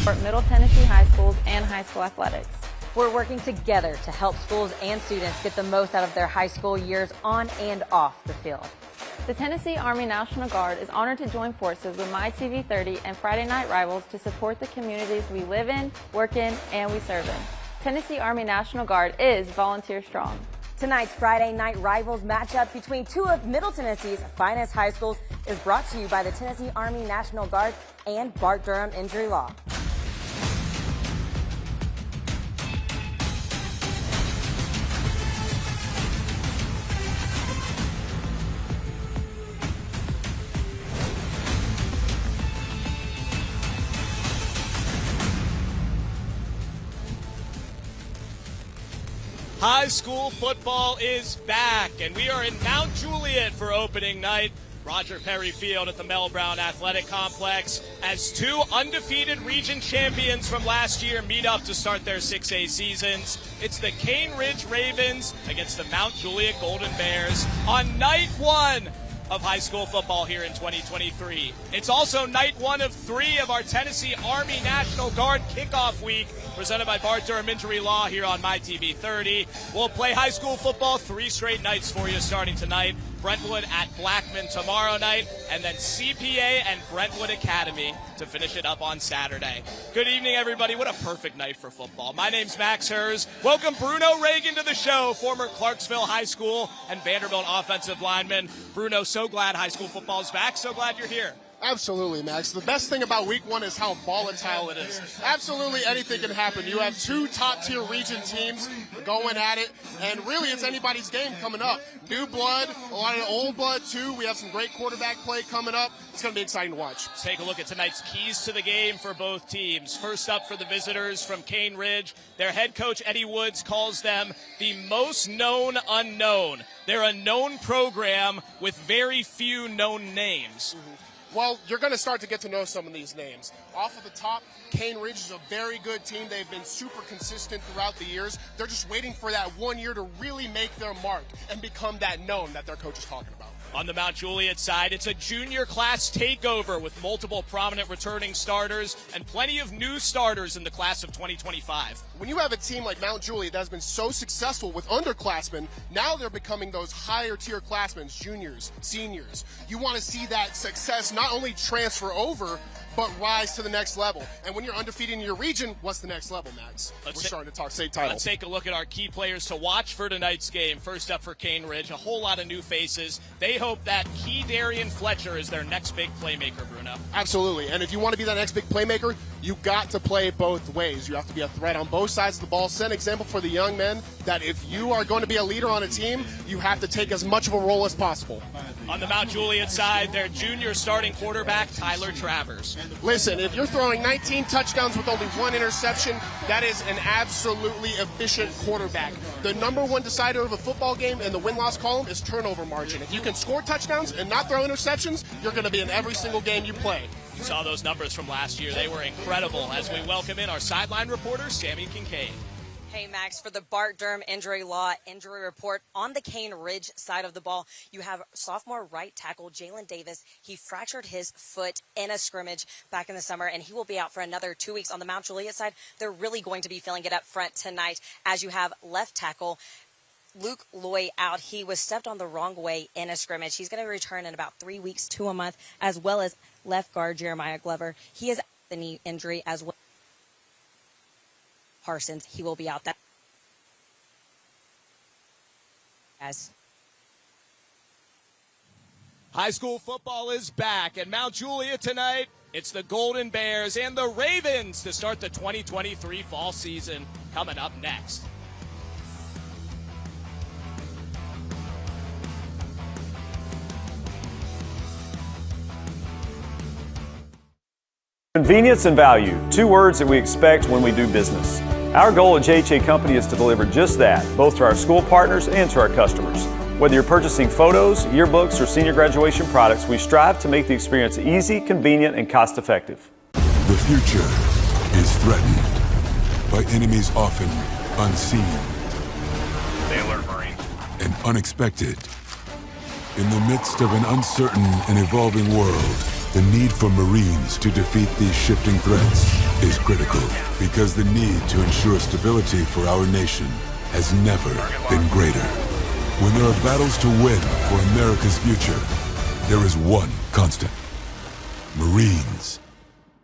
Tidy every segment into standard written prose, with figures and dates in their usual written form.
support Middle Tennessee high schools and high school athletics. We're working together to help schools and students get the most out of their high school years on and off the field. The Tennessee Army National Guard is honored to join forces with MyTV30 and Friday Night Rivals to support the communities we live in, work in, and we serve in. Tennessee Army National Guard is volunteer strong. Tonight's Friday Night Rivals matchup between two of Middle Tennessee's finest high schools is brought to you by the Tennessee Army National Guard and Bart Durham Injury Law. High school football is back, and we are in Mount Juliet for opening night. Roger Perry Field at the Mel Brown Athletic Complex as two undefeated region champions from last year meet up to start their 6A seasons. It's the Cane Ridge Ravens against the Mount Juliet Golden Bears on night one of high school football here in 2023. It's also night one of 3 of our Tennessee Army National Guard kickoff week, presented by Bart Durham Injury Law here on MyTV30. We'll play high school football 3 straight nights for you starting tonight. Brentwood at Blackman tomorrow night, and then CPA and Brentwood Academy to finish it up on Saturday. Good evening, everybody. What a perfect night for football. My name's Max Hers. Welcome Bruno Reagan to the show, former Clarksville High School and Vanderbilt offensive lineman. Bruno, so glad high school football is back. So glad you're here. Absolutely, Max. The best thing about week one is how volatile it is. Absolutely anything can happen. You have 2 top-tier region teams going at it, and really it's anybody's game coming up. New blood, a lot of old blood, too. We have some great quarterback play coming up. It's going to be exciting to watch. Let's take a look at tonight's keys to the game for both teams. First up for the visitors from Cane Ridge, their head coach, Eddie Woods, calls them the most known unknown. They're a known program with very few known names. Well, you're going to start to get to know some of these names. Off of the top, Cane Ridge is a very good team. They've been super consistent throughout the years. They're just waiting for that 1 year to really make their mark and become that known that their coach is talking about. On the Mount Juliet side, it's a junior class takeover with multiple prominent returning starters and plenty of new starters in the class of 2025. When you have a team like Mount Juliet that has been so successful with underclassmen, now they're becoming those higher tier classmen, juniors, seniors. You want to see that success not only transfer over, but rise to the next level. And when you're undefeated in your region, what's the next level, Max? We're starting to talk state titles. Let's take a look at our key players to watch for tonight's game. First up for Cane Ridge, a whole lot of new faces. They hope that Key Darian Fletcher is their next big playmaker, Bruno. Absolutely. And if you want to be that next big playmaker, you got to play both ways. You have to be a threat on both sides of the ball. Set an example for the young men that if you are going to be a leader on a team, you have to take as much of a role as possible. On the Mount Juliet side, their junior starting quarterback, Tyler Travers. Listen, if you're throwing 19 touchdowns with only 1 interception, that is an absolutely efficient quarterback. The number 1 decider of a football game in the win-loss column is turnover margin. If you can score touchdowns and not throw interceptions, you're going to be in every single game you play. You saw those numbers from last year. They were incredible as we welcome in our sideline reporter, Sammy Kincaid. Hey, Max, for the Bart Durham Injury Law injury report on the Cane Ridge side of the ball, you have sophomore right tackle Jalen Davis. He fractured his foot in a scrimmage back in the summer, and he will be out for another 2 weeks. On the Mount Juliet side, they're really going to be feeling it up front tonight, as you have left tackle Luke Loy out. He was stepped on the wrong way in a scrimmage. He's going to return in about 3 weeks to a month, as well as left guard Jeremiah Glover. He has the knee injury as well. Parsons, he will be out. That as high school football is back at Mount Juliet tonight. It's the Golden Bears and the Ravens to start the 2023 fall season. Coming up next. Convenience and value, 2 words that we expect when we do business. Our goal at JHA Company is to deliver just that, both to our school partners and to our customers. Whether you're purchasing photos, yearbooks, or senior graduation products, we strive to make the experience easy, convenient, and cost-effective. The future is threatened by enemies often unseen. Stay alert, Marine. And unexpected. In the midst of an uncertain and evolving world, the need for Marines to defeat these shifting threats is critical because the need to ensure stability for our nation has never been greater. When there are battles to win for America's future, there is one constant: Marines.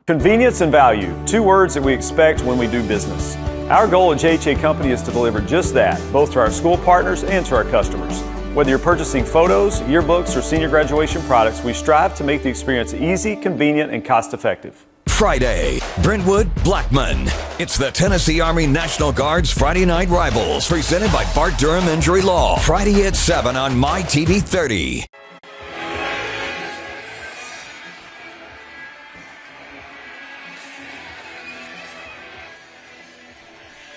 Convenience and value, two words that we expect when we do business. Our goal at JHA Company is to deliver just that, both to our school partners and to our customers. Whether you're purchasing photos, yearbooks, or senior graduation products, we strive to make the experience easy, convenient, and cost-effective. Friday, Brentwood, Blackman. It's the Tennessee Army National Guard's Friday Night Rivals, presented by Bart Durham Injury Law. Friday at 7 on MyTV30.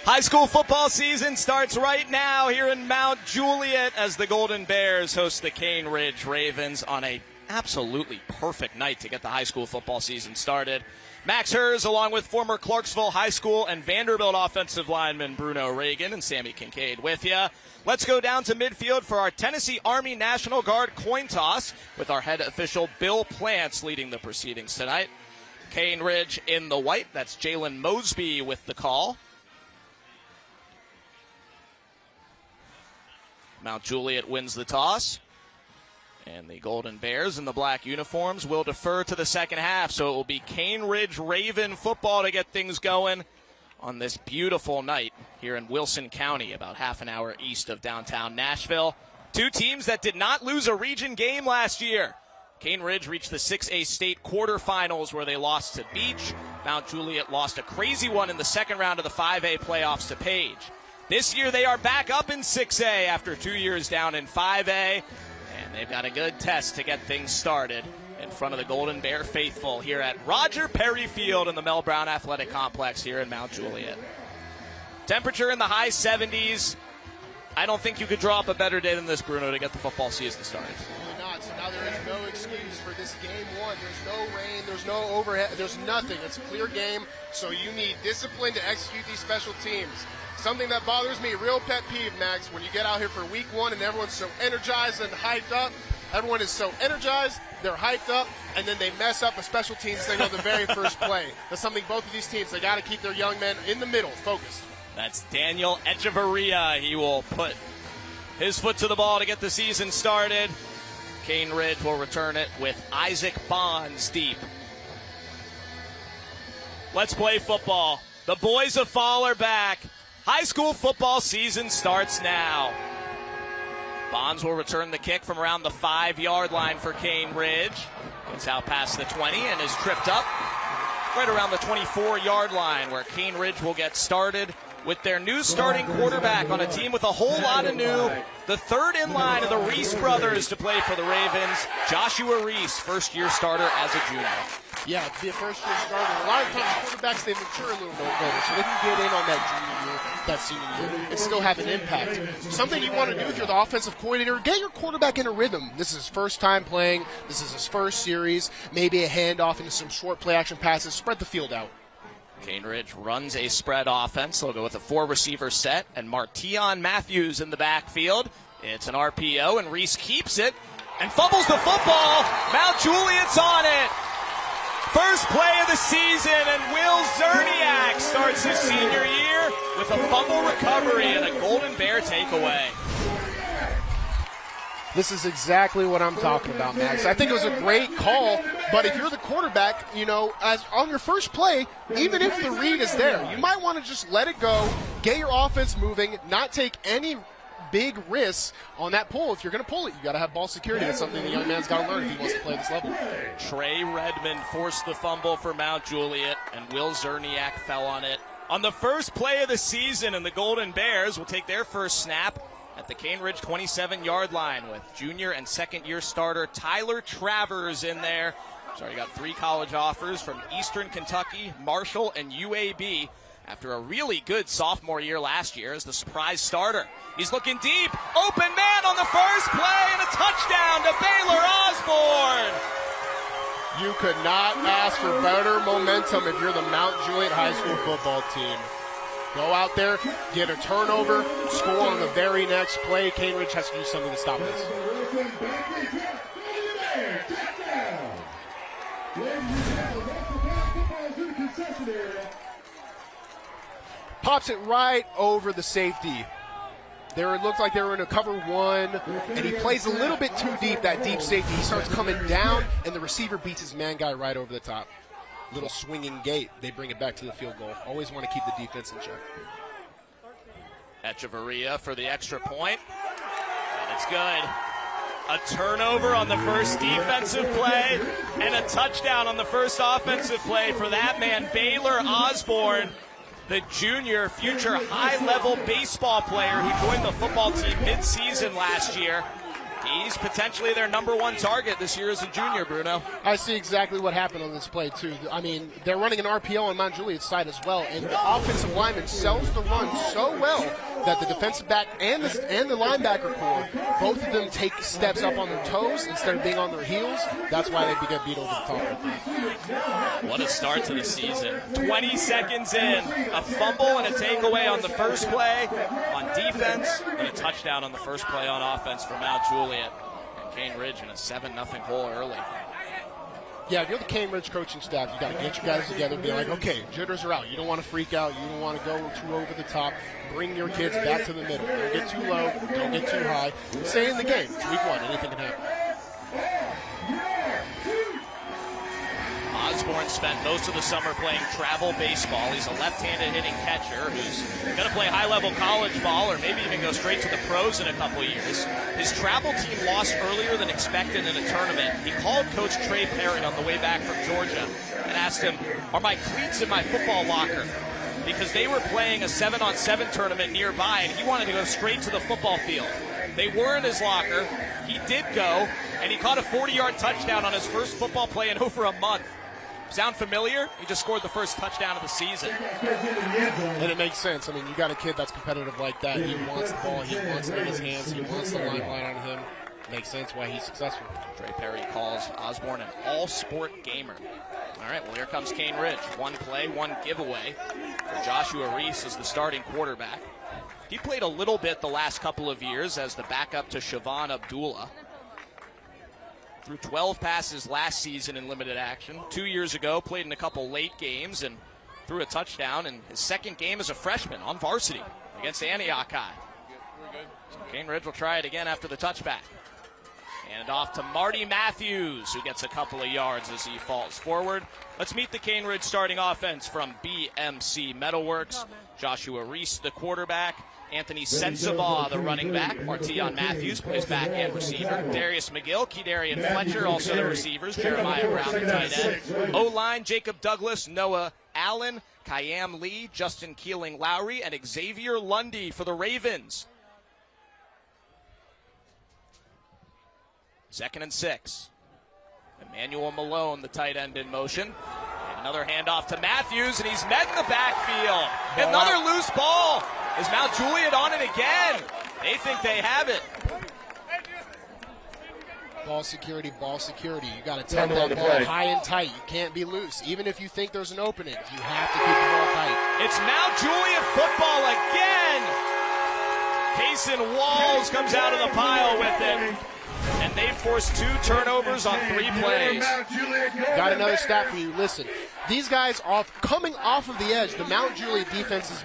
High school football season starts right now here in Mount Juliet as the Golden Bears host the Cane Ridge Ravens on a absolutely perfect night to get the high school football season started. Max Hers, along with former Clarksville High School and Vanderbilt offensive lineman Bruno Reagan and Sammy Kincaid with you. Let's go down to midfield for our Tennessee Army National Guard coin toss with our head official Bill Plants leading the proceedings tonight. Cane Ridge in the white. That's Jalen Mosby with the call. Mount Juliet wins the toss. And the Golden Bears in the black uniforms will defer to the second half. So it will be Cane Ridge Raven football to get things going on this beautiful night here in Wilson County, about half an hour east of downtown Nashville. Two teams that did not lose a region game last year. Cane Ridge reached the 6A state quarterfinals where they lost to Beach. Mount Juliet lost a crazy one in the second round of the 5A playoffs to Page. This year they are back up in 6A after 2 years down in 5A, and they've got a good test to get things started in front of the Golden Bear faithful here at Roger Perry Field in the Mel Brown Athletic Complex here in Mount Juliet. Temperature in the high 70s. I don't think you could draw up a better day than this, Bruno, to get the football season started. Really not. So now there is no excuse for this game one. There's no rain. There's no overhead. There's nothing. It's a clear game, so you need discipline to execute these special teams. Something that bothers me, real pet peeve, Max, when you get out here for week one and everyone's so energized and hyped up. Everyone is so energized, they're hyped up, and then they mess up a special teams thing on the very first play. That's something both of these teams, they got to keep their young men in the middle, focused. That's Daniel Echevarria. He will put his foot to the ball to get the season started. Cane Ridge will return it with Isaac Bonds deep. Let's play football. The boys of fall are back. High school football season starts now. Bonds will return the kick from around the 5-yard line for Cane Ridge. Gets out past the 20 and is tripped up right around the 24-yard line, where Cane Ridge will get started with their new starting quarterback on a team with a whole lot of new. The third in line of the Reese brothers to play for the Ravens, Joshua Reese, first-year starter as a junior. Yeah, be a first-year starter. A lot of times quarterbacks, they mature a little bit later, so they can get in on that junior year, that senior year, and still have an impact. Something you want to do if you're the offensive coordinator, get your quarterback in a rhythm. This is his first time playing. This is his first series. Maybe a handoff into some short play-action passes. Spread the field out. Cane Ridge runs a spread offense. They'll go with a 4-receiver set, and Martion Matthews in the backfield. It's an RPO, and Reese keeps it and fumbles the football. Mount Juliet's on it. First play of the season, and Will Zerniak starts his senior year with a fumble recovery and a Golden Bear takeaway. This is exactly what I'm talking about, Max. I think it was a great call, but if you're the quarterback, you know, as on your first play, even if the read is there, you might want to just let it go, get your offense moving, not take any big risks on that pull. If you're going to pull it, you got to have ball security. That's something the young man's got to learn if he wants to play this level. Trey Redmond forced the fumble for Mount Juliet, and Will Zerniak fell on it. On the first play of the season, and the Golden Bears will take their first snap at the Cane Ridge 27-yard line with junior and second-year starter Tyler Travers in there. So you got 3 college offers from Eastern Kentucky, Marshall, and UAB after a really good sophomore year last year as the surprise starter. He's looking deep. Open man on the first play and a touchdown to Baylor Osborne. You could not ask for better momentum if you're the Mount Juliet High School football team. Go out there, get a turnover, score on the very next play. Cane Ridge has to do something to stop this. pops it right over the safety. It looked like they were in a cover one, and he plays a little bit too deep, that deep safety. He starts coming down, and the receiver beats his man guy right over the top. Little swinging gate. They bring it back to the field goal. Always want to keep the defense in check. Echeverria for the extra point. And it's good. A turnover on the first defensive play and a touchdown on the first offensive play for that man, Baylor Osborne, the junior, future high-level baseball player who joined the football team mid-season last year. He's potentially their number one target this year as a junior, Bruno. I see exactly what happened on this play, too. I mean, they're running an RPO on Mount Juliet's side as well, and the offensive lineman sells the run so well that the defensive back and the linebacker core, both of them take steps up on their toes instead of being on their heels. That's why they get beat over the top. What a start to the season. 20 seconds in, a fumble and a takeaway on the first play on defense, and a touchdown on the first play on offense for Mount Juliet. And Cane Ridge in a 7-0 hole early. Yeah, if you're the Cane Ridge coaching staff, you got to get your guys together and be like, okay, jitters are out. You don't want to freak out. You don't want to go too over the top. Bring your kids back to the middle. Don't get too low. Don't get too high. Stay in the game. It's week one. Anything can happen. Osborne spent most of the summer playing travel baseball. He's a left-handed hitting catcher who's going to play high-level college ball or maybe even go straight to the pros in a couple years. His travel team lost earlier than expected in a tournament. He called Coach Trey Perry on the way back from Georgia and asked him, are my cleats in my football locker? Because they were playing a 7-on-7 tournament nearby and he wanted to go straight to the football field. They were in his locker. He did go, and he caught a 40-yard touchdown on his first football play in over a month. Sound familiar? He just scored the first touchdown of the season. And it makes sense. I mean, you got a kid that's competitive like that. He wants the ball. He wants it in his hands. He wants the limelight on him. Makes sense why he's successful. Trey Perry calls Osborne an all-sport gamer. All right, well, here comes Cane Ridge. One play, one giveaway for Joshua Reese as the starting quarterback. He played a little bit the last couple of years as the backup to Siobhan Abdullah. Threw 12 passes last season in limited action. 2 years ago, played in a couple late games and threw a touchdown in his second game as a freshman on varsity against Antioch High. So Cane Ridge will try it again after the touchback. And off to Marty Matthews, who gets a couple of yards as he falls forward. Let's meet the Cane Ridge starting offense from BMC Metalworks. Joshua Reese, the quarterback. Anthony Sensabaugh, the running back. Martion Matthews plays back and receiver. Darius McGill, Kedarian Fletcher, also the receivers. Jeremiah Brown, the tight end. O-line, Jacob Douglas, Noah Allen, Kayam Lee, Justin Keeling Lowry, and Xavier Lundy for the Ravens. 2nd and 6. Emmanuel Malone, the tight end, in motion. And another handoff to Matthews, and he's met in the backfield. Another loose ball. Is Mount Juliet on it again? They think they have it. Ball security, ball security. You got to tap that ball high and tight. You can't be loose. Even if you think there's an opening, you have to keep the ball tight. It's Mount Juliet football again. Cason Walls comes out of the pile with it. And they forced 2 turnovers on 3 plays. Got another stat for you. Listen, these guys coming off of the edge, the Mount Juliet defense is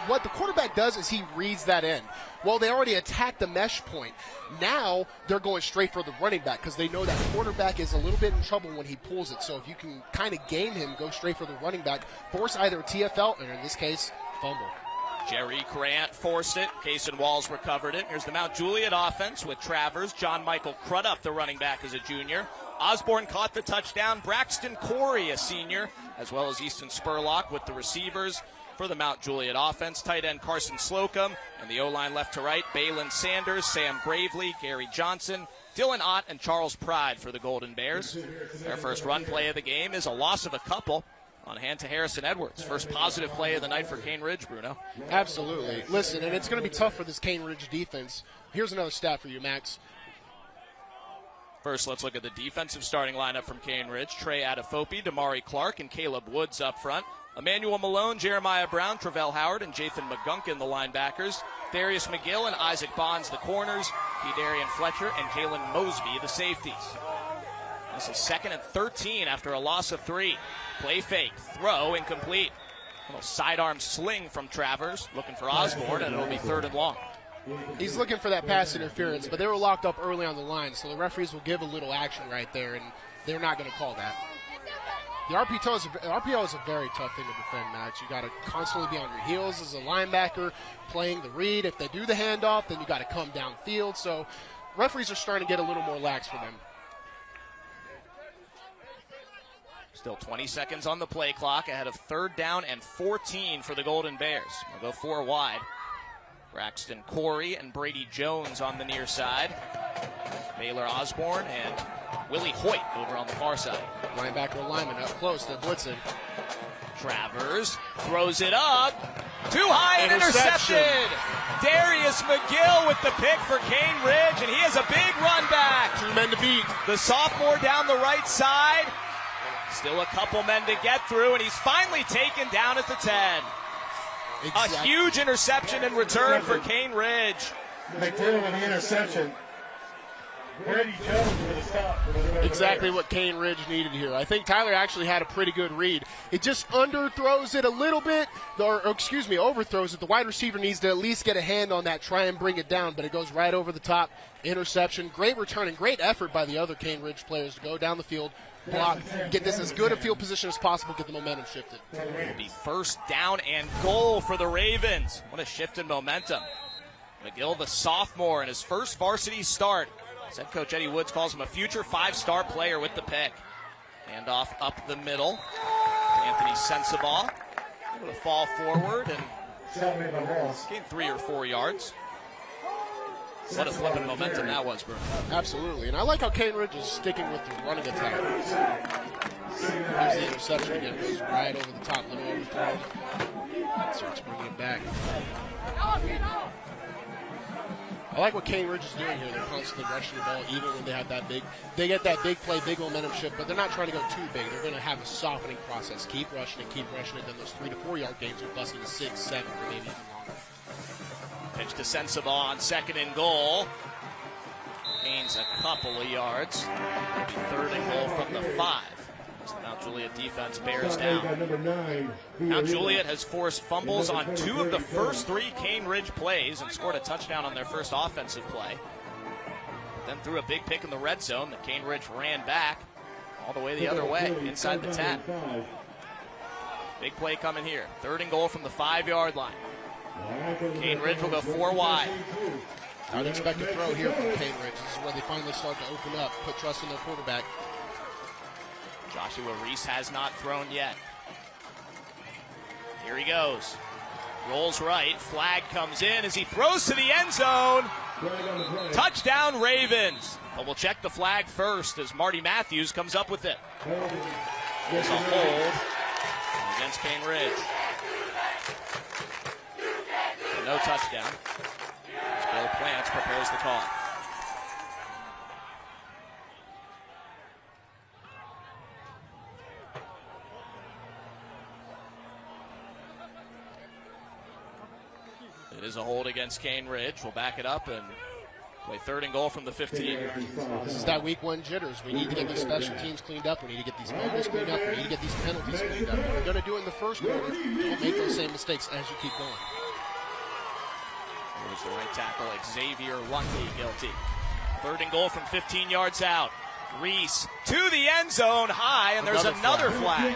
what the quarterback does is he reads that end. Well, they already attacked the mesh point. Now they're going straight for the running back because they know that quarterback is a little bit in trouble when he pulls it. So if you can kind of game him, go straight for the running back, force either a TFL or in this case, fumble. Jerry Grant forced it. Cason Walls recovered it. Here's the Mount Juliet offense with Travers. John Michael Crudup, the running back, as a junior. Osborne caught the touchdown. Braxton Corey, a senior, as well as Easton Spurlock with the receivers for the Mount Juliet offense. Tight end Carson Slocum, and the O-line left to right, Balin Sanders, Sam Gravely, Gary Johnson, Dylan Ott, and Charles Pride for the Golden Bears. Their first run play of the game is a loss of a couple on hand to Harrison Edwards. First positive play of the night for Cane Ridge, Bruno. Absolutely. Listen, and it's going to be tough for this Cane Ridge defense. Here's another stat for you, Max. First, let's look at the defensive starting lineup from Cane Ridge. Trey Adefope, Damari Clark, and Caleb Woods up front. Emmanuel Malone, Jeremiah Brown, Travell Howard, and Jathan McGunkin, the linebackers. Darius McGill and Isaac Bonds, the corners. Kedarian Fletcher and Kalen Mosby, the safeties. This is 2nd and 13 after a loss of 3. Play fake, throw incomplete. Little sidearm sling from Travers, looking for Osborne, and it'll be 3rd and long. He's looking for that pass interference, but they were locked up early on the line, so the referees will give a little action right there, and they're not going to call that. The RPO is a very tough thing to defend, Max. You got to constantly be on your heels as a linebacker, playing the read. If they do the handoff, then you got to come downfield. So referees are starting to get a little more lax for them. Still 20 seconds on the play clock, ahead of 3rd down and 14 for the Golden Bears. We'll go 4 wide. Braxton Corey and Brady Jones on the near side. Baylor Osborne and Willie Hoyt over on the far side. Linebacker alignment up close, they're blitzing. Travers throws it up. Too high and intercepted. Darius McGill with the pick for Cane Ridge, and he has a big run back. 2 men to beat. The sophomore down the right side. Still a couple men to get through, and he's finally taken down at the 10. Exactly. A huge interception in return for Cane Ridge. McMinnville with the interception. Brady Jones with a stop. Exactly what Cane Ridge needed here. I think Tyler actually had a pretty good read. It just underthrows it a little bit, overthrows it. The wide receiver needs to at least get a hand on that, try and bring it down, but it goes right over the top. Interception. Great return and great effort by the other Cane Ridge players to go down the field, block, get this as good a field position as possible, get the momentum shifted. It'll be 1st down and goal for the Ravens. What a shift in momentum. McGill, the sophomore, in his first varsity start. Head coach Eddie Woods calls him a future 5-star player with the pick. Handoff up the middle. Anthony Sensabaugh able to fall forward and gain 3 or 4 yards. What a flip in momentum that was, bro. Absolutely, and I like how Cane Ridge is sticking with the running attack. Here's the interception again, goes right over the top, little overthrow. Starts bringing it back. I like what Cane Ridge is doing here. They're constantly rushing the ball, even when they have that big. They get that big play, big momentum shift, but they're not trying to go too big. They're going to have a softening process. Keep rushing it. Then those 3 to 4 yard games are busting to 6, 7, or maybe even longer. Pitch to Sensabaugh on 2nd and goal. Gains a couple of yards. It'll be 3rd and goal from the 5. As the Mount Juliet defense bears down. Mount Juliet has forced fumbles on 2 of the first 3 Cane Ridge plays and scored a touchdown on their first offensive play. Then threw a big pick in the red zone that Cane Ridge ran back all the way the other way inside the 10. Big play coming here. 3rd and goal from the 5-yard line. Cane Ridge will go 4 wide. Unexpected throw here from Cane Ridge. This is where they finally start to open up, put trust in their quarterback. Joshua Reese has not thrown yet. Here he goes. Rolls right. Flag comes in as he throws to the end zone. Touchdown Ravens. But we'll check the flag first as Marty Matthews comes up with it. There's a hold against Cane Ridge. No touchdown. As Bill Plants prepares the call. It is a hold against Cane Ridge. We'll back it up and play 3rd and goal from the 15. This is that week 1 jitters. We need to get these special teams cleaned up. We need to get these fumbles cleaned up. We need to get these penalties cleaned up. If you're going to do it in the first quarter, don't make those same mistakes as you keep going. There's the right tackle, Xavier Lundy, guilty. 3rd and goal from 15 yards out. Reese to the end zone, high, and there's another flag.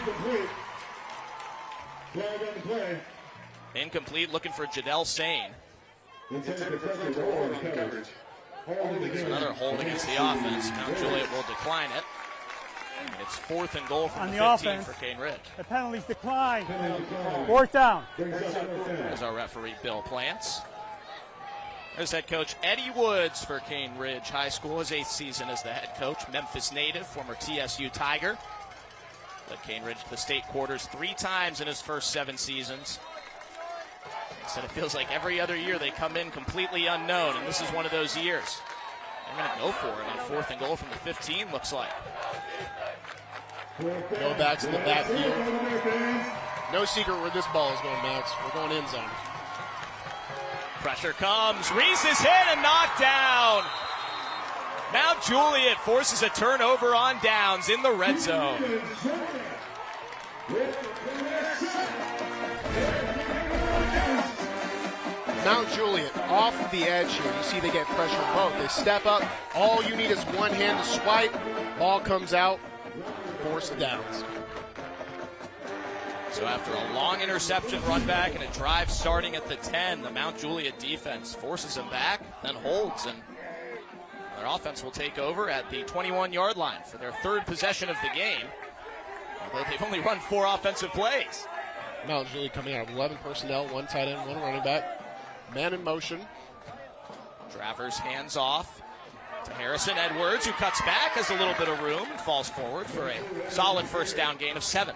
Incomplete, looking for Jadell Sane. There's another hold against the offense. Mount Juliet will decline it. And it's 4th and goal from the 15 offense, for Cane Ridge. The penalties decline. 4th down. There's our referee, Bill Plants. There's head coach Eddie Woods for Cane Ridge High School, his 8th season as the head coach. Memphis native, former TSU Tiger. Led Cane Ridge to the state quarters 3 times in his first 7 seasons. Said it feels like every other year they come in completely unknown, and this is one of those years. They're going to go for it on 4th and goal from the 15, looks like. Go backs in the backfield. No secret where this ball is going, Max. We're going end zone. Pressure comes. Reese is hit and knocked down. Mount Juliet forces a turnover on downs in the red zone. Mount Juliet off the edge here. You see they get pressure both. They step up. All you need is one hand to swipe. Ball comes out. Forced downs. So after a long interception run back and a drive starting at the 10, the Mount Juliet defense forces them back, then holds, and their offense will take over at the 21-yard line for their third possession of the game, although they've only run 4 offensive plays. Mount Juliet coming out of 11 personnel, 1 tight end, 1 running back. Man in motion. Travers hands off to Harrison Edwards, who cuts back, has a little bit of room, and falls forward for a solid first down gain of 7.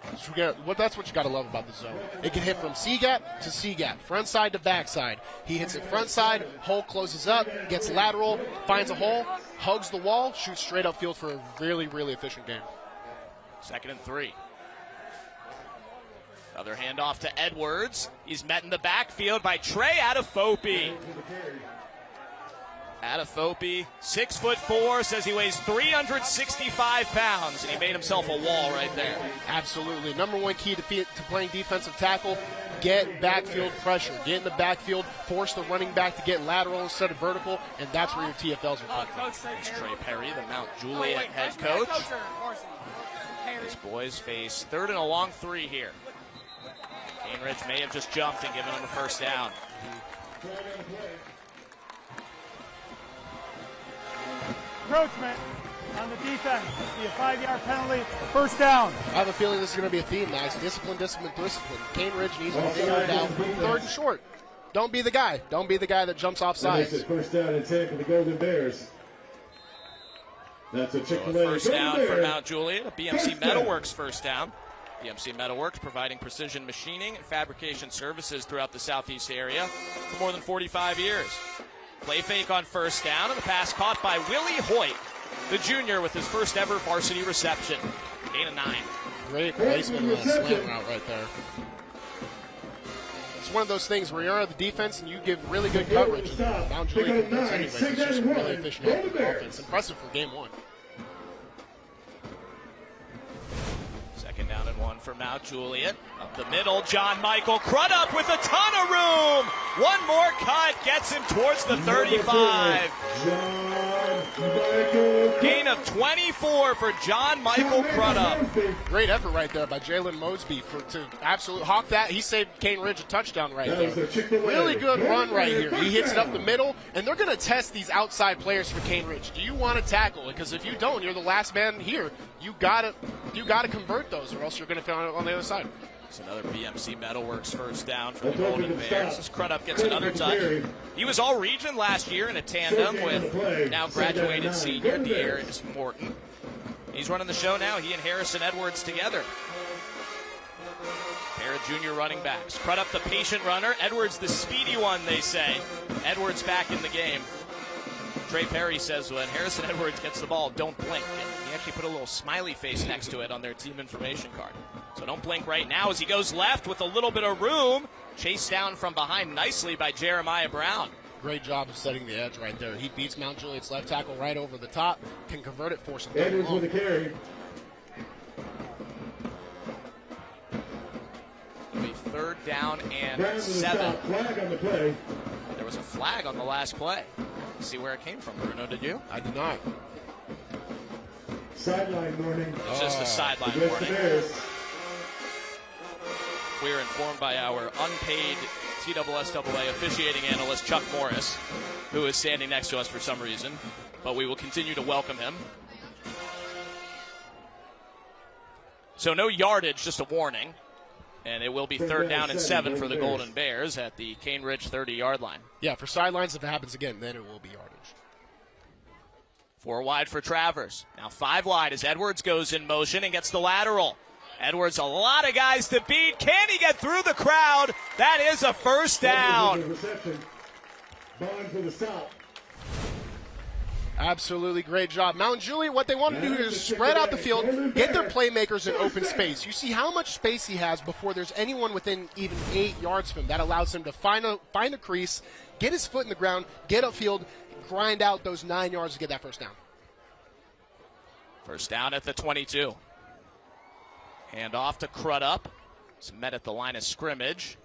That's what you got to love about the zone. It can hit from C-gap to C-gap, front side to back side. He hits it front side, hole closes up, gets lateral, finds a hole, hugs the wall, shoots straight upfield for a really, really efficient game. 2nd and 3. Another handoff to Edwards. He's met in the backfield by Trey Adefope. Adefope, 6'4", says he weighs 365 pounds, and he made himself a wall right there. Absolutely. Number one key to playing defensive tackle, get backfield pressure. Get in the backfield, force the running back to get lateral instead of vertical, and that's where your TFLs are coming from. It's Trey Perry, the Mount Juliet head coach. These boys face 3rd and a long 3 here. Cambridge may have just jumped and given them a first down. Encroachment on the defense. Be a 5-yard penalty. First down. I have a feeling this is going to be a theme, Max. Discipline, discipline, discipline. Cambridge needs to figure it out. 3rd and short. Don't be the guy. Don't be the guy that jumps off sides. First down and 10 for the Golden Bears. That's a Chick-fil-A. First down for Mount Juliet. A BMC Metalworks first down. BMC Metalworks providing precision machining and fabrication services throughout the southeast area for more than 45 years. Play fake on first down, and the pass caught by Willie Hoyt, the junior, with his first ever varsity reception. Gain of 9. Great placement on that slant route right there. It's one of those things where you're on the defense and you give really good coverage. Mount Juliet can anyway. It's just really efficient offense. Impressive for game 1. 2nd down and 1 for Mount Juliet. Up the middle, John Michael Crudup with a ton of room. One more cut gets him towards the 35. Gain of 24 for John Michael Crudup. Great effort right there by Jalen Mosby to absolutely hawk that. He saved Cane Ridge a touchdown right there. Really good run right here. He hits it up the middle, and they're going to test these outside players for Cane Ridge. Do you want to tackle it? Because if you don't, you're the last man here. You gotta convert those, or else you're going to fail on the other side. It's another BMC Metalworks first down for the Golden Bears as Crudup gets another touch. He was all region last year in a tandem with now graduated senior De'Arius Morton. He's running the show now, he and Harrison Edwards together. Pair of junior running backs. Crudup the patient runner, Edwards the speedy one, they say. Edwards back in the game. Trey Perry says when Harrison Edwards gets the ball, don't blink. And he actually put a little smiley face next to it on their team information card. So don't blink right now as he goes left with a little bit of room. Chased down from behind nicely by Jeremiah Brown. Great job of setting the edge right there. He beats Mount Juliet's left tackle right over the top. Can convert it, force him Edwards with a carry. It'll be 3rd down and 7. Flag on the play. There was a flag on the last play. See where it came from, Bruno, did you? I did not. Sideline warning. It's just a sideline warning. We are informed by our unpaid TSSAA officiating analyst, Chuck Morris, who is standing next to us for some reason, but we will continue to welcome him. So no yardage, just a warning. And it will be 3rd down and 7 for the Golden Bears at the Cane Ridge 30-yard line. Yeah, for sidelines, if it happens again, then it will be yardage. 4 wide for Travers. Now 5 wide as Edwards goes in motion and gets the lateral. Edwards, a lot of guys to beat. Can he get through the crowd? That is a first down. Bond for the stop. Absolutely great job. Mount Juliet, what they want to do here is spread out the field, get their playmakers in open space. You see how much space he has before there's anyone within even 8 yards of him. That allows him to find a crease, get his foot in the ground, get upfield, grind out those 9 yards to get that first down. First down at the 22. Hand off to Crudup. It's met at the line of scrimmage.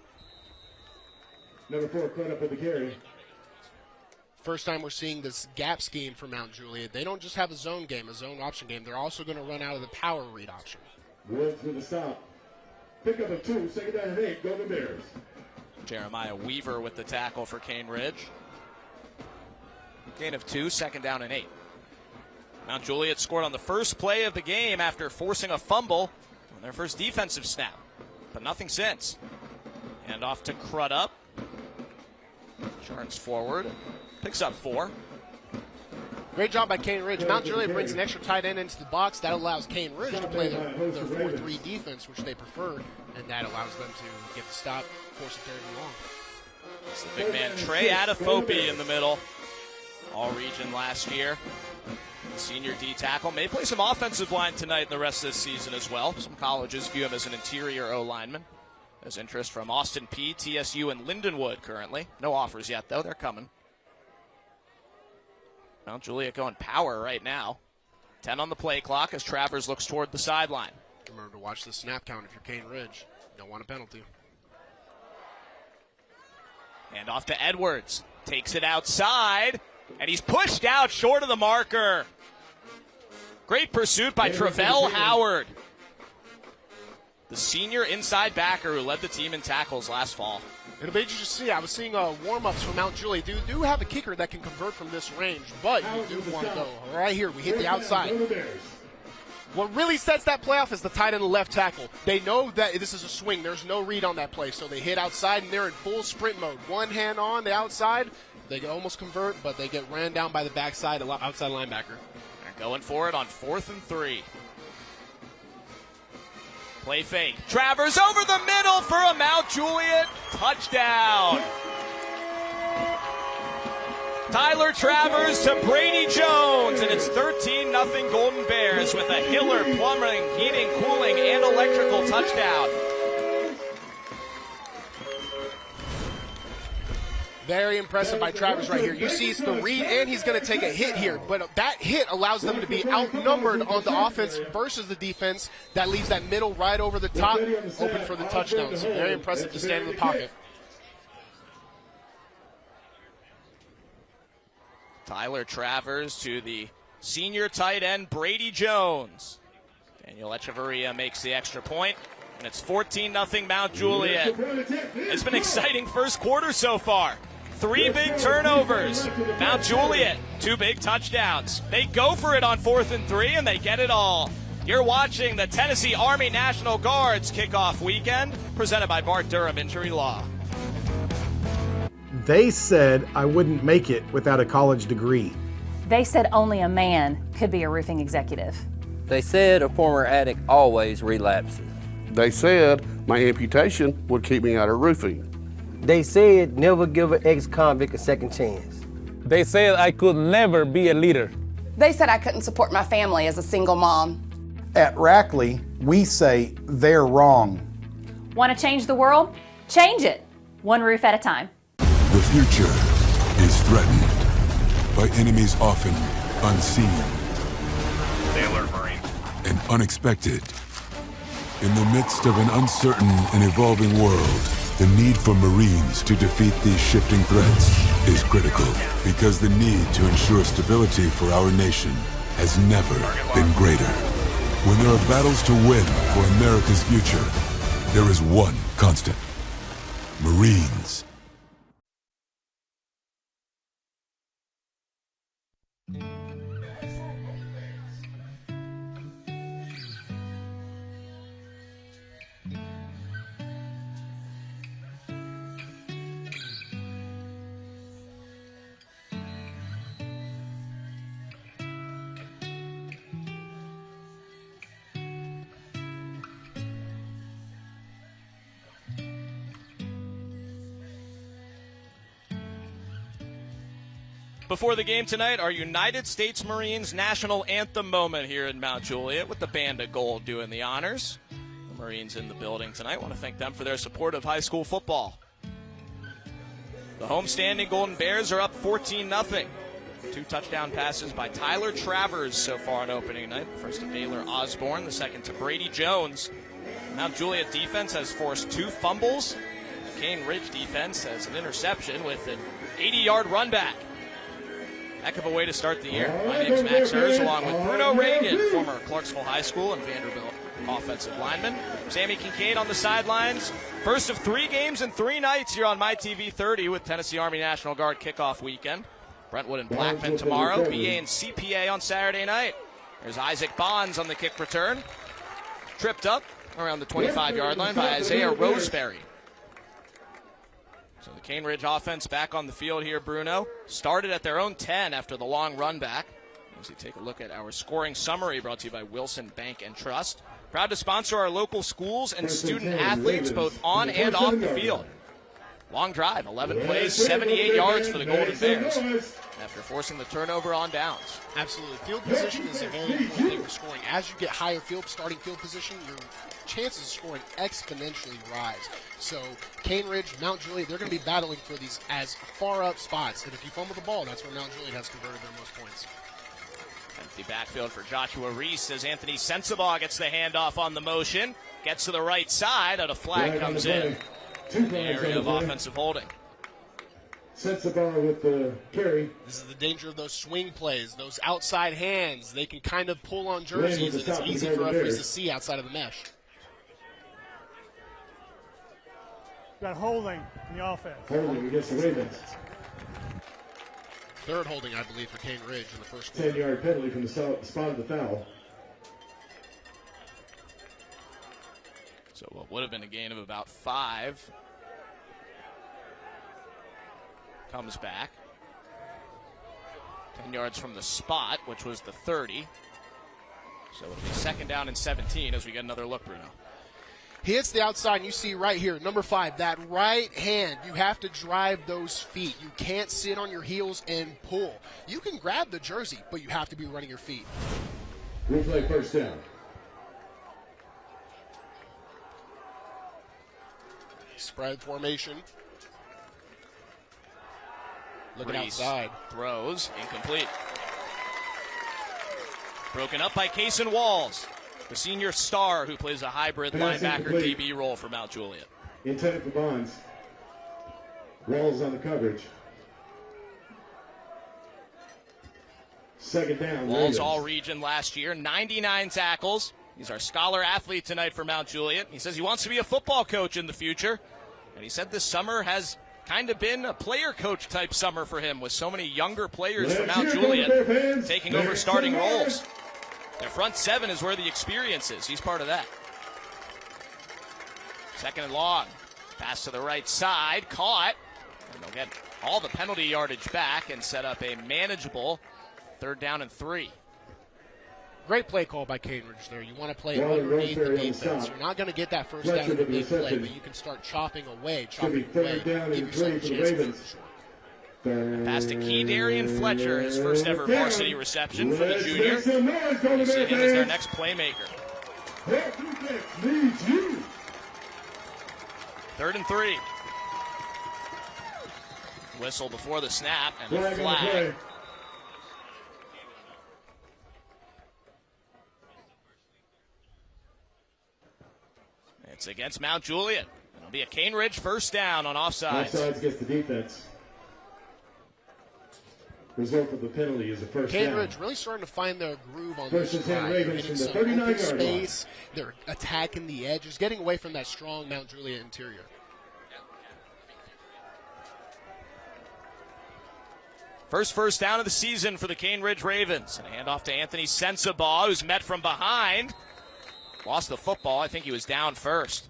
Number 4 caught up with the carry. First time we're seeing this gap scheme for Mount Juliet. They don't just have a zone game, a zone option game. They're also going to run out of the power read option. Woods with a stop. Pickup of 2, second down and 8, Golden Bears. Jeremiah Weaver with the tackle for Cane Ridge. Gain of 2, second down and 8. Mount Juliet scored on the first play of the game after forcing a fumble on their first defensive snap, but nothing since. And off to Crudup. Turns forward, picks up 4. Great job by Cane Ridge. Mount Juliet brings an extra tight end into the box. That allows Cane Ridge to play their 4-3 defense, which they prefer, and that allows them to get the stop, force a 3rd and long. It's the big man Trey Adefope in the middle. All-region last year. Senior D tackle. May play some offensive line tonight and the rest of this season as well. Some colleges view him as an interior O-lineman. There's interest from Austin P, TSU, and Lindenwood currently. No offers yet, though. They're coming. Mount Juliet going power right now. 10 on the play clock as Travers looks toward the sideline. Remember to watch the snap count if you're Cane Ridge. Don't want a penalty. And off to Edwards. Takes it outside, and he's pushed out short of the marker. Great pursuit by Travell Howard, the senior inside backer who led the team in tackles last fall. It'll be interesting to see. I was seeing warm-ups from Mount Juliet. They do have a kicker that can convert from this range, but you do want to go. Right here, we hit the outside. What really sets that play off is the tight end and left tackle. They know that this is a swing. There's no read on that play, so they hit outside, and they're in full sprint mode. One hand on the outside. They can almost convert, but they get ran down by the backside outside linebacker. They're going for it on 4th and 3. Play fake. Travers over the middle for a Mount Juliet touchdown. Tyler Travers to Brady Jones, and it's 13-0 Golden Bears with a Hiller Plumbing, Heating, Cooling, and Electrical touchdown. Very impressive by Travers right here. You see it's the read, and he's going to take a hit here. But that hit allows them to be outnumbered on the offense versus the defense. That leaves that middle right over the top open for the touchdown. So very impressive to stand in the pocket. Tyler Travers to the senior tight end, Brady Jones. Daniel Echeverria makes the extra point, and it's 14-0 Mount Juliet. It's been an exciting first quarter so far. 3 big turnovers. Mount Juliet, 2 big touchdowns. They go for it on 4th and 3, and they get it all. You're watching the Tennessee Army National Guard's kickoff weekend, presented by Bart Durham Injury Law. They said I wouldn't make it without a college degree. They said only a man could be a roofing executive. They said a former addict always relapses. They said my amputation would keep me out of roofing. They said never give an ex-convict a second chance. They said I could never be a leader. They said I couldn't support my family as a single mom. At Rackley, we say they're wrong. Want to change the world? Change it, one roof at a time. The future is threatened by enemies often unseen. Sailor Marine. And unexpected. In the midst of an uncertain and evolving world, the need for Marines to defeat these shifting threats is critical, because the need to ensure stability for our nation has never been greater. When there are battles to win for America's future, there is one constant: Marines. Before the game tonight, our United States Marines national anthem moment here in Mount Juliet with the Band of Gold doing the honors. The Marines in the building tonight. I want to thank them for their support of high school football. The homestanding Golden Bears are up 14-0. 2 touchdown passes by Tyler Travers so far on opening night. First to Baylor Osborne, the second to Brady Jones. Mount Juliet defense has forced 2 fumbles Cane Ridge defense has an interception with an 80-yard run back. Heck of a way to start the year. My name's Max Hers, along with Bruno Reagan, former Clarksville High School and Vanderbilt offensive lineman. Sammy Kincaid on the sidelines. First of 3 games in 3 nights here on MyTV30 with Tennessee Army National Guard kickoff weekend. Brentwood and Blackman tomorrow. BA and CPA on Saturday night. There's Isaac Bonds on the kick return. Tripped up around the 25-yard line by Isaiah Roseberry. So the Cane Ridge offense back on the field here, Bruno. Started at their own 10 after the long run back. As we take a look at our scoring summary brought to you by Wilson Bank and Trust. Proud to sponsor our local schools and student athletes both on and off the field. Long drive, 11 plays, 78 yards for the Golden Bears after forcing the turnover on downs. Absolutely. Field position is a very important thing for scoring. As you get higher starting field position, your chances of scoring exponentially rise. So Cane Ridge, Mount Juliet, they're going to be battling for these as far up spots. And if you fumble the ball, that's where Mount Juliet has converted their most points. Empty backfield for Joshua Reese as Anthony Sensabaugh gets the handoff on the motion. Gets to the right side, and a flag comes in. The area of offensive holding. Sensabaugh with the carry. This is the danger of those swing plays, those outside hands. They can kind of pull on jerseys, and it's easy for referees to see outside of the mesh. Got holding in the offense. Holding against the Ravens. Third holding, I believe, for Cane Ridge in the first quarter. 10-yard penalty from the spot of the foul. So what would have been a gain of about 5 comes back. 10 yards from the spot, which was the 30. So it'll be 2nd down and 17 as we get another look, Bruno. He hits the outside, and you see right here, number 5, that right hand. You have to drive those feet. You can't sit on your heels and pull. You can grab the jersey, but you have to be running your feet. Replay first down. Spread formation. Looking Reese outside. Throws, incomplete. Broken up by Cason Walls, the senior star who plays a hybrid linebacker DB role for Mount Juliet. Intended for Bonds. Walls on the coverage. 2nd down. Walls all region last year, 99 tackles. He's our scholar athlete tonight for Mount Juliet. He says he wants to be a football coach in the future. And he said this summer has kind of been a player coach type summer for him with so many younger players from Mount Juliet taking over starting roles. Their front 7 is where the experience is. He's part of that. 2nd and long. Pass to the right side. Caught. And they'll get all the penalty yardage back and set up a manageable 3rd down and 3. Great play call by Cane Ridge there. You want to play underneath the defense. You're not going to get that first down with a big play, but you can start chopping away, give yourself a chance to short. Pass to Keydarian Fletcher, his first ever varsity reception for the junior. We see him as their next playmaker. 3rd and 3. Whistle before the snap and a flag. It's against Mount Juliet. It'll be a Cane Ridge first down on offsides. Offsides against the defense. Result of the penalty is a first down. Cane Ridge really starting to find their groove on this drive. They're getting some open space. They're attacking the edges, getting away from that strong Mount Juliet interior. First down of the season for the Cane Ridge Ravens. And a handoff to Anthony Sensabaugh, who's met from behind. Lost the football. I think he was down first.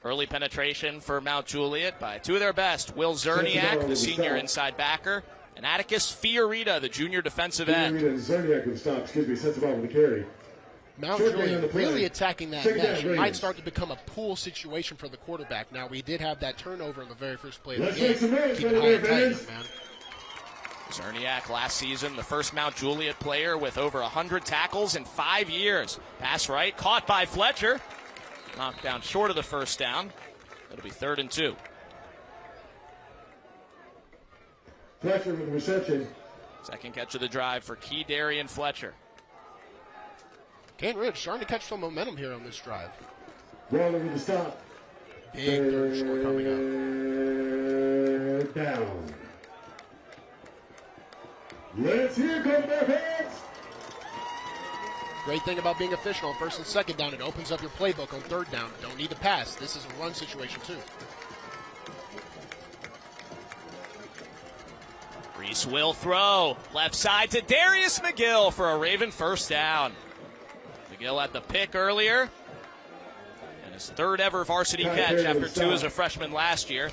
Early penetration for Mount Juliet by 2 of their best. Will Zerniak, the senior inside backer, and Atticus Fiorita, the junior defensive end. Zerniak with the stop. Sensabaugh with the carry. Mount Juliet really attacking that mesh. It might start to become a pool situation for the quarterback. Now, we did have that turnover in the very first play of the game. Keep it high and tight, man. Zerniak last season, the first Mount Juliet player with over 100 tackles in 5 years. Pass right, caught by Fletcher. Knocked down short of the first down. It'll be 3rd and 2. Fletcher with the reception. Second catch of the drive for Keydarian Fletcher. Cane Ridge starting to catch some momentum here on this drive. Waller with the stop. Big third short coming up. Let's hear come back hands. Great thing about being official on first and second down, it opens up your playbook on third down. Don't need to pass. This is a run situation too. Reese will throw. Left side to Darius McGill for a Raven first down. McGill had the pick earlier. And his third ever varsity catch after 2 as a freshman last year.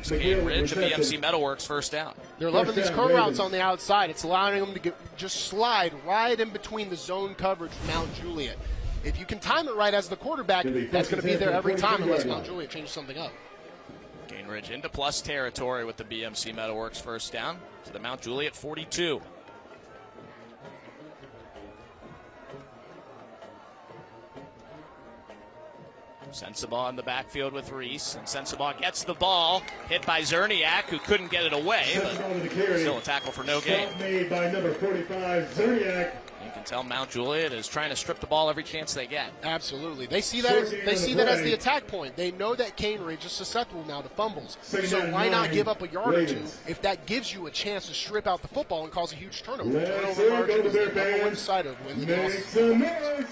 Cane Ridge and BMC Metalworks first down. They're loving these curl routes on the outside. It's allowing them to just slide right in between the zone coverage from Mount Juliet. If you can time it right as the quarterback, that's going to be there every time unless Mount Juliet changes something up. Cane Ridge into plus territory with the BMC Metalworks first down to the Mount Juliet 42. Sensabaugh in the backfield with Reese, and Sensabaugh gets the ball, hit by Zerniak, who couldn't get it away, but still a tackle for no gain. Made by number 45, Zerniak. You can tell Mount Juliet is trying to strip the ball every chance they get. Absolutely. They see that as the attack point. They know that Cane Ridge is susceptible now to fumbles. So why not give up a yard or two if that gives you a chance to strip out the football and cause a huge turnover? Turnover margin is the number one side of wins and losses.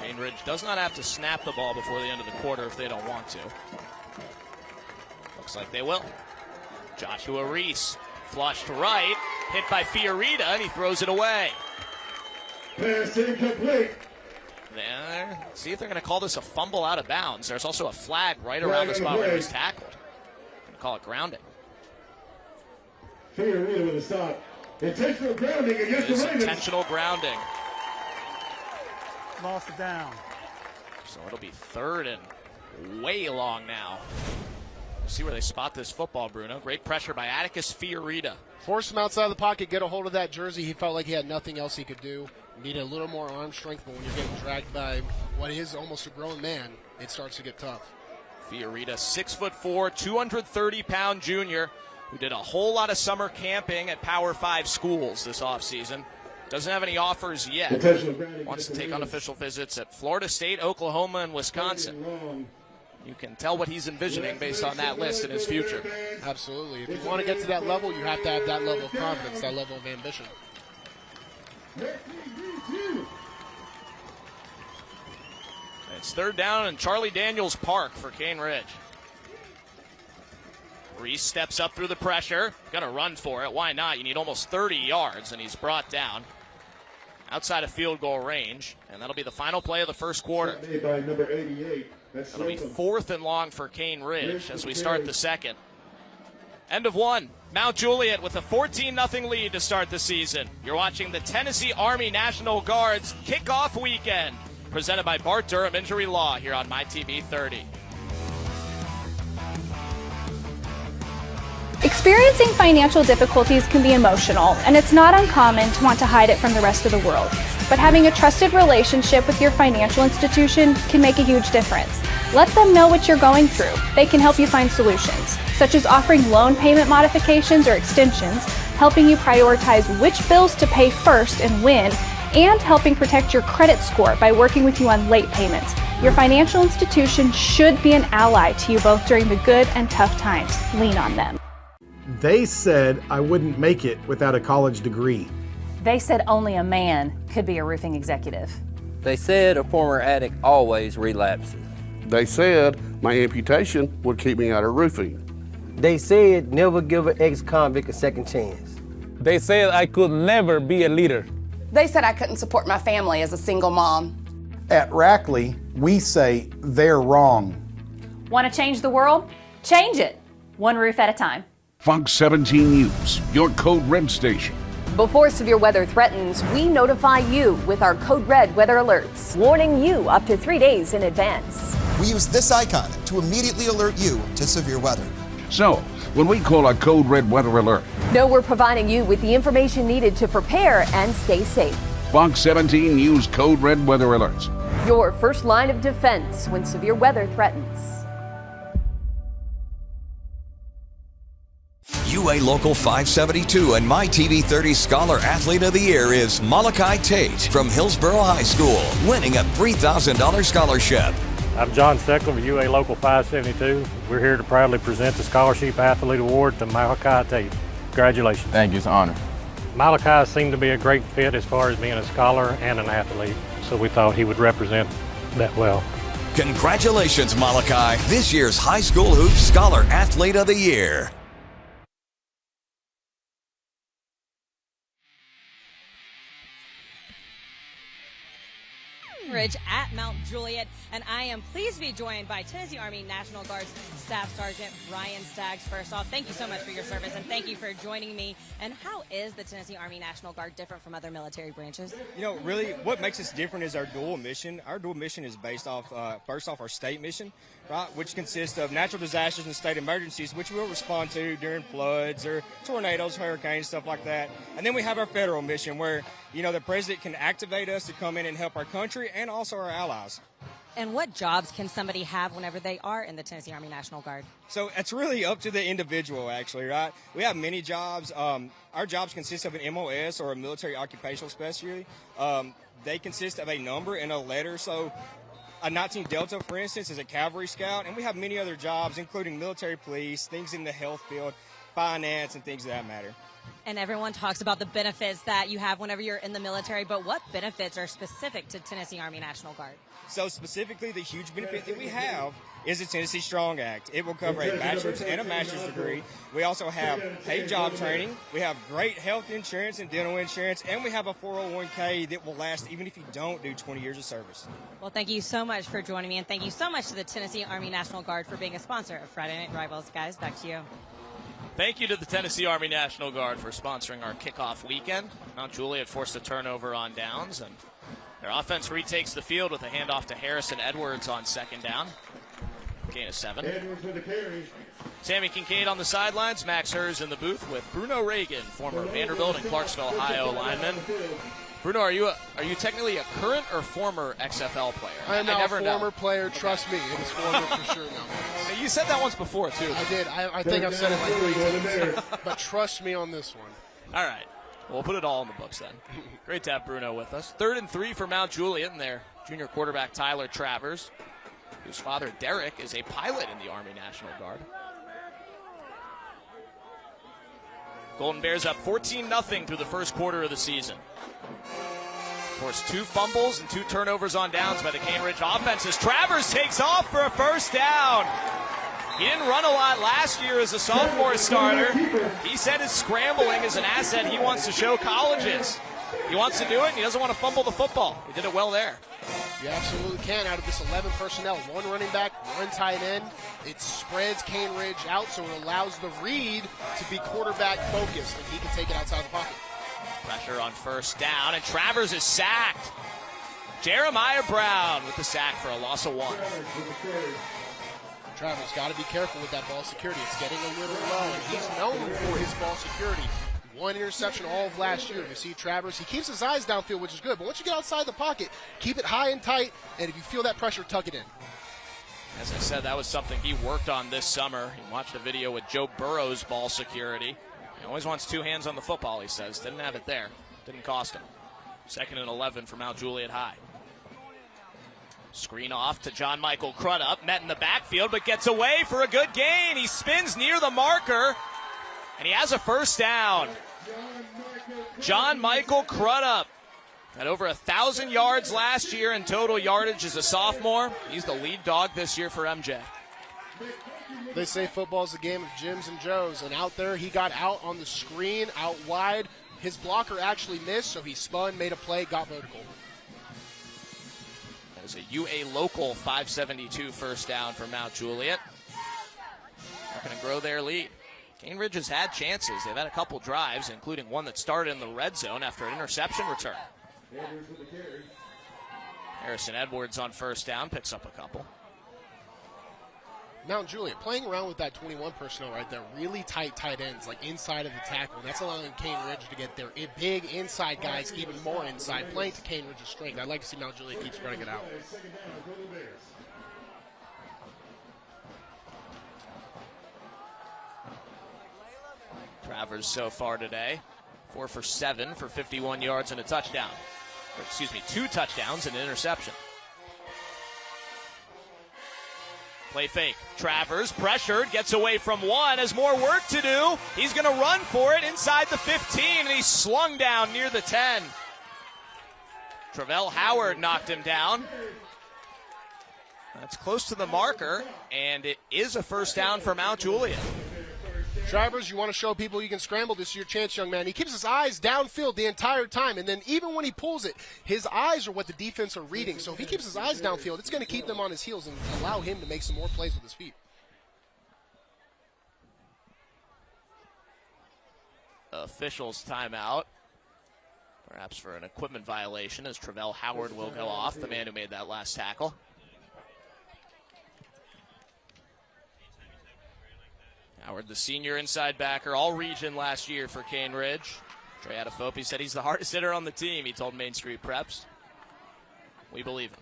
Cane Ridge does not have to snap the ball before the end of the quarter if they don't want to. Looks like they will. Joshua Reese, flushed right, hit by Fiorita, and he throws it away. Pass incomplete. There, see if they're going to call this a fumble out of bounds. There's also a flag right around the spot where he was tackled. Going to call it grounding. Fiorita with a stop. Intentional grounding against the Ravens. Intentional grounding. Lost it down. So it'll be third and way long now. See where they spot this football, Bruno. Great pressure by Atticus Fiorita. Force him outside of the pocket, get a hold of that jersey. He felt like he had nothing else he could do. Needed a little more arm strength, but when you're getting dragged by what is almost a grown man, it starts to get tough. Fiorita, 6'4", 230-pound junior who did a whole lot of summer camping at Power 5 schools this offseason. Doesn't have any offers yet. Wants to take unofficial visits at Florida State, Oklahoma, and Wisconsin. You can tell what he's envisioning based on that list in his future. Absolutely. If you want to get to that level, you have to have that level of confidence, that level of ambition. It's third down in Charlie Daniels Park for Cane Ridge. Reese steps up through the pressure. Gonna run for it. Why not? You need almost 30 yards, and he's brought down outside of field goal range, and that'll be the final play of the first quarter. Made by number 88. That'll be fourth and long for Cane Ridge as we start the second. End of one. Mount Juliet with a 14-0 lead to start the season. You're watching the Tennessee Army National Guard's kickoff weekend, presented by Bart Durham Injury Law here on MyTV30. Experiencing financial difficulties can be emotional, and it's not uncommon to want to hide it from the rest of the world. But having a trusted relationship with your financial institution can make a huge difference. Let them know what you're going through. They can help you find solutions, such as offering loan payment modifications or extensions, helping you prioritize which bills to pay first and when, and helping protect your credit score by working with you on late payments. Your financial institution should be an ally to you both during the good and tough times. Lean on them. They said I wouldn't make it without a college degree. They said only a man could be a roofing executive. They said a former addict always relapses. They said my amputation would keep me out of roofing. They said never give an ex-convict a second chance. They said I could never be a leader. They said I couldn't support my family as a single mom. At Rackley, we say they're wrong. Want to change the world? Change it, one roof at a time. Fox 17 News, your Code Red station. Before severe weather threatens, we notify you with our Code Red weather alerts, warning you up to 3 days in advance. We use this icon to immediately alert you to severe weather. So, when we call a Code Red weather alert, know we're providing you with the information needed to prepare and stay safe. Fox 17 News Code Red weather alerts. Your first line of defense when severe weather threatens. UA Local 572 and MyTV30 Scholar Athlete of the Year is Malachi Tate from Hillsborough High School, winning a $3,000 scholarship. I'm John Seckle of UA Local 572. We're here to proudly present the Scholarship Athlete Award to Malachi Tate. Congratulations. Thank you. It's an honor. Malachi seemed to be a great fit as far as being a scholar and an athlete, so we thought he would represent that well. Congratulations, Malachi, this year's High School Hoops Scholar Athlete of the Year. Ridge at Mount Juliet, and I am pleased to be joined by Tennessee Army National Guard's Staff Sergeant Brian Staggs. First off, thank you so much for your service, and thank you for joining me. And how is the Tennessee Army National Guard different from other military branches? You know, really, what makes us different is our dual mission. Our dual mission is based off, first off, our state mission, right, which consists of natural disasters and state emergencies, which we'll respond to during floods or tornadoes, hurricanes, stuff like that. And then we have our federal mission where, you know, the president can activate us to come in and help our country and also our allies. And what jobs can somebody have whenever they are in the Tennessee Army National Guard? So it's really up to the individual, actually, right? We have many jobs. Our jobs consist of an MOS, or a military occupational specialty. They consist of a number and a letter. So a 19 Delta, for instance, is a cavalry scout, and we have many other jobs, including military police, things in the health field, finance, and things of that matter. And everyone talks about the benefits that you have whenever you're in the military, but what benefits are specific to Tennessee Army National Guard? So specifically, the huge benefit that we have is the Tennessee Strong Act. It will cover a bachelor's and a master's degree. We also have paid job training. We have great health insurance and dental insurance, and we have a 401k that will last even if you don't do 20 years of service. Well, thank you so much for joining me, and thank you so much to the Tennessee Army National Guard for being a sponsor of Friday Night Rivals. Guys, back to you. Thank you to the Tennessee Army National Guard for sponsoring our kickoff weekend. Mount Juliet forced a turnover on downs, and their offense retakes the field with a handoff to Harrison Edwards on second down. Gain of 7. Edwards with the carry. Sammy Kincaid on the sidelines. Max Hers in the booth with Bruno Reagan, former Vanderbilt and Clarksville, Ohio lineman. Bruno, are you technically a current or former XFL player? I know, former player. Trust me, it is former for sure now. You said that once before, too. I did. I think I've said it like 3 times. But trust me on this one. All right. We'll put it all in the books then. Great to have Bruno with us. 3rd and 3 for Mount Juliet and their junior quarterback Tyler Travers, whose father Derek is a pilot in the Army National Guard. Golden Bears up 14-0 through the first quarter of the season. Of course, 2 fumbles and 2 turnovers on downs by the Cane Ridge offense as Travers takes off for a first down. He didn't run a lot last year as a sophomore starter. He said his scrambling is an asset he wants to show colleges. He wants to do it, and he doesn't want to fumble the football. He did it well there. You absolutely can. Out of this 11 personnel, 1 running back, 1 tight end, it spreads Cane Ridge out, so it allows the read to be quarterback focused, and he can take it outside the pocket. Pressure on first down, and Travers is sacked. Jeremiah Brown with the sack for a loss of 1. Travers got to be careful with that ball security. It's getting a little low, and he's known for his ball security. 1 interception all of last year. You see Travers, he keeps his eyes downfield, which is good. But once you get outside the pocket, keep it high and tight, and if you feel that pressure, tuck it in. As I said, that was something he worked on this summer. He watched a video with Joe Burrow's ball security. He always wants 2 hands on the football, he says. Didn't have it there. Didn't cost him. 2nd and 11 for Mount Juliet High. Screen off to John Michael Crudup, met in the backfield, but gets away for a good gain. He spins near the marker, and he has a first down. John Michael Crudup had over 1,000 yards last year in total yardage as a sophomore. He's the lead dog this year for MJ. They say football's a game of Jims and Joes, and out there he got out on the screen, out wide. His blocker actually missed, so he spun, made a play, got vertical. That is a UA local 572 first down for Mount Juliet. They're going to grow their lead. Cane Ridge has had chances. They've had a couple drives, including one that started in the red zone after an interception return. Harrison Edwards on first down, picks up a couple. Mount Juliet playing around with that 21 personnel right there, really tight ends, like inside of the tackle. And that's allowing Cane Ridge to get their big inside guys even more inside, playing to Cane Ridge's strength. I'd like to see Mount Juliet keep spreading it out. Travers so far today, 4 for 7 for 51 yards and a touchdown. Or, excuse me, 2 touchdowns and an interception. Play fake. Travers, pressured, gets away from one, has more work to do. He's going to run for it inside the 15, and he's slung down near the 10. Travell Howard knocked him down. That's close to the marker, and it is a first down for Mount Juliet. Travers, you want to show people you can scramble. This is your chance, young man. He keeps his eyes downfield the entire time, and then even when he pulls it, his eyes are what the defense are reading. So if he keeps his eyes downfield, it's going to keep them on his heels and allow him to make some more plays with his feet. Officials timeout, perhaps for an equipment violation, as Travell Howard will go off, the man who made that last tackle. Howard, the senior inside backer, all region last year for Cane Ridge. Trey Adefope said he's the hardest hitter on the team, he told Main Street Preps. We believe him.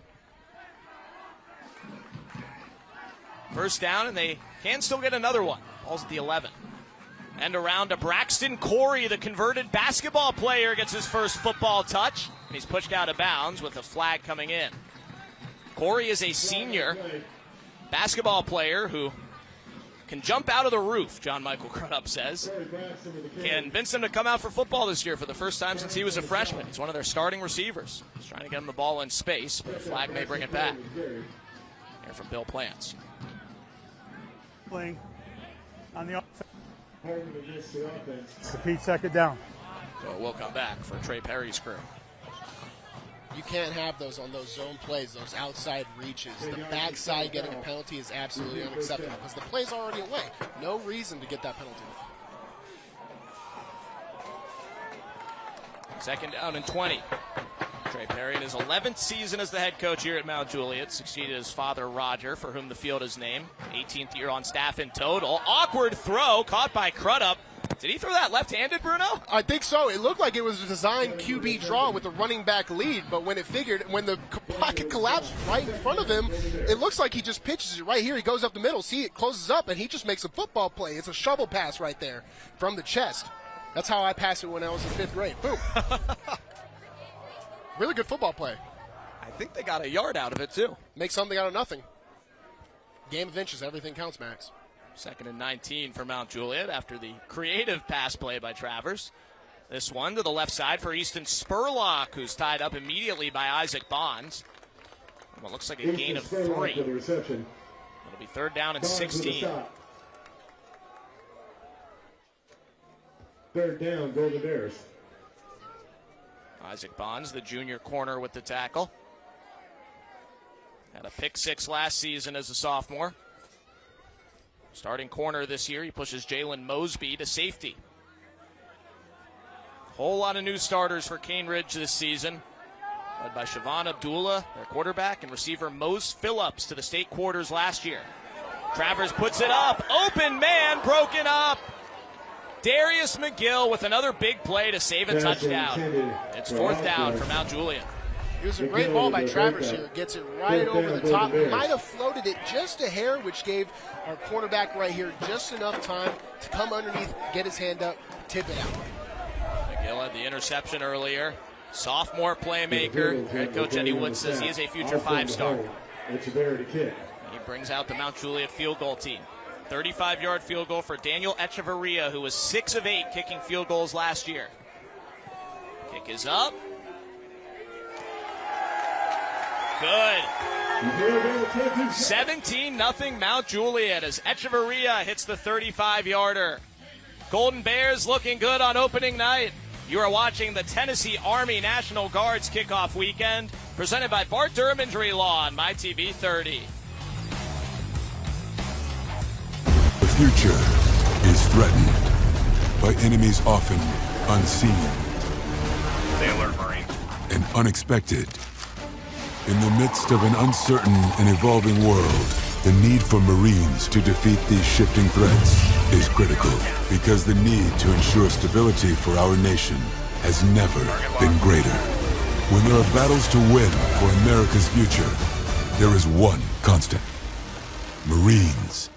First down, and they can still get another one. Ball's at the 11. And around to Braxton Corey, the converted basketball player, gets his first football touch. And he's pushed out of bounds with a flag coming in. Corey is a senior basketball player who can jump out of the roof, John Michael Crudup says. Can convince him to come out for football this year for the first time since he was a freshman. He's one of their starting receivers. He's trying to get him the ball in space, but the flag may bring it back. Here from Bill Plants. Playing on the repeat second down. So it will come back for Trey Perry's crew. You can't have those on those zone plays, those outside reaches. The backside getting a penalty is absolutely unacceptable because the play's already away. No reason to get that penalty. Second down and 20. Trey Perry in his 11th season as the head coach here at Mount Juliet succeeded his father Roger, for whom the field is named. 18th year on staff in total. Awkward throw caught by Crudup. Did he throw that left-handed, Bruno? I think so. It looked like it was a designed QB draw with a running back lead, but when the pocket collapsed right in front of him, it looks like he just pitches it right here. He goes up the middle, see it closes up, and he just makes a football play. It's a shovel pass right there from the chest. That's how I passed it when I was in 5th grade. Boom. Really good football play. I think they got a yard out of it, too. Make something out of nothing. Game of inches. Everything counts, Max. 2nd and 19 for Mount Juliet after the creative pass play by Travers. This one to the left side for Easton Spurlock, who's tied up immediately by Isaac Bonds. What looks like a gain of 3. It'll be 3rd down and 16. 3rd down, go the Bears. Isaac Bonds, the junior corner with the tackle. Had a pick 6 last season as a sophomore. Starting corner this year, he pushes Jalen Mosby to safety. Whole lot of new starters for Cane Ridge this season, led by Siobhan Abdullah, their quarterback, and receiver Mose Phillips to the state quarters last year. Travers puts it up. Open man, broken up. Darius McGill with another big play to save a touchdown. It's 4th down for Mount Juliet. It was a great ball by Travers here. Gets it right over the top. Might have floated it just a hair, which gave our cornerback right here just enough time to come underneath, get his hand up, tip it out. McGill had the interception earlier. Sophomore playmaker. Head coach Eddie Wood says he is a future 5-star. It's a Bear to kick. He brings out the Mount Juliet field goal team. 35-yard field goal for Daniel Echeverria, who was 6 of 8 kicking field goals last year. Kick is up. Good. 17-0 Mount Juliet as Echeverria hits the 35-yarder. Golden Bears looking good on opening night. You are watching the Tennessee Army National Guard's kickoff weekend, presented by Bart Durham Injury Law on MyTV30. The future is threatened by enemies often unseen. They alert Marine. And unexpected. In the midst of an uncertain and evolving world, the need for Marines to defeat these shifting threats is critical, because the need to ensure stability for our nation has never been greater. When there are battles to win for America's future, there is one constant: Marines.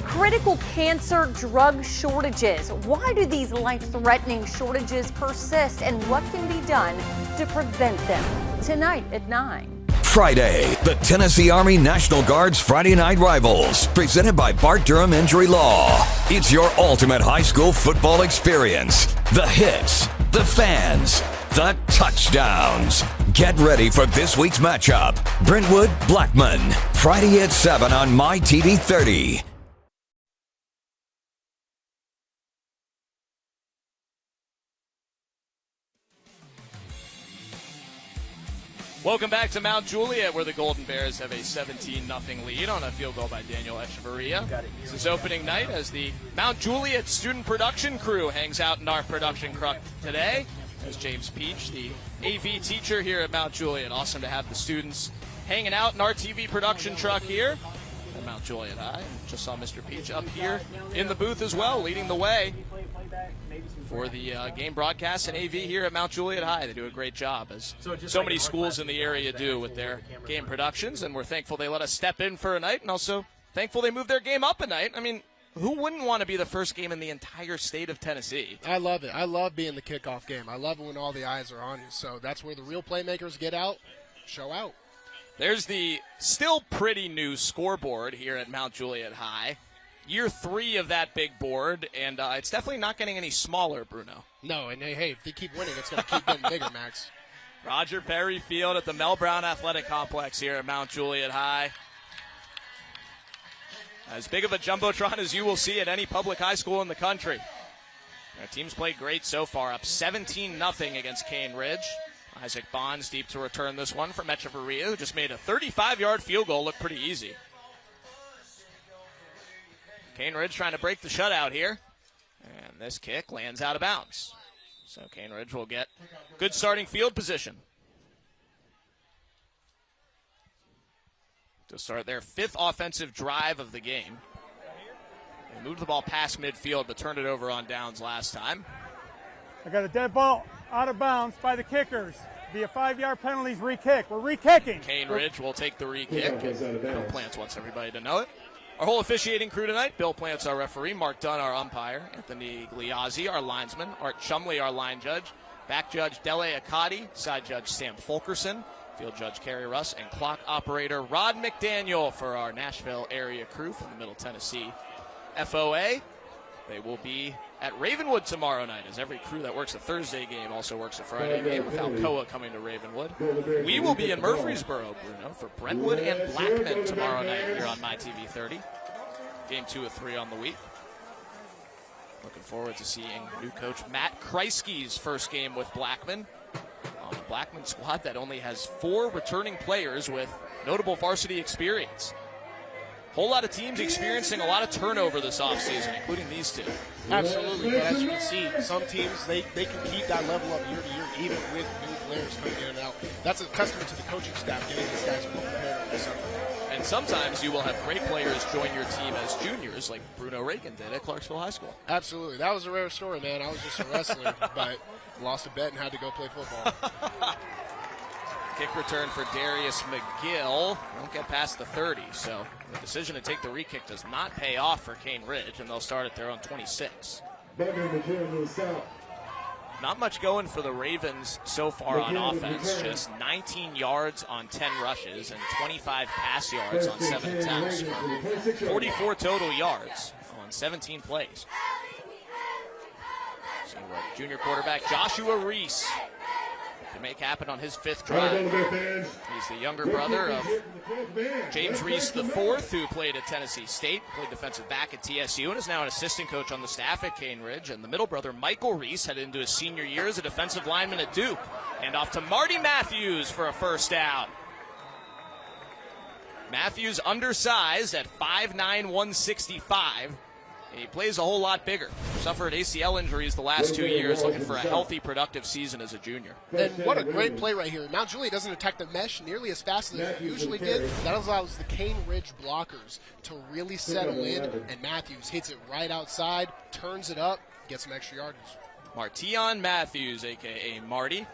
Critical cancer drug shortages. Why do these life-threatening shortages persist, and what can be done to prevent them? Tonight at 9. Friday, the Tennessee Army National Guard's Friday Night Rivals, presented by Bart Durham Injury Law. It's your ultimate high school football experience. The hits, the fans, the touchdowns. Get ready for this week's matchup. Brentwood, Blackman, Friday at 7 on MyTV30. Welcome back to Mount Juliet, where the Golden Bears have a 17-0 lead on a field goal by Daniel Echeverria. This is opening night as the Mount Juliet student production crew hangs out in our production truck today. As James Peach, the AV teacher here at Mount Juliet. Awesome to have the students hanging out in our TV production truck here at Mount Juliet High. Just saw Mr. Peach up here in the booth as well, leading the way for the game broadcast and AV here at Mount Juliet High. They do a great job, as so many schools in the area do with their game productions, and we're thankful they let us step in for a night, and also thankful they moved their game up a night. I mean, who wouldn't want to be the first game in the entire state of Tennessee? I love it. I love being the kickoff game. I love it when all the eyes are on you. So that's where the real playmakers get out, show out. There's the still pretty new scoreboard here at Mount Juliet High. Year 3 of that big board, and it's definitely not getting any smaller, Bruno. No, and hey, if they keep winning, it's going to keep getting bigger, Max. Roger Perry Field at the Mel Brown Athletic Complex here at Mount Juliet High. As big of a jumbotron as you will see at any public high school in the country. Our team's played great so far, up 17-0 against Cane Ridge. Isaac Bonds deep to return this one from Echeverria, who just made a 35-yard field goal look pretty easy. Cane Ridge trying to break the shutout here. And this kick lands out of bounds. So Cane Ridge will get good starting field position to start their 5th offensive drive of the game. They moved the ball past midfield, but turned it over on downs last time. I got a dead ball out of bounds by the kickers. Be a 5-yard penalties re-kick. We're re-kicking. Cane Ridge will take the re-kick. Bill Plants wants everybody to know it. Our whole officiating crew tonight: Bill Plants, our referee; Mark Dunn, our umpire; Anthony Gliazzi, our linesman; Art Chumley, our line judge; back judge Dele Akati; side judge Sam Fulkerson; field judge Kerry Russ; and clock operator Rod McDaniel for our Nashville area crew from the Middle Tennessee FOA. They will be at Ravenwood tomorrow night, as every crew that works a Thursday game also works a Friday game, with Alcoa coming to Ravenwood. We will be in Murfreesboro, Bruno, for Brentwood and Blackman tomorrow night here on MyTV30. Game 2 of 3 on the week. Looking forward to seeing new coach Matt Kreisky's first game with Blackman, on a Blackman squad that only has 4 returning players with notable varsity experience. Whole lot of teams experiencing a lot of turnover this offseason, including these two. Absolutely, but as you can see, some teams, they can keep that level up year to year, even with new players coming in and out. That's a testament to the coaching staff getting these guys well prepared over the summer. And sometimes you will have great players join your team as juniors, like Bruno Reagan did at Clarksville High School. Absolutely. That was a rare story, man. I was just a wrestler, but lost a bet and had to go play football. Kick return for Darius McGill. Won't get past the 30, so the decision to take the re-kick does not pay off for Cane Ridge, and they'll start at their own 26. Not much going for the Ravens so far on offense. Just 19 yards on 10 rushes and 25 pass yards on 7 attempts for 44 total yards on 17 plays. See what junior quarterback Joshua Reese to make happen on his 5th drive. He's the younger brother of James Reese IV, who played at Tennessee State, played defensive back at TSU, and is now an assistant coach on the staff at Cane Ridge. And the middle brother, Michael Reese, headed into his senior year as a defensive lineman at Duke. And off to Marty Matthews for a first down. Matthews undersized at 5'9", 165. He plays a whole lot bigger. Suffered ACL injuries the last 2 years, looking for a healthy, productive season as a junior. And what a great play right here. Mount Juliet doesn't attack the mesh nearly as fast as they usually did. That allows the Cane Ridge blockers to really settle in, and Matthews hits it right outside, turns it up, gets some extra yardage. Martion Matthews, a.k.a. Marty.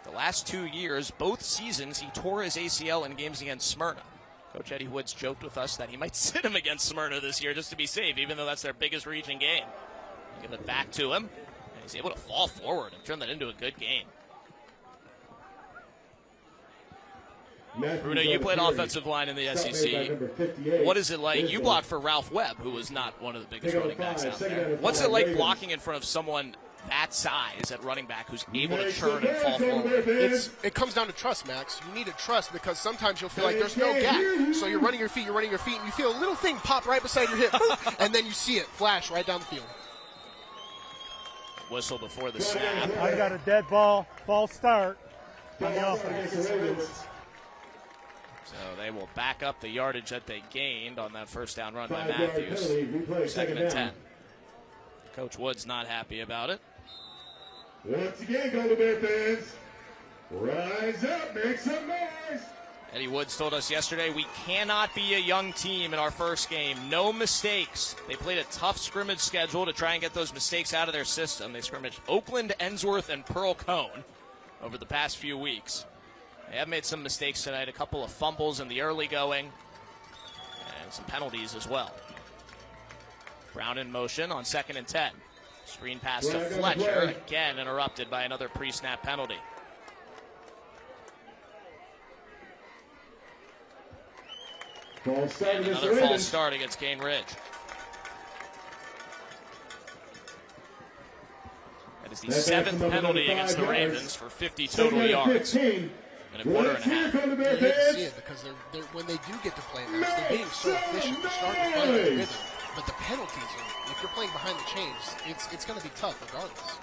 The last 2 years, both seasons, he tore his ACL in games against Smyrna. Coach Eddie Woods joked with us that he might sit him against Smyrna this year just to be safe, even though that's their biggest region game. Give it back to him, and he's able to fall forward and turn that into a good game. Bruno, you played offensive line in the SEC. What is it like? You blocked for Ralph Webb, who was not one of the biggest running backs out there. What's it like blocking in front of someone that size at running back who's able to churn and fall forward? It comes down to trust, Max. You need to trust because sometimes you'll feel like there's no gap. So you're running your feet, and you feel a little thing pop right beside your hip, and then you see it flash right down the field. Whistle before the snap. I got a dead ball, false start. On the offense. So they will back up the yardage that they gained on that first down run by Matthews. 2nd and 10. Coach Wood's not happy about it. Once again, Golden Bear fans, rise up, make some noise. Eddie Woods told us yesterday we cannot be a young team in our first game. No mistakes. They played a tough scrimmage schedule to try and get those mistakes out of their system. They scrimmaged Oakland, Ensworth, and Pearl Cone over the past few weeks. They have made some mistakes tonight, a couple of fumbles in the early going, and some penalties as well. Brown in motion on 2nd and 10. Screen pass to Fletcher, again interrupted by another pre-snap penalty. And another false start against Cane Ridge. That is the 7th penalty against the Ravens for 50 total yards in a quarter and a half. You hate to see it because they're when they do get to play, they're being so efficient. They're starting to find the rhythm. But the penalties, if you're playing behind the chains, it's going to be tough regardless.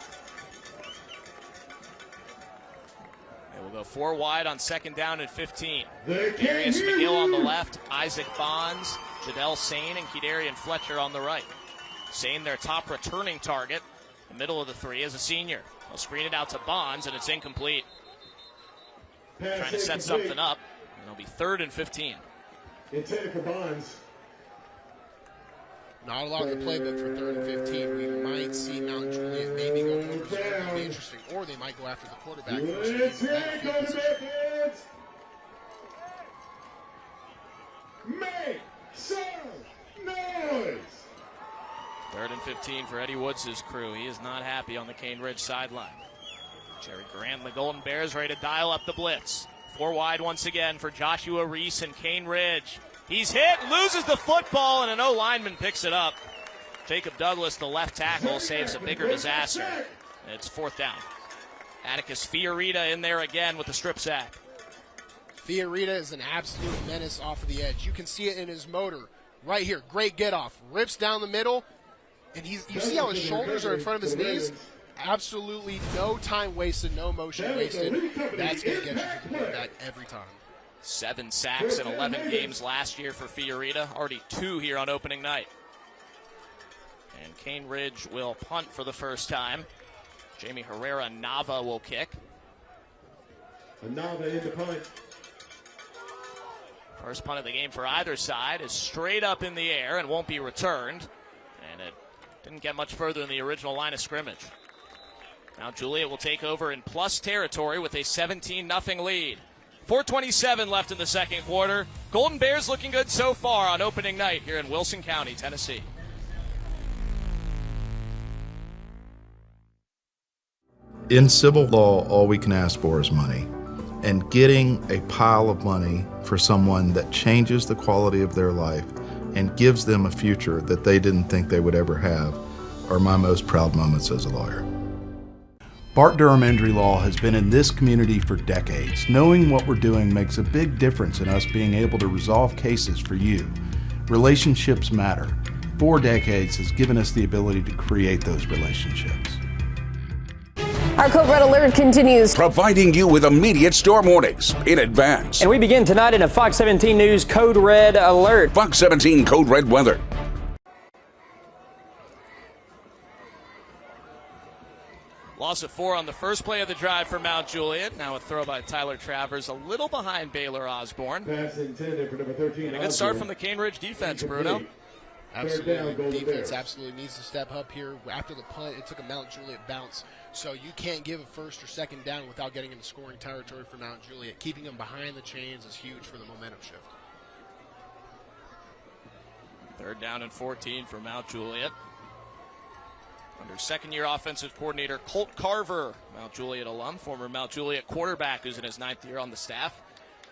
They will go 4 wide on 2nd down and 15. Darius McGill on the left, Isaac Bonds, Jadell Sane, and Kedarian Fletcher on the right. Sane, their top returning target. The middle of the 3 is a senior. They'll screen it out to Bonds, and it's incomplete. Trying to set something up, and it'll be 3rd and 15. Intended for Bonds. Not a lot in the playbook for 3rd and 15. We might see Mount Juliet maybe go over zone. That'd be interesting. Or they might go after the quarterback first. Make some noise. 3rd and 15 for Eddie Woods' crew. He is not happy on the Cane Ridge sideline. Jerry Grant and the Golden Bears ready to dial up the blitz. 4 wide once again for Joshua Reese and Cane Ridge. He's hit, loses the football, and an O-lineman picks it up. Jacob Douglas, the left tackle, saves a bigger disaster. It's 4th down. Atticus Fiorita in there again with the strip sack. Fiorita is an absolute menace off of the edge. You can see it in his motor right here. Great get off. Rips down the middle, and you see how his shoulders are in front of his knees? Absolutely no time wasted, no motion wasted. That's going to get you to the quarterback every time. 7 sacks in 11 games last year for Fiorita. Already 2 here on opening night. And Cane Ridge will punt for the first time. Jamie Herrera Nava will kick. Nava in the punt. First punt of the game for either side is straight up in the air and won't be returned. And it didn't get much further than the original line of scrimmage. Now Juliet will take over in plus territory with a 17-0 lead. 4:27 left in the second quarter. Golden Bears looking good so far on opening night here in Wilson County, Tennessee. In civil law, all we can ask for is money. And getting a pile of money for someone that changes the quality of their life and gives them a future that they didn't think they would ever have are my most proud moments as a lawyer. Bart Durham Injury Law has been in this community for decades. Knowing what we're doing makes a big difference in us being able to resolve cases for you. Relationships matter. 4 decades has given us the ability to create those relationships. Our Code Red Alert continues, providing you with immediate storm warnings in advance. And we begin tonight in a Fox 17 News Code Red Alert. Fox 17 Code Red weather. Loss of 4 on the first play of the drive for Mount Juliet. Now a throw by Tyler Travers, a little behind Baylor Osborne. Pass intended for number 13. And a good start from the Cane Ridge defense, Bruno. Absolutely. Defense absolutely needs to step up here. After the punt, it took a Mount Juliet bounce. So you can't give a first or second down without getting into scoring territory for Mount Juliet. Keeping them behind the chains is huge for the momentum shift. 3rd down and 14 for Mount Juliet. Under second-year offensive coordinator Colt Carver, Mount Juliet alum, former Mount Juliet quarterback who's in his 9th year on the staff.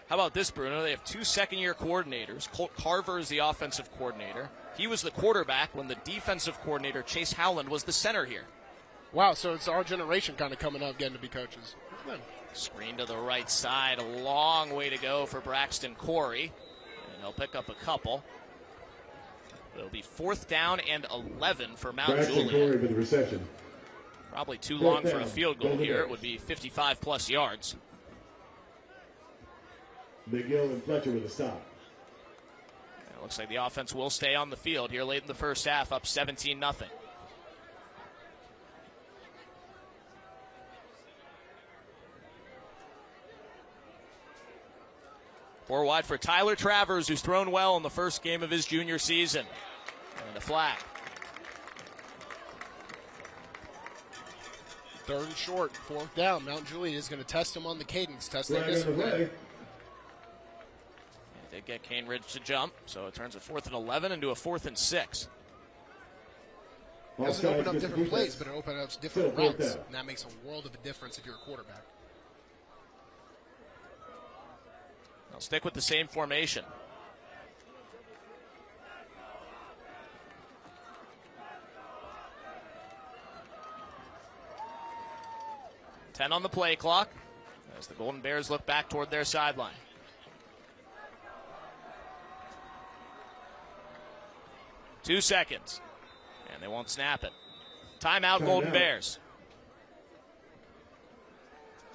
How about this, Bruno? They have 2 second-year coordinators. Colt Carver is the offensive coordinator. He was the quarterback when the defensive coordinator, Chase Howland, was the center here. Wow, so it's our generation kind of coming up getting to be coaches. Good. Screen to the right side. A long way to go for Braxton Corey. And he'll pick up a couple. It'll be 4th down and 11 for Mount Braxton Juliet. Corey with the reception. Probably too 4th long for down. a field goal Golden here. Bears. It would be 55-plus yards. McGill and Fletcher with a stop. It looks like the offense will stay on the field here late in the first half, up 17-0. Four wide for Tyler Travers, who's thrown well in the first game of his junior season. And a flag. 3rd and short, 4th down. Mount Juliet is going to test him on the cadence, test their Flag on the discipline. play. They did get Cane Ridge to jump, so it turns a 4th and 11 into a 4th and 6. It doesn't open up different defense. plays, but it opens up different Still 4th routes. down. And that makes a world of a difference if you're a quarterback. They'll stick with the same formation. Ten on the play clock as the Golden Bears look back toward their sideline. Two seconds, and they won't snap it. Timeout, Golden Bears.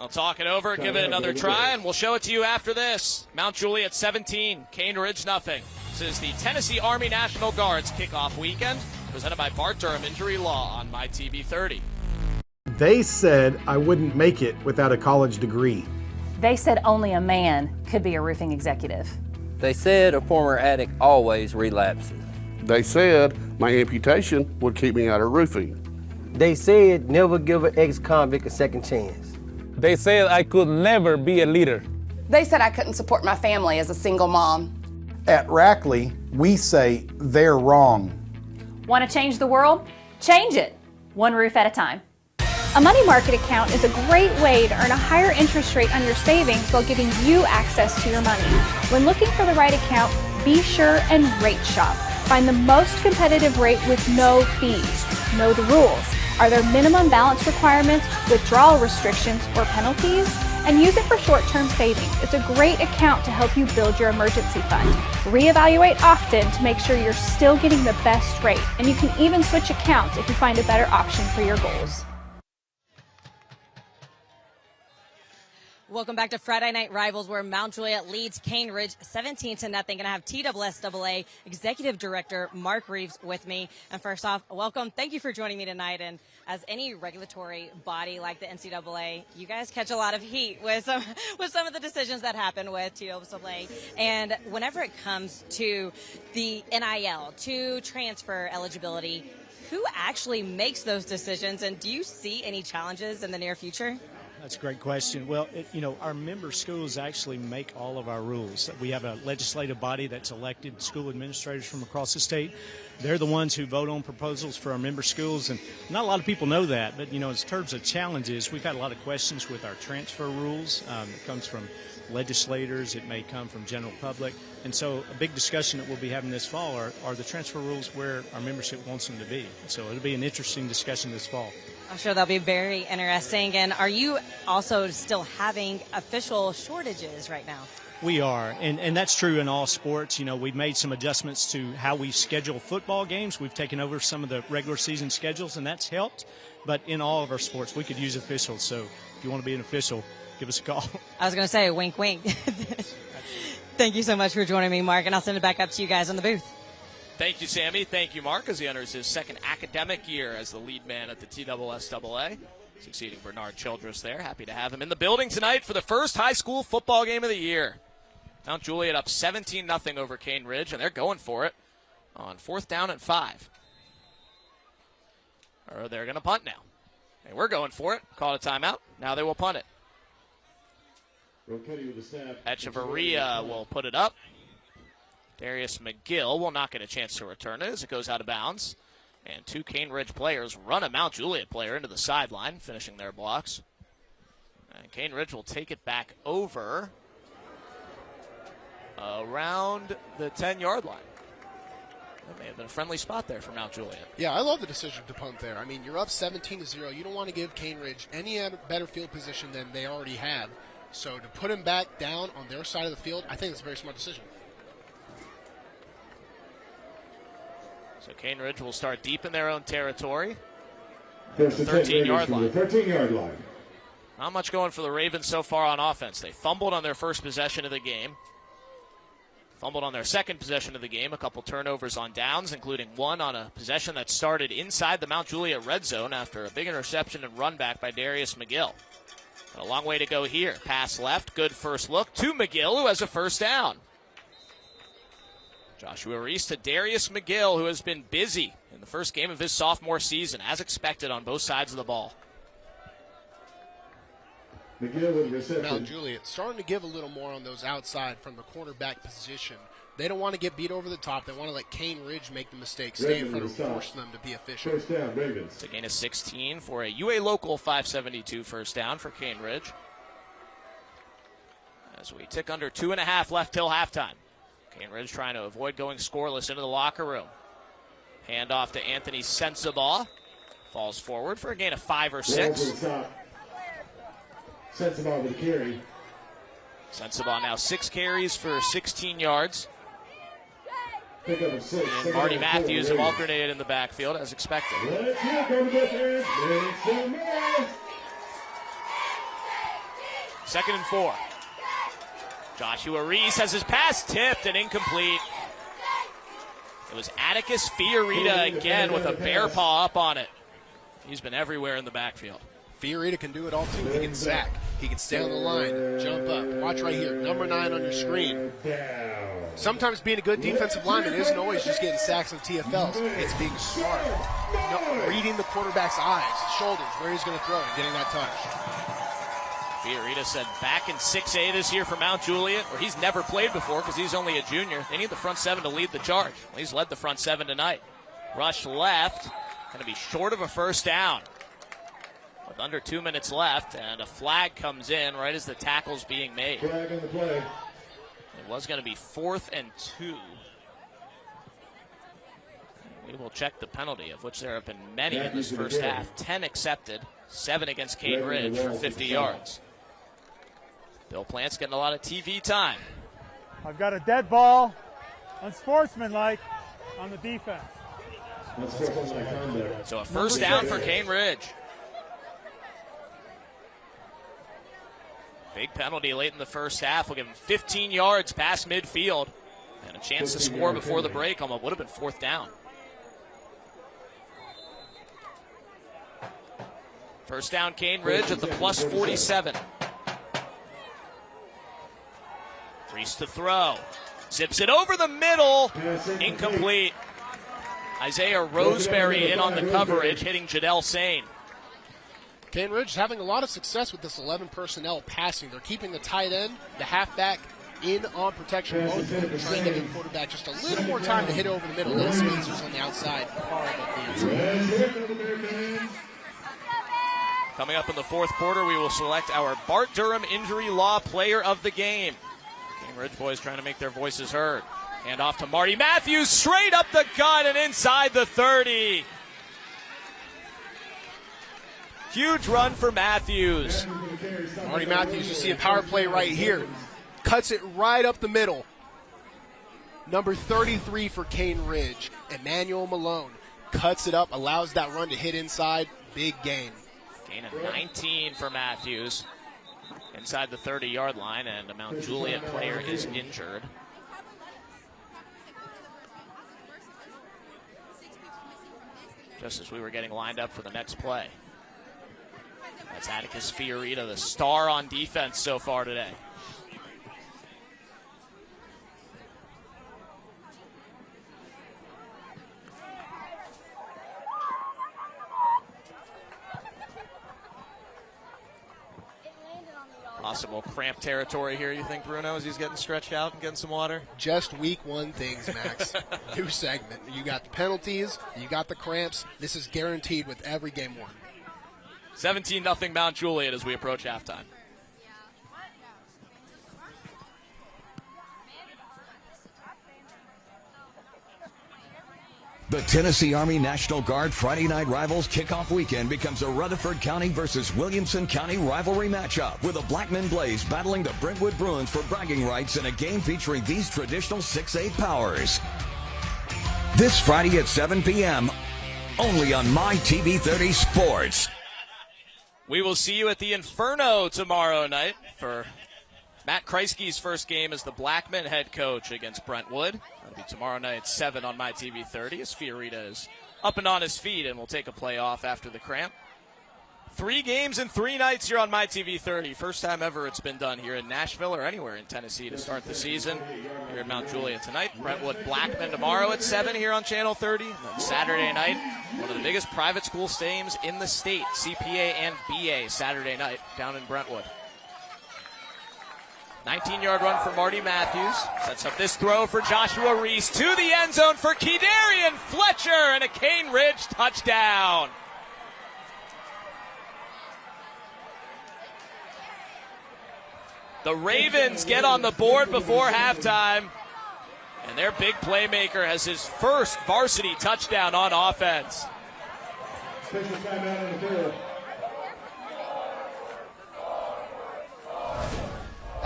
I'll talk it over, give it another try, and we'll show it to you after this. Mount Juliet 17, Cane Ridge nothing. This is the Tennessee Army National Guard's kickoff weekend, presented by Bart Durham Injury Law on MyTV30. They said I wouldn't make it without a college degree. They said only a man could be a roofing executive. They said a former addict always relapses. They said my amputation would keep me out of roofing. They said never give an ex-convict a second chance. They said I could never be a leader. They said I couldn't support my family as a single mom. At Rackley, we say they're wrong. Want to change the world? Change it, one roof at a time. A money market account is a great way to earn a higher interest rate on your savings while giving you access to your money. When looking for the right account, be sure and rate shop. Find the most competitive rate with no fees. Know the rules. Are there minimum balance requirements, withdrawal restrictions, or penalties? And use it for short-term savings. It's a great account to help you build your emergency fund. Reevaluate often to make sure you're still getting the best rate. And you can even switch accounts if you find a better option for your goals. Welcome back to Friday Night Rivals, where Mount Juliet leads Cane Ridge 17-0. Going to have TSSAA Executive Director Mark Reeves with me. And first off, welcome. Thank you for joining me tonight. And as any regulatory body like the NCAA, you guys catch a lot of heat with some of the decisions that happen with TSSAA. And whenever it comes to the NIL, to transfer eligibility, who actually makes those decisions? And do you see any challenges in the near future? That's a great question. Well, our member schools actually make all of our rules. We have a legislative body that's elected school administrators from across the state. They're the ones who vote on proposals for our member schools, and not a lot of people know that. But, in terms of challenges, we've had a lot of questions with our transfer rules. It comes from legislators. It may come from general public. And so a big discussion that we'll be having this fall are the transfer rules where our membership wants them to be. So it'll be an interesting discussion this fall. I'm sure that'll be very interesting. And are you also still having official shortages right now? We are, and that's true in all sports. We've made some adjustments to how we schedule football games. We've taken over some of the regular season schedules, and that's helped. But in all of our sports, we could use officials. So if you want to be an official, give us a call. I was going to say, wink, wink. Thank you so much for joining me, Mark, and I'll send it back up to you guys on the booth. Thank you, Sammy. Thank you, Mark, as he enters his second academic year as the lead man at the TSSAA, succeeding Bernard Childress there. Happy to have him in the building tonight for the first high school football game of the year. Mount Juliet up 17-0 over Cane Ridge, and they're going for it on 4th down and 5. Or they're going to punt now. They were going for it. Called a timeout. Now they will punt it. Echeverria will put it up. Darius McGill will not get a chance to return it as it goes out of bounds. And two Cane Ridge players run a Mount Juliet player into the sideline, finishing their blocks. And Cane Ridge will take it back over around the 10-yard line. That may have been a friendly spot there for Mount Juliet. Yeah, I love the decision to punt there. I mean, you're up 17-0. You don't want to give Cane Ridge any better field position than they already have. So to put him back down on their side of the field, I think it's a very smart decision. So Cane Ridge will start deep in their own territory. First The 13-yard line. 13-yard line. Not much going for the Ravens so far on offense. They fumbled on their first possession of the game. Fumbled on their second possession of the game. A couple turnovers on downs, including one on a possession that started inside the Mount Juliet red zone after a big interception and run back by Darius McGill. Got a long way to go here. Pass left, good first look to McGill, who has a first down. Joshua Reese to Darius McGill, who has been busy in the first game of his sophomore season, as expected on both sides of the ball. Mount Juliet starting to give a little more on those outside from the cornerback position. They don't want to get beat over the top. They want to let Cane Ridge make the mistake, stay in front of them, force them to be efficient. First down, Ravens. It's a gain of 16 for a UA local 572 first down for Cane Ridge. As we tick under 2.5 left till halftime. Cane Ridge trying to avoid going scoreless into the locker room. Hand off to Anthony Sensabaugh. Falls forward for a gain of 5 or 6. Sensabaugh with a carry. Sensabaugh now 6 carries for 16 yards. Pick up a 6. And Marty Matthews have alternated in the backfield as expected. Let's go, defense. Make some noise. 2nd and 4. Joshua Reese has his pass tipped and incomplete. It was Atticus Fiorita again with a bear paw up on it. He's been everywhere in the backfield. Fiorita can do it all too. He can sack. He can stay on the line, jump up. Watch right here, number 9 on your screen. Sometimes being a good defensive lineman isn't always just getting sacks and TFLs. It's being smart, reading the quarterback's eyes, shoulders, where he's going to throw, and getting that touch. Fiorita said back in 6A this year for Mount Juliet, where he's never played before because he's only a junior. They need the front 7 to lead the charge. Well, he's led the front 7 tonight. Rush left, going to be short of a first down. With under 2 minutes left, and a flag comes in right as the tackle's being made. Flag on the play. It was going to be 4th and 2. We will check the penalty, of which there have been many in this first half. 10 accepted, 7 against Cane Ridge for 50 yards. Bill Plant's getting a lot of TV time. I've got a dead ball, unsportsmanlike, on the defense. So a first down for Cane Ridge. Big penalty late in the first half. We'll give him 15 yards past midfield and a chance to score before the break on what would have been 4th down. First down, Cane Ridge at the plus 47. Reese to throw. Zips it over the middle. Incomplete. Isaiah Roseberry in on the coverage, hitting Jadell Sane. Cane Ridge is having a lot of success with this 11 personnel passing. They're keeping the tight end, the halfback in on protection. Both of them are trying to give the quarterback just a little more time to hit over the middle. Let Spacers on the outside, far above the inside. Coming up in the 4th quarter, we will select our Bart Durham Injury Law Player of the Game. Cane Ridge boys trying to make their voices heard. Hand off to Marty Matthews, straight up the gut and inside the 30. Huge run for Matthews. Marty Matthews, you see a power play right here. Cuts it right up the middle. Number 33 for Cane Ridge, Emmanuel Malone. Cuts it up, allows that run to hit inside. Big gain. Gain of 19 for Matthews. Inside the 30-yard line, and a Mount Juliet player is injured. Just as we were getting lined up for the next play. That's Atticus Fiorita, the star on defense so far today. Possible cramp territory here, you think, Bruno, as he's getting stretched out and getting some water? Just week 1 things, Max. New segment. You got the penalties, you got the cramps. This is guaranteed with every game 1. 17-0 Mount Juliet as we approach halftime. The Tennessee Army National Guard Friday Night Rivals kickoff weekend becomes a Rutherford County versus Williamson County rivalry matchup, with the Blackmen Blaze battling the Brentwood Bruins for bragging rights in a game featuring these traditional 6'8 powers. This Friday at 7 p.m., only on MyTV30 Sports. We will see you at the Inferno tomorrow night for Matt Kreisky's first game as the Blackmen head coach against Brentwood. That'll be tomorrow night at 7 on MyTV30 as Fiorita is up and on his feet and will take a play off after the cramp. 3 games in 3 nights here on MyTV30. First time ever it's been done here in Nashville or anywhere in Tennessee to start the season. Here in Mount Juliet tonight. Brentwood Blackmen tomorrow at 7 here on Channel 30. And then Saturday night, one of the biggest private school stadiums in the state, CPA and BA, Saturday night down in Brentwood. 19-yard run for Marty Matthews. Sets up this throw for Joshua Reese to the end zone for Kedarian Fletcher, and a Cane Ridge touchdown. The Ravens get on the board before halftime, and their big playmaker has his first varsity touchdown on offense.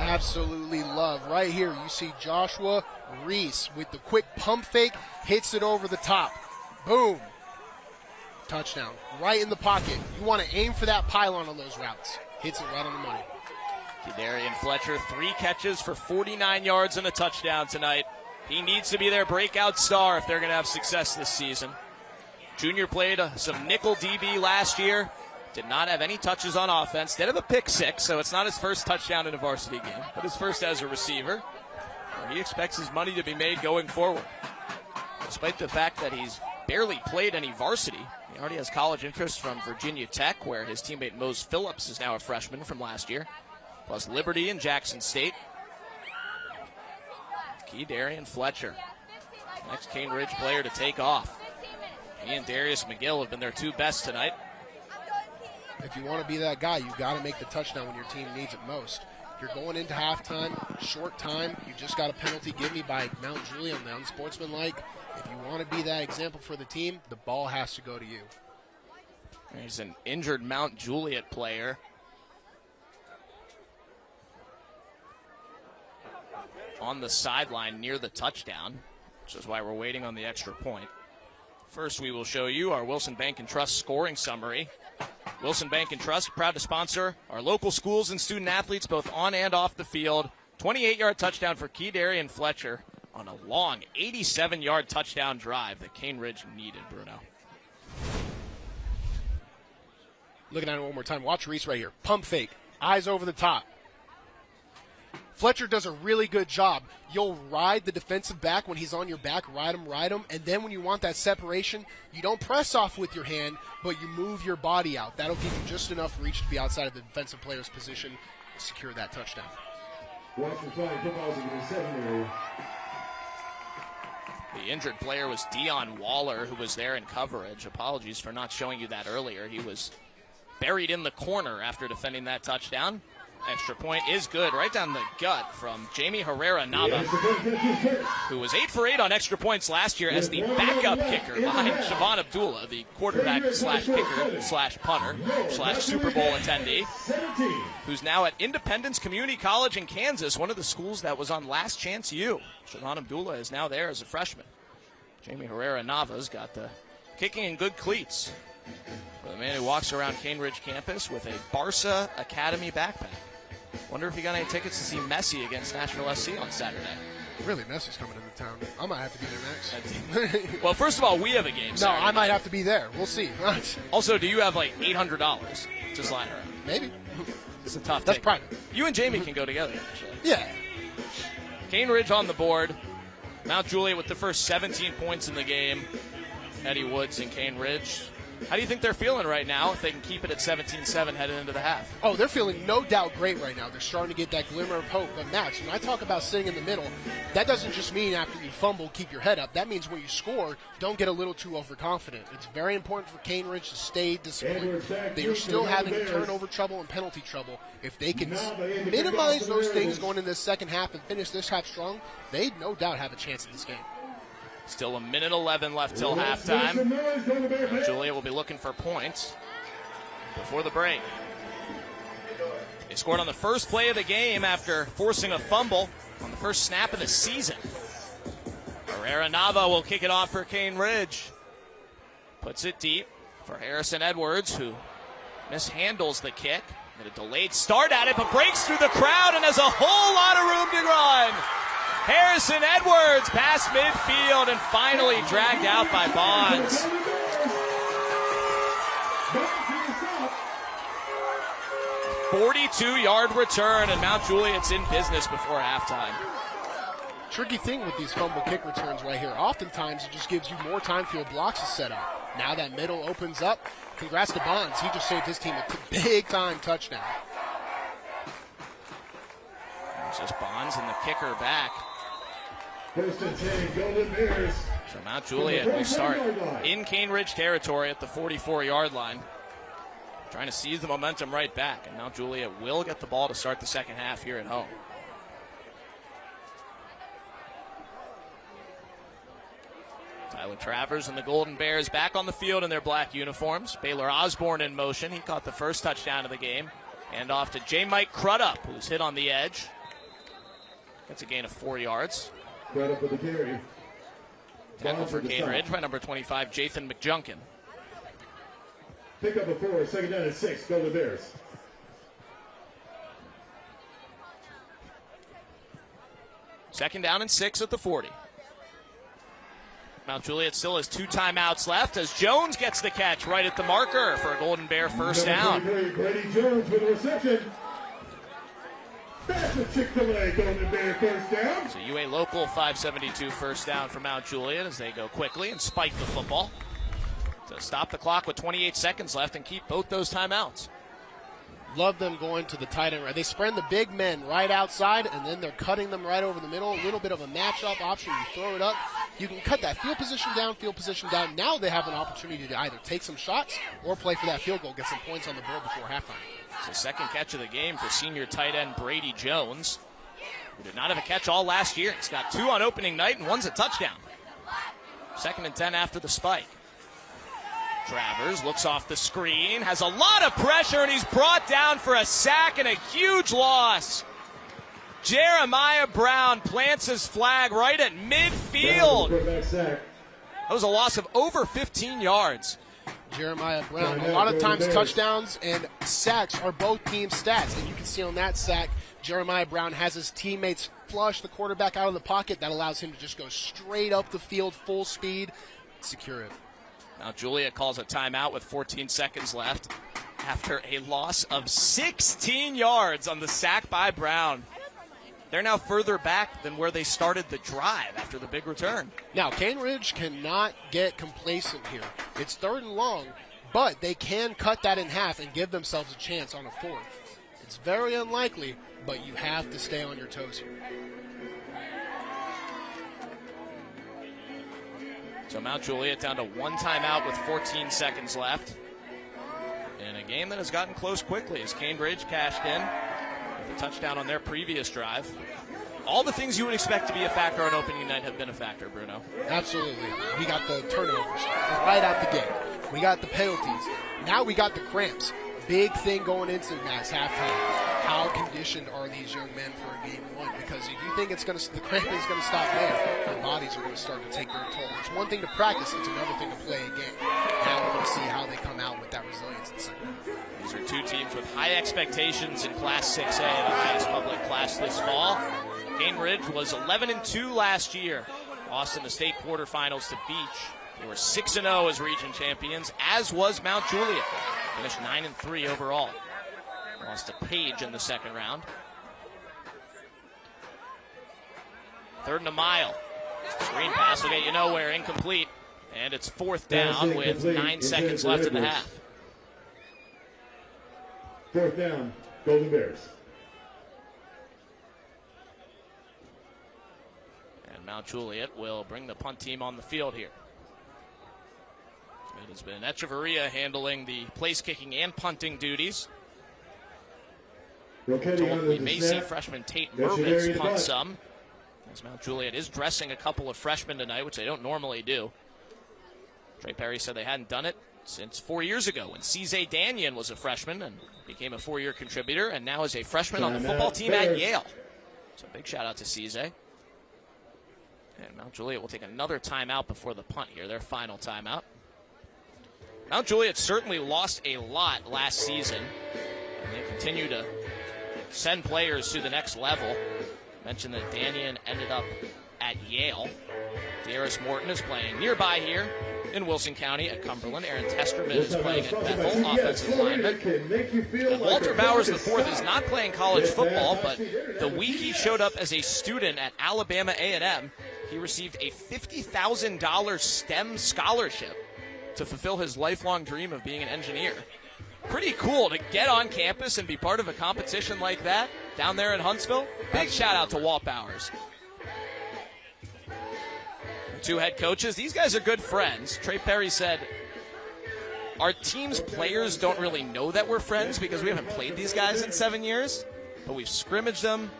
Absolutely love. Right here, you see Joshua Reese with the quick pump fake, hits it over the top. Boom. Touchdown. Right in the pocket. You want to aim for that pylon on those routes. Hits it right on the money. Kedarian Fletcher, 3 catches for 49 yards and a touchdown tonight. He needs to be their breakout star if they're going to have success this season. Junior played some nickel DB last year. Did not have any touches on offense. Did have a pick 6, so it's not his first touchdown in a varsity game, but his first as a receiver. He expects his money to be made going forward. Despite the fact that he's barely played any varsity, he already has college interest from Virginia Tech, where his teammate Mose Phillips is now a freshman from last year, plus Liberty and Jackson State. Kedarian Fletcher, next Cane Ridge player to take off. He and Darius McGill have been their 2 best tonight. If you want to be that guy, you've got to make the touchdown when your team needs it most. You're going into halftime, short time, you just got a penalty give me by Mount Juliet on the unsportsmanlike. If you want to be that example for the team, the ball has to go to you. There's an injured Mount Juliet player on the sideline near the touchdown, which is why we're waiting on the extra point. First, we will show you our Wilson Bank and Trust scoring summary. Wilson Bank and Trust, proud to sponsor our local schools and student athletes both on and off the field. 28-yard touchdown for Kedarian Fletcher on a long 87-yard touchdown drive that Cane Ridge needed, Bruno. Looking at it one more time. Watch Reese right here. Pump fake. Eyes over the top. Fletcher does a really good job. You'll ride the defensive back when he's on your back, ride him, and then when you want that separation, you don't press off with your hand, but you move your body out. That'll give you just enough reach to be outside of the defensive player's position to secure that touchdown. The injured player was Dion Waller, who was there in coverage. Apologies for not showing you that earlier. He was buried in the corner after defending that touchdown. Extra point is good, right down the gut from Jamie Herrera-Nava, who was 8 for 8 on extra points last year as the backup kicker behind Siobhan Abdullah, the quarterback slash kicker slash punter slash Super Bowl attendee, who's now at Independence Community College in Kansas, one of the schools that was on Last Chance U. Siobhan Abdullah is now there as a freshman. Jamie Herrera-Nava's got the kicking in good cleats for the man who walks around Cane Ridge campus with a Barca Academy backpack. Wonder if he got any tickets to see Messi against Nashville SC on Saturday. Really, Messi's coming into town. I might have to be there next. Well, first of all, we have a game Saturday. No, I might have to be there. We'll see. Also, do you have like $800 just lying around? Maybe. It's a tough That's take. private. You and Jamie can go together, actually. Yeah. Cane Ridge on the board. Mount Juliet with the first 17 points in the game. Eddie Woods and Cane Ridge. How do you think they're feeling right now if they can keep it at 17-7 headed into the half? Oh, they're feeling no doubt great right now. They're starting to get that glimmer of hope. But, Max, when I talk about sitting in the middle, that doesn't just mean after you fumble, keep your head up. That means when you score, don't get a little too overconfident. It's very important for Cane Ridge to stay disciplined. They are still having turnover trouble and penalty trouble. If they can minimize those things going into the second half and finish this half strong, they no doubt have a chance in this game. Still a minute 11 left till halftime. Juliet will be looking for points before the break. They scored on the first play of the game after forcing a fumble on the first snap of the season. Herrera Nava will kick it off for Cane Ridge. Puts it deep for Harrison Edwards, who mishandles the kick. Get a delayed start at it, but breaks through the crowd and has a whole lot of room to run. Harrison Edwards past midfield and finally dragged out by Bonds. A 42-yard return, and Mount Juliet's in business before halftime. Tricky thing with these fumble kick returns right here. Oftentimes it just gives you more time for your blocks to set up. Now that middle opens up. Congrats to Bonds. He just saved his team a big-time touchdown. It's just Bonds and the kicker back. First and 10, Golden Bears. So Mount Juliet will start in Cane Ridge territory at the 44-yard line. Trying to seize the momentum right back, and Mount Juliet will get the ball to start the second half here at home. Tyler Travers and the Golden Bears back on the field in their black uniforms. Baylor Osborne in motion. He caught the first touchdown of the game. And off to J. Mike Crudup, who's hit on the edge. That's a gain of 4 yards. Crudup with the carry. Tackle for Cane Ridge by number 25, Jathan McJunkin. Pick up a 4, second down and 6, Golden Bears. Second down and 6 at the 40. Mount Juliet still has 2 timeouts left as Jones gets the catch right at the marker for a Golden Bear first down. Brady Jones with a reception. That's a Chick-fil-A Golden Bear first down. So UA local 572 first down for Mount Juliet as they go quickly and spike the football to stop the clock with 28 seconds left and keep both those timeouts. Love them going to the tight end. They spread the big men right outside, and then they're cutting them right over the middle. A little bit of a matchup option. You throw it up. You can cut that field position down. Now they have an opportunity to either take some shots or play for that field goal, get some points on the board before halftime. It's the second catch of the game for senior tight end Brady Jones, who did not have a catch all last year. He's got 2 on opening night, and 1's a touchdown. Second and 10 after the spike. Travers looks off the screen, has a lot of pressure, and he's brought down for a sack and a huge loss. Jeremiah Brown plants his flag right at midfield. That was a loss of over 15 yards. Jeremiah Brown, a lot of times touchdowns and sacks are both team stats, and you can see on that sack, Jeremiah Brown has his teammates flush the quarterback out of the pocket. That allows him to just go straight up the field, full speed, secure it. Now Juliet calls a timeout with 14 seconds left after a loss of 16 yards on the sack by Brown. They're now further back than where they started the drive after the big return. Now, Cane Ridge cannot get complacent here. It's 3rd and long, but they can cut that in half and give themselves a chance on a 4th. It's very unlikely, but you have to stay on your toes here. So Mount Juliet down to 1 timeout with 14 seconds left. In a game that has gotten close quickly as Cane Ridge cashed in with a touchdown on their previous drive. All the things you would expect to be a factor on opening night have been a factor, Bruno. Absolutely. We got the turnovers right out the gate. We got the penalties. Now we got the cramps. Big thing going into that halftime. How conditioned are these young men for game 1? Because if you think the cramping is going to stop there, their bodies are going to start to take their toll. It's one thing to practice, it's another thing to play a game. Now we're going to see how they come out with that resilience in the second half. These are 2 teams with high expectations in Class 6A, the highest public class this fall. Cane Ridge was 11-2 last year. Lost in the state quarterfinals to Beach. They were 6-0 as region champions, as was Mount Juliet. Finished 9-3 overall. Lost to Page in the second round. 3rd and a mile. Screen pass will get you nowhere, incomplete. And it's 4th down with 9 seconds left in the half. 4th down, Golden Bears. And Mount Juliet will bring the punt team on the field here. It has been Echeverria handling the place kicking and punting duties. We may see freshman Tate Mervitz punt some. As Mount Juliet is dressing a couple of freshmen tonight, which they don't normally do. Trey Perry said they hadn't done it since 4 years ago when C.J. Danyon was a freshman and became a 4-year contributor and now is a freshman on the football team at Yale. So big shout out to C.J. And Mount Juliet will take another timeout before the punt here, their final timeout. Mount Juliet certainly lost a lot last season, and they continue to send players to the next level. Mentioned that Danyon ended up at Yale. Darius Morton is playing nearby here in Wilson County at Cumberland. Aaron Testerman is playing at Bethel, offensive lineman. And Walter Bowers IV is not playing college football, but the week he showed up as a student at Alabama A&M, he received a $50,000 STEM scholarship to fulfill his lifelong dream of being an engineer. Pretty cool to get on campus and be part of a competition like that down there in Huntsville. Big shout out to Walt Bowers. Two head coaches, these guys are good friends. Trey Perry said, our team's players don't really know that we're friends because we haven't played these guys in 7 years, but we've scrimmaged them.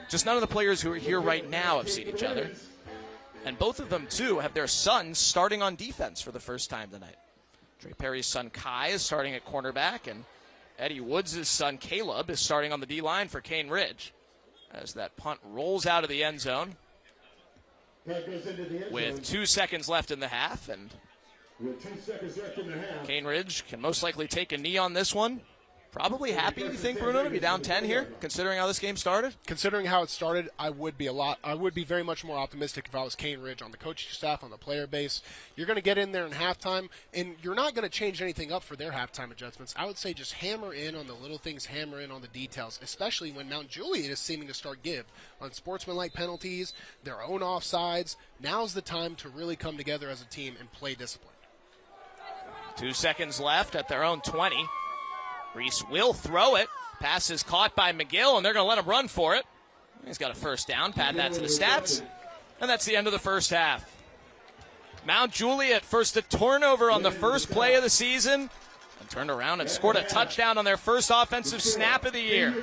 Just none of the players who are here right now have seen each other. And both of them, too, have their sons starting on defense for the first time tonight. Trey Perry's son, Kai, is starting at cornerback, and Eddie Woods' son, Caleb, is starting on the D-line for Cane Ridge as that punt rolls out of the end zone with 2 seconds left in the half, and Cane Ridge can most likely take a knee on this one. Probably happy, you think, Bruno, to be down 10 here, considering how this game started? Considering how it started, I would be very much more optimistic if I was Cane Ridge on the coaching staff, on the player base. You're going to get in there in halftime, and you're not going to change anything up for their halftime adjustments. I would say just hammer in on the little things, hammer in on the details, especially when Mount Juliet is seeming to start give on sportsmanlike penalties, their own offsides. Now's the time to really come together as a team and play discipline. 2 seconds left at their own 20. Reese will throw it. Pass is caught by McGill, and they're going to let him run for it. He's got a first down. Pad that to the stats. And that's the end of the first half. Mount Juliet first a turnover on the first play of the season and turned around and scored a touchdown on their first offensive snap of the year.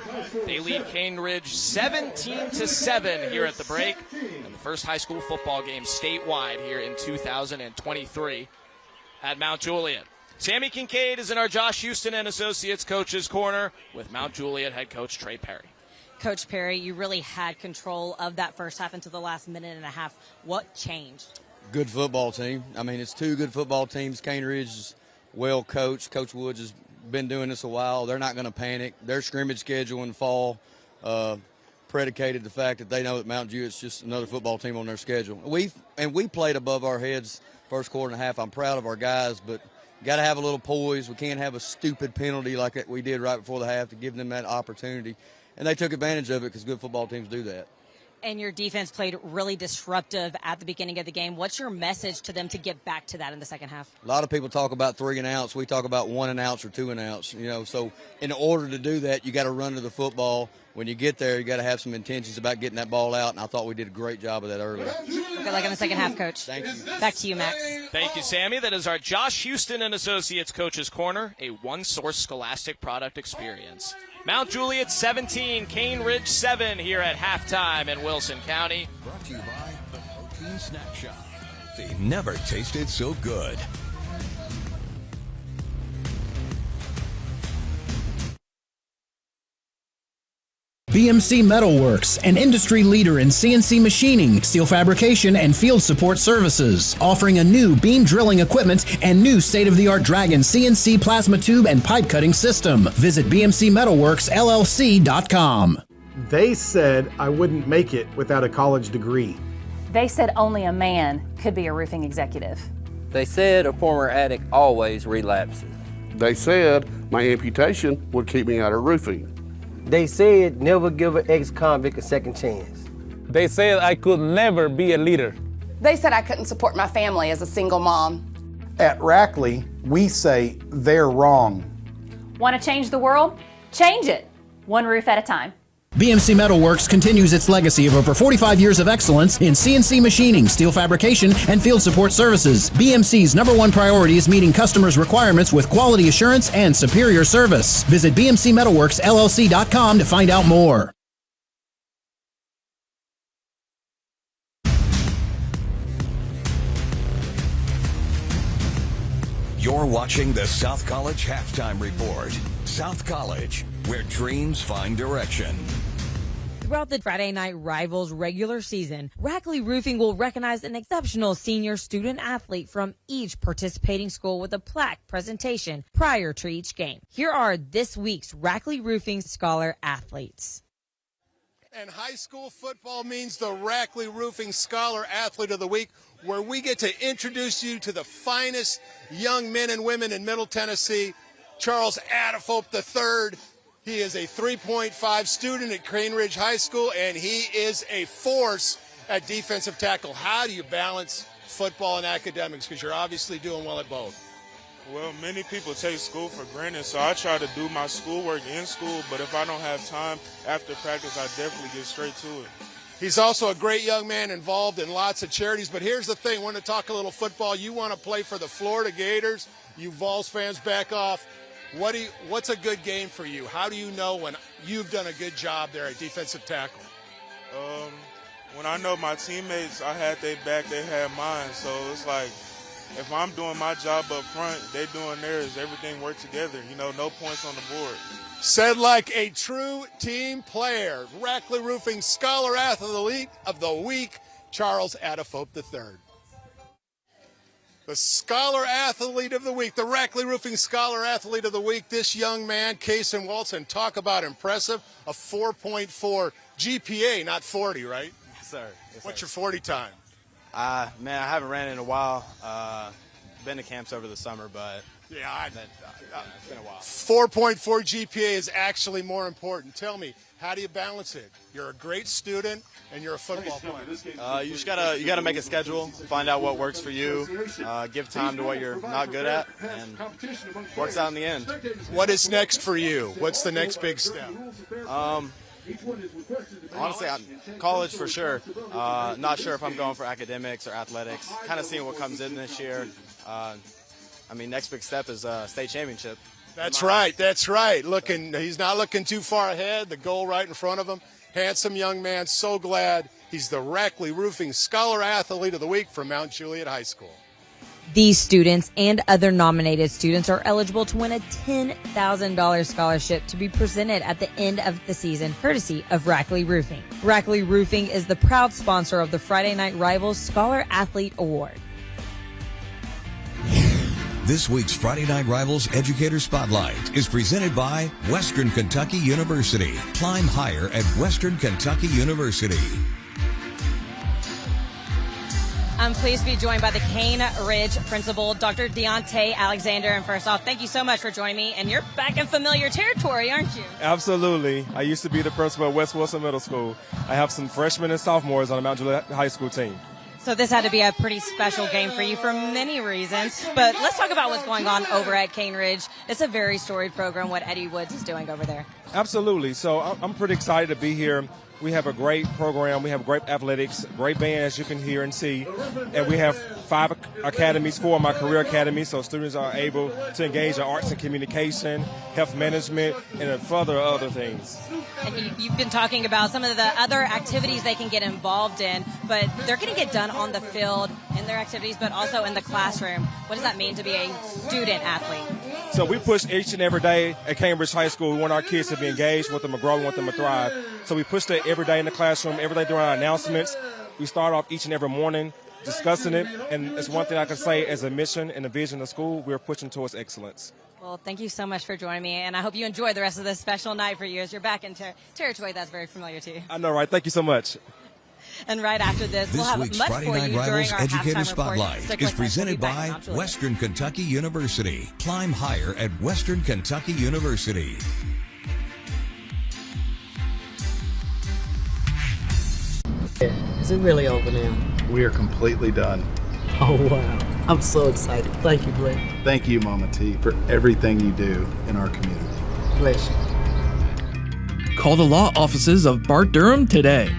They lead Cane Ridge 17-7 here at the break. And the first high school football game statewide here in 2023 at Mount Juliet. Sammy Kincaid is in our Josh Houston and Associates Coaches Corner with Mount Juliet head coach Trey Perry. Coach Perry, you really had control of that first half until the last minute and a half. What changed? Good football team. I mean, it's two good football teams. Cane Ridge is well coached. Coach Woods has been doing this a while. They're not going to panic. Their scrimmage schedule in the fall predicated the fact that they know that Mount Juliet's just another football team on their schedule. We played above our heads first quarter and a half. I'm proud of our guys, but got to have a little poise. We can't have a stupid penalty like we did right before the half to give them that opportunity. And they took advantage of it because good football teams do that. And your defense played really disruptive at the beginning of the game. What's your message to them to get back to that in the second half? A lot of people talk about 3 and outs. We talk about 1 and outs or 2 and outs. So in order to do that, you got to run to the football. When you get there, you got to have some intentions about getting that ball out, and I thought we did a great job of that earlier. Good luck in the second half, Coach. Thank you. Back to you, Max. Thank you, Sammy. That is our Josh Houston and Associates Coaches Corner, a one-source scholastic product experience. Mount Juliet 17, Cane Ridge 7 here at halftime in Wilson County. Brought to you by the Protein Snack Shop. They never tasted so good. BMC Metalworks, an industry leader in CNC machining, steel fabrication, and field support services, offering a new beam drilling equipment and new state-of-the-art Dragon CNC plasma tube and pipe cutting system. Visit bmcmetalworksllc.com. They said I wouldn't make it without a college degree. They said only a man could be a roofing executive. They said a former addict always relapses. They said my amputation would keep me out of roofing. They said never give an ex-convict a second chance. They said I could never be a leader. They said I couldn't support my family as a single mom. At Rackley, we say they're wrong. Want to change the world? Change it, one roof at a time. BMC Metalworks continues its legacy of over 45 years of excellence in CNC machining, steel fabrication, and field support services. BMC's #1 priority is meeting customers' requirements with quality assurance and superior service. Visit bmcmetalworksllc.com to find out more. You're watching the South College Halftime Report. South College, where dreams find direction. Throughout the Friday Night Rivals regular season, Rackley Roofing will recognize an exceptional senior student athlete from each participating school with a plaque presentation prior to each game. Here are this week's Rackley Roofing Scholar athletes. And high school football means the Rackley Roofing Scholar Athlete of the Week, where we get to introduce you to the finest young men and women in Middle Tennessee. Charles Adderfope III. He is a 3.5 student at Cane Ridge High School, and he is a force at defensive tackle. How do you balance football and academics? Because you're obviously doing well at both. Well, many people take school for granted, so I try to do my schoolwork in school, but if I don't have time after practice, I definitely get straight to it. He's also a great young man involved in lots of charities, but here's the thing. I want to talk a little football. You want to play for the Florida Gators. You Vols fans, back off. What's a good game for you? How do you know when you've done a good job there at defensive tackle? When I know my teammates, I had their back, they had mine. So it's like, if I'm doing my job up front, they doing theirs. Everything works together. No points on the board. Said like a true team player. Rackley Roofing Scholar Athlete of the Week, Charles Adderfope III. The Scholar Athlete of the Week, the Rackley Roofing Scholar Athlete of the Week, this young man, Kason Walton, talk about impressive, a 4.4 GPA, not 40, right? Yes, sir. Yes, What's sir. your 40 time? Man, I haven't ran in a while. Been to camps over the summer, but yeah, it's been a while. 4.4 GPA is actually more important. Tell me, how do you balance it? You're a great student and you're a football player. You just gotta make a schedule, find out what works for you, give time to what you're not good at, and works out in the end. What is next for you? What's the next big step? Honestly, college for sure. Not sure if I'm going for academics or athletics. Kind of seeing what comes in this year. Next big step is state championship. That's right. That's right. He's not looking too far ahead. The goal right in front of him. Handsome young man. So glad he's the Rackley Roofing Scholar Athlete of the Week from Mount Juliet High School. These students and other nominated students are eligible to win a $10,000 scholarship to be presented at the end of the season, courtesy of Rackley Roofing. Rackley Roofing is the proud sponsor of the Friday Night Rivals Scholar Athlete Award. This week's Friday Night Rivals Educator Spotlight is presented by Western Kentucky University. Climb higher at Western Kentucky University. I'm pleased to be joined by the Cane Ridge principal, Dr. Deontay Alexander. And first off, thank you so much for joining me. And you're back in familiar territory, aren't you? Absolutely. I used to be the principal at West Wilson Middle School. I have some freshmen and sophomores on the Mount Juliet High School team. So this had to be a pretty special game for you for many reasons. But let's talk about what's going on over at Cane Ridge. It's a very storied program, what Eddie Woods is doing over there. Absolutely. So I'm pretty excited to be here. We have a great program. We have great athletics, great band, as you can hear and see. And we have 5 academies, 4 of my career academies, so students are able to engage in arts and communication, health management, and further other things. And you've been talking about some of the other activities they can get involved in, but they're going to get done on the field in their activities, but also in the classroom. What does that mean to be a student athlete? So we push each and every day at Cambridge High School. We want our kids to be engaged, we want them to grow, we want them to thrive. So we push that every day in the classroom, every day during our announcements. We start off each and every morning discussing it, and it's one thing I can say as a mission and a vision of school, we're pushing towards excellence. Well, thank you so much for joining me, and I hope you enjoy the rest of this special night for you as you're back in territory that's very familiar to you. I know, right? Thank you so much. And right after this, we'll have much This week's for Friday you Night during Rivals our Educator halftime Spotlight report. is presented by Western Kentucky University. Climb higher at Western Kentucky University. Is it really over now? We are completely done. Oh, wow. I'm so excited. Thank you, Blake. Thank you, Mama T, for everything you do in our community. Bless you. Call the law offices of Bart Durham today.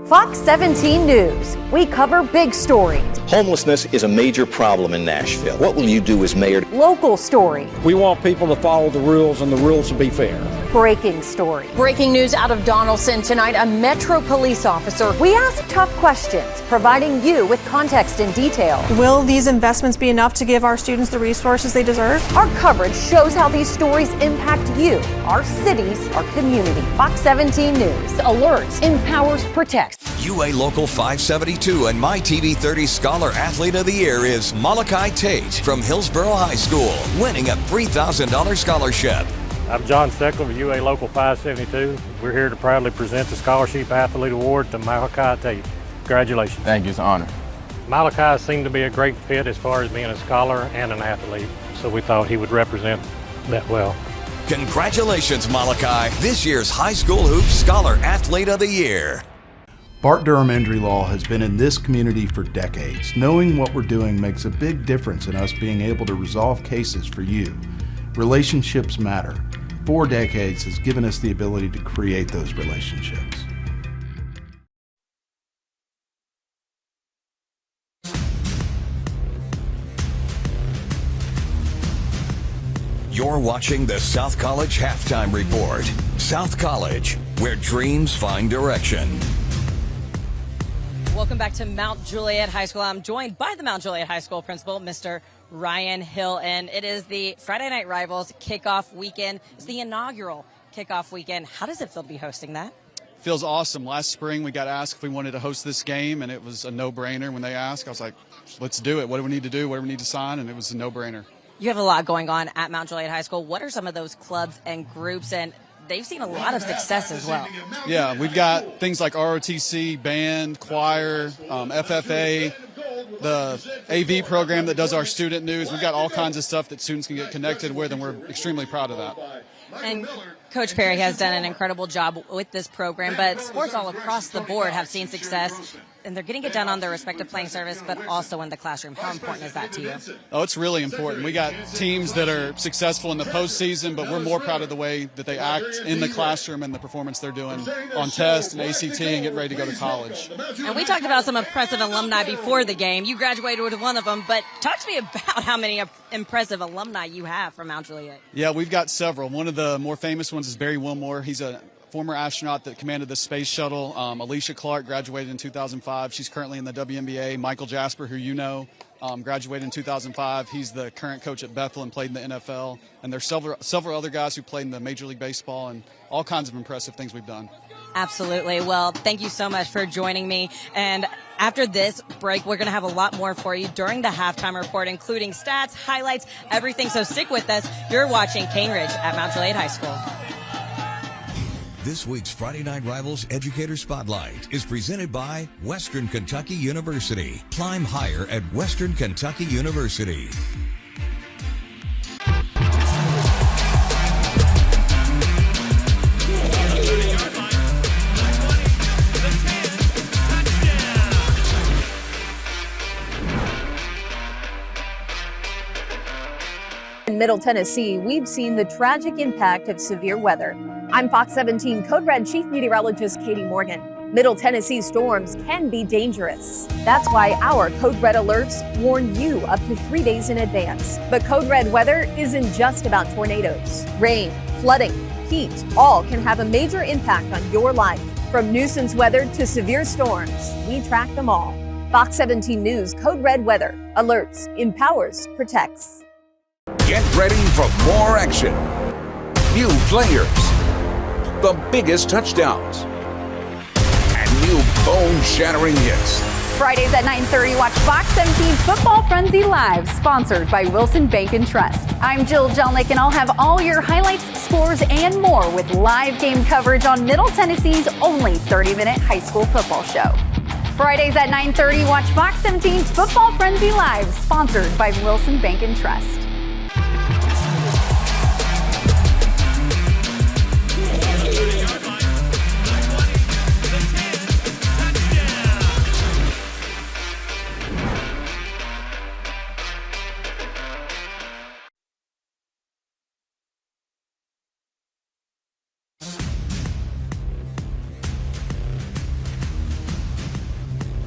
Fox 17 News. We cover big stories. Homelessness is a major problem in Nashville. What will you do as mayor? Local stories. We want people to follow the rules, and the rules will be fair. breaking story. Breaking news out of Donaldson tonight. A Metro police officer. We ask tough questions, providing you with context and detail. Will these investments be enough to give our students the resources they deserve? Our coverage shows how these stories impact you, our cities, our community. Fox 17 News. Alerts, empowers, protects. UA Local 572 and MyTV30 Scholar Athlete of the Year is Malachi Tate from Hillsborough High School, winning a $3,000 scholarship. I'm John Steckler of UA Local 572. We're here to proudly present the Scholarship Athlete Award to Malachi Tate. Congratulations. Thank you, it's an honor. Malachi seemed to be a great fit as far as being a scholar and an athlete, so we thought he would represent that well. Congratulations, Malachi, this year's High School Hoops Scholar Athlete of the Year. Bart Durham Injury Law has been in this community for decades. Knowing what we're doing makes a big difference in us being able to resolve cases for you. Relationships matter. 4 decades has given us the ability to create those relationships. You're watching the South College Halftime Report. South College, where dreams find direction. Welcome back to Mount Juliet High School. I'm joined by the Mount Juliet High School principal, Mr. Ryan Hill, and it is the Friday Night Rivals kickoff weekend. It's the inaugural kickoff weekend. How does it feel to be hosting that? Feels awesome. Last spring we got asked if we wanted to host this game, and it was a no-brainer when they asked. I was like, let's do it. What do we need to do? What do we need to sign? And it was a no-brainer. You have a lot going on at Mount Juliet High School. What are some of those clubs and groups? And they've seen a lot of success as well. Yeah, we've got things like ROTC, band, choir, FFA, the AV program that does our student news. We've got all kinds of stuff that students can get connected with, and we're extremely proud of that. And Coach Perry has done an incredible job with this program, but sports all across the board have seen success, and they're getting it done on their respective playing service, but also in the classroom. How important is that to you? Oh, it's really important. We got teams that are successful in the postseason, but we're more proud of the way that they act in the classroom and the performance they're doing on test and ACT and getting ready to go to college. And we talked about some impressive alumni before the game. You graduated with one of them, but talk to me about how many impressive alumni you have from Mount Juliet. Yeah, we've got several. One of the more famous ones is Barry Wilmore. He's a former astronaut that commanded the space shuttle. Alicia Clark graduated in 2005. She's currently in the WNBA. Michael Jasper, who you know, graduated in 2005. He's the current coach at Bethel and played in the NFL. And there's several other guys who played in the Major League Baseball and all kinds of impressive things we've done. Absolutely. Well, thank you so much for joining me. And after this break, we're going to have a lot more for you during the halftime report, including stats, highlights, everything. So stick with us. You're watching Cane Ridge at Mount Juliet High School. This week's Friday Night Rivals Educator Spotlight is presented by Western Kentucky University. Climb higher at Western Kentucky University. In Middle Tennessee, we've seen the tragic impact of severe weather. I'm Fox 17 Code Red Chief Meteorologist Katie Morgan. Middle Tennessee storms can be dangerous. That's why our Code Red alerts warn you up to 3 days in advance. But Code Red weather isn't just about tornadoes. Rain, flooding, heat, all can have a major impact on your life. From nuisance weather to severe storms, we track them all. Fox 17 News Code Red weather alerts, empowers, protects. Get ready for more action. New players, the biggest touchdowns, and new bone-shattering hits. Fridays at 9:30, watch Fox 17 Football Frenzy Live, sponsored by Wilson Bank and Trust. I'm Jill Jelnick, and I'll have all your highlights, scores, and more with live game coverage on Middle Tennessee's only 30-minute high school football show. Fridays at 9:30, watch Fox 17's Football Frenzy Live, sponsored by Wilson Bank and Trust.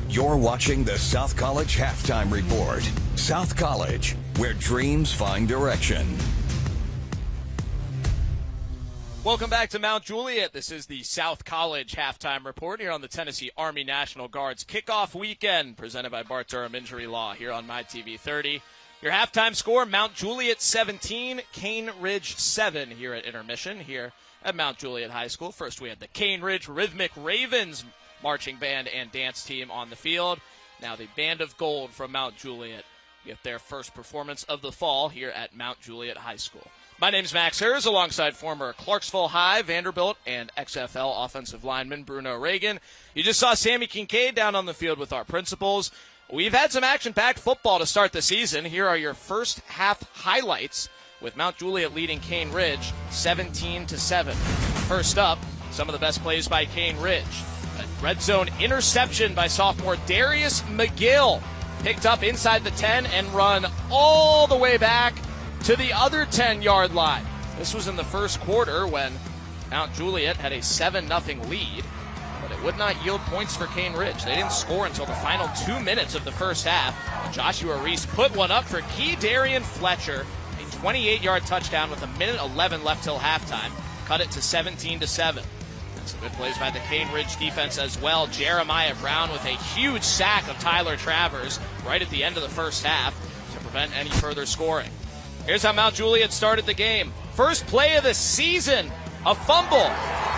You're watching the South College Halftime Report. South College, where dreams find direction. Welcome back to Mount Juliet. This is the South College halftime report here on the Tennessee Army National Guard's kickoff weekend, presented by Bart Durham Injury Law here on MyTV30. Your halftime score, Mount Juliet 17, Cane Ridge 7 here at intermission here at Mount Juliet High School. First we had the Cane Ridge Rhythmic Ravens marching band and dance team on the field. Now the Band of Gold from Mount Juliet get their first performance of the fall here at Mount Juliet High School. My name's Max Harris, alongside former Clarksville High, Vanderbilt, and XFL offensive lineman Bruno Reagan. You just saw Sammy Kincaid down on the field with our principals. We've had some action-packed football to start the season. Here are your first half highlights, with Mount Juliet leading Cane Ridge 17-7. First up, some of the best plays by Cane Ridge. A red zone interception by sophomore Darius McGill, picked up inside the 10 and run all the way back to the other 10-yard line. This was in the first quarter when Mount Juliet had a 7-0 lead, but it would not yield points for Cane Ridge. They didn't score until the final 2 minutes of the first half. Joshua Reese put one up for Key Darian Fletcher, a 28-yard touchdown with 1:11 left till halftime, cut it to 17-7. Some good plays by the Cane Ridge defense as well. Jeremiah Brown with a huge sack of Tyler Travers right at the end of the first half to prevent any further scoring. Here's how Mount Juliet started the game. First play of the season, a fumble.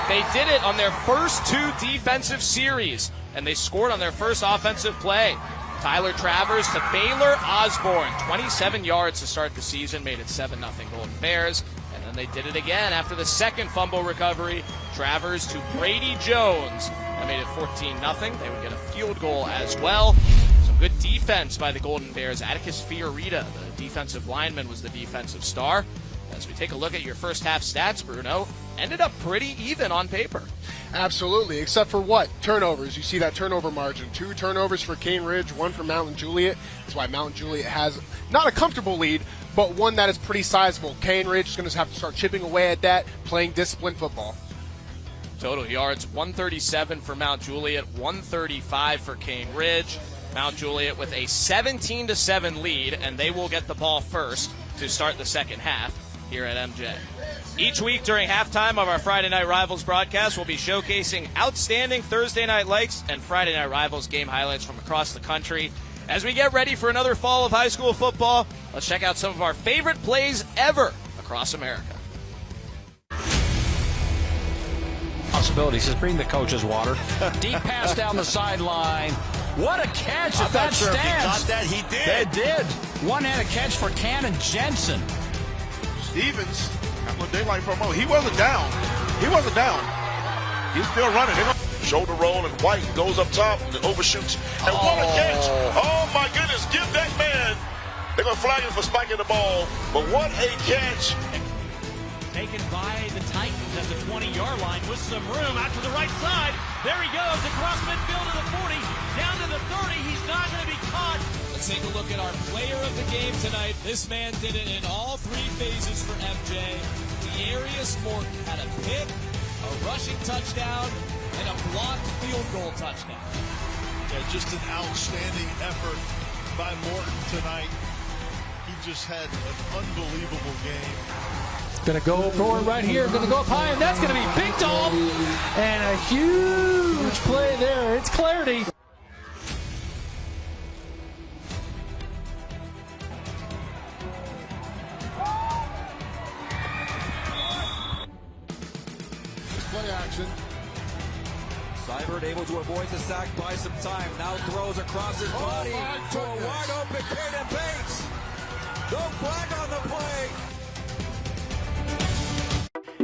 They did it on their first 2 defensive series, and they scored on their first offensive play. Tyler Travers to Baylor Osborne, 27 yards to start the season, made it 7-0 Golden Bears. And then they did it again after the second fumble recovery. Travers to Brady Jones. That made it 14-0. They would get a field goal as well. Some good defense by the Golden Bears. Atticus Fiorita, the defensive lineman, was the defensive star. As we take a look at your first half stats, Bruno, ended up pretty even on paper. Absolutely, except for what? Turnovers. You see that turnover margin. 2 turnovers for Cane Ridge, 1 for Mount Juliet. That's why Mount Juliet has not a comfortable lead, but one that is pretty sizable. Cane Ridge is going to have to start chipping away at that, playing disciplined football. Total yards, 137 for Mount Juliet, 135 for Cane Ridge. Mount Juliet with a 17-7 lead, and they will get the ball first to start the second half here at MJ. Each week during halftime of our Friday Night Rivals broadcast, we'll be showcasing outstanding Thursday Night Lights and Friday Night Rivals game highlights from across the country. As we get ready for another fall of high school football, let's check out some of our favorite plays ever across America. Possibilities. Just bring the coach's water. Deep pass down the sideline. What a catch if that stands. If he caught that, he did. They did. One-handed catch for Cannon Jensen. Stevens, what they like from he wasn't down. He wasn't down. He's still running. Shoulder roll, and White goes up top and overshoots. And what a catch. Oh, my goodness. Give that man. They're going to flag him for spiking the ball. But what a catch. Taken by the Titans at the 20-yard line with some room out to the right side. There he goes across midfield to the 40, down to the 30. He's not going to be caught. Let's take a look at our player of the game tonight. This man did it in all 3 phases for MJ. Dearius Morton had a pick, a rushing touchdown, and a blocked field goal touchdown. Yeah, just an outstanding effort by Morton tonight. He just had an unbelievable game. Going to go for it right here. Going to go up high, and that's going to be picked off. And a huge play there. It's clarity. Play action. Seibert able to avoid the sack by some time. Now throws across his body to a wide open Caden Bates. Don't flag on the play.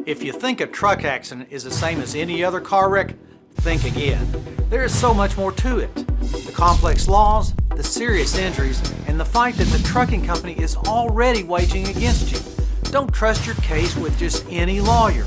If you think a truck accident is the same as any other car wreck, think again. There is so much more to it. The complex laws, the serious injuries, and the fight that the trucking company is already waging against you. Don't trust your case with just any lawyer.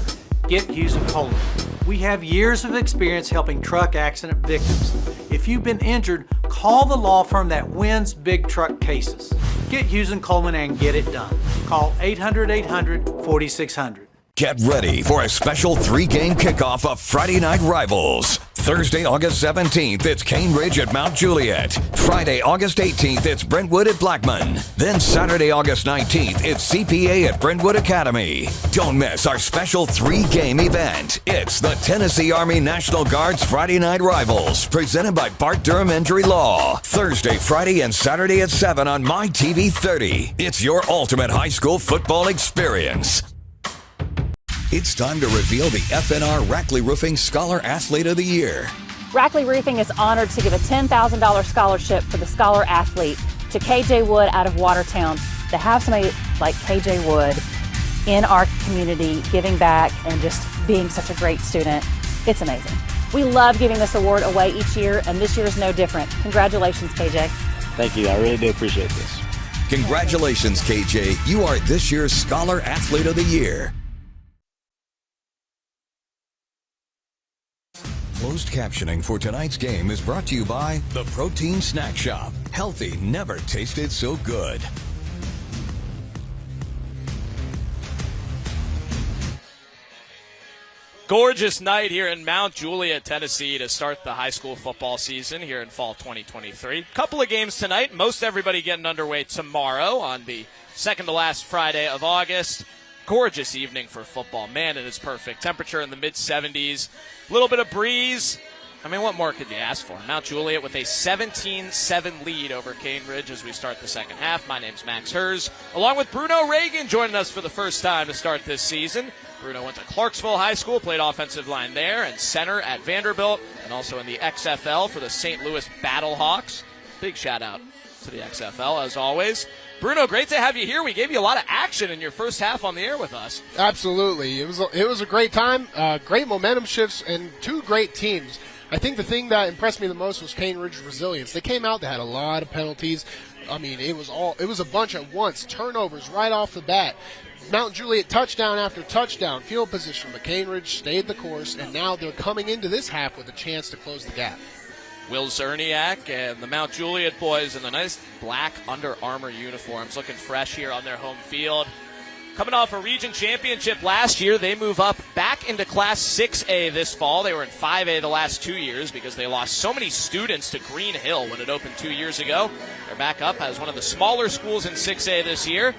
Get Hughes & Coleman. We have years of experience helping truck accident victims. If you've been injured, call the law firm that wins big truck cases. Get Hughes & Coleman and get it done. Call 800-800-4600. Get ready for a special 3-game kickoff of Friday Night Rivals. Thursday, August 17th, it's Cane Ridge at Mount Juliet. Friday, August 18th, it's Brentwood at Blackman. Then Saturday, August 19th, it's CPA at Brentwood Academy. Don't miss our special 3-game event. It's the Tennessee Army National Guard's Friday Night Rivals, presented by Bart Durham Injury Law. Thursday, Friday, and Saturday at 7 on MyTV30. It's your ultimate high school football experience. It's time to reveal the FNR Rackley Roofing Scholar Athlete of the Year. Rackley Roofing is honored to give a $10,000 scholarship for the Scholar Athlete to KJ Wood out of Watertown. To have somebody like KJ Wood in our community giving back and just being such a great student, it's amazing. We love giving this award away each year, and this year is no different. Congratulations, KJ. Thank you. I really do appreciate this. Congratulations, KJ. You are this year's Scholar Athlete of the Year. Closed captioning for tonight's game is brought to you by the Protein Snack Shop. Healthy never tasted so good. Gorgeous night here in Mount Juliet, Tennessee to start the high school football season here in fall 2023. Couple of games tonight. Most everybody getting underway tomorrow on the second to last Friday of August. Gorgeous evening for football. Man, it is perfect. Temperature in the mid-70s. A little bit of breeze. I mean, what more could you ask for? Mount Juliet with a 17-7 lead over Cane Ridge as we start the second half. My name's Max Hers, along with Bruno Reagan joining us for the first time to start this season. Bruno went to Clarksville High School, played offensive line there, and center at Vanderbilt, and also in the XFL for the St. Louis Battlehawks. Big shout-out to the XFL, as always. Bruno, great to have you here. We gave you a lot of action in your first half on the air with us. Absolutely. It was a great time, great momentum shifts, and two great teams. I think the thing that impressed me the most was Cane Ridge's resilience. They came out, they had a lot of penalties. I mean, it was a bunch at once, turnovers right off the bat. Mount Juliet touchdown after touchdown, field position, but Cane Ridge stayed the course, and now they're coming into this half with a chance to close the gap. Will Zerniak and the Mount Juliet boys in the nice black Under Armour uniforms, looking fresh here on their home field. Coming off a region championship last year, they move up back into Class 6A this fall. They were in 5A the last 2 years because they lost so many students to Green Hill when it opened 2 years ago. They're back up as one of the smaller schools in 6A this year.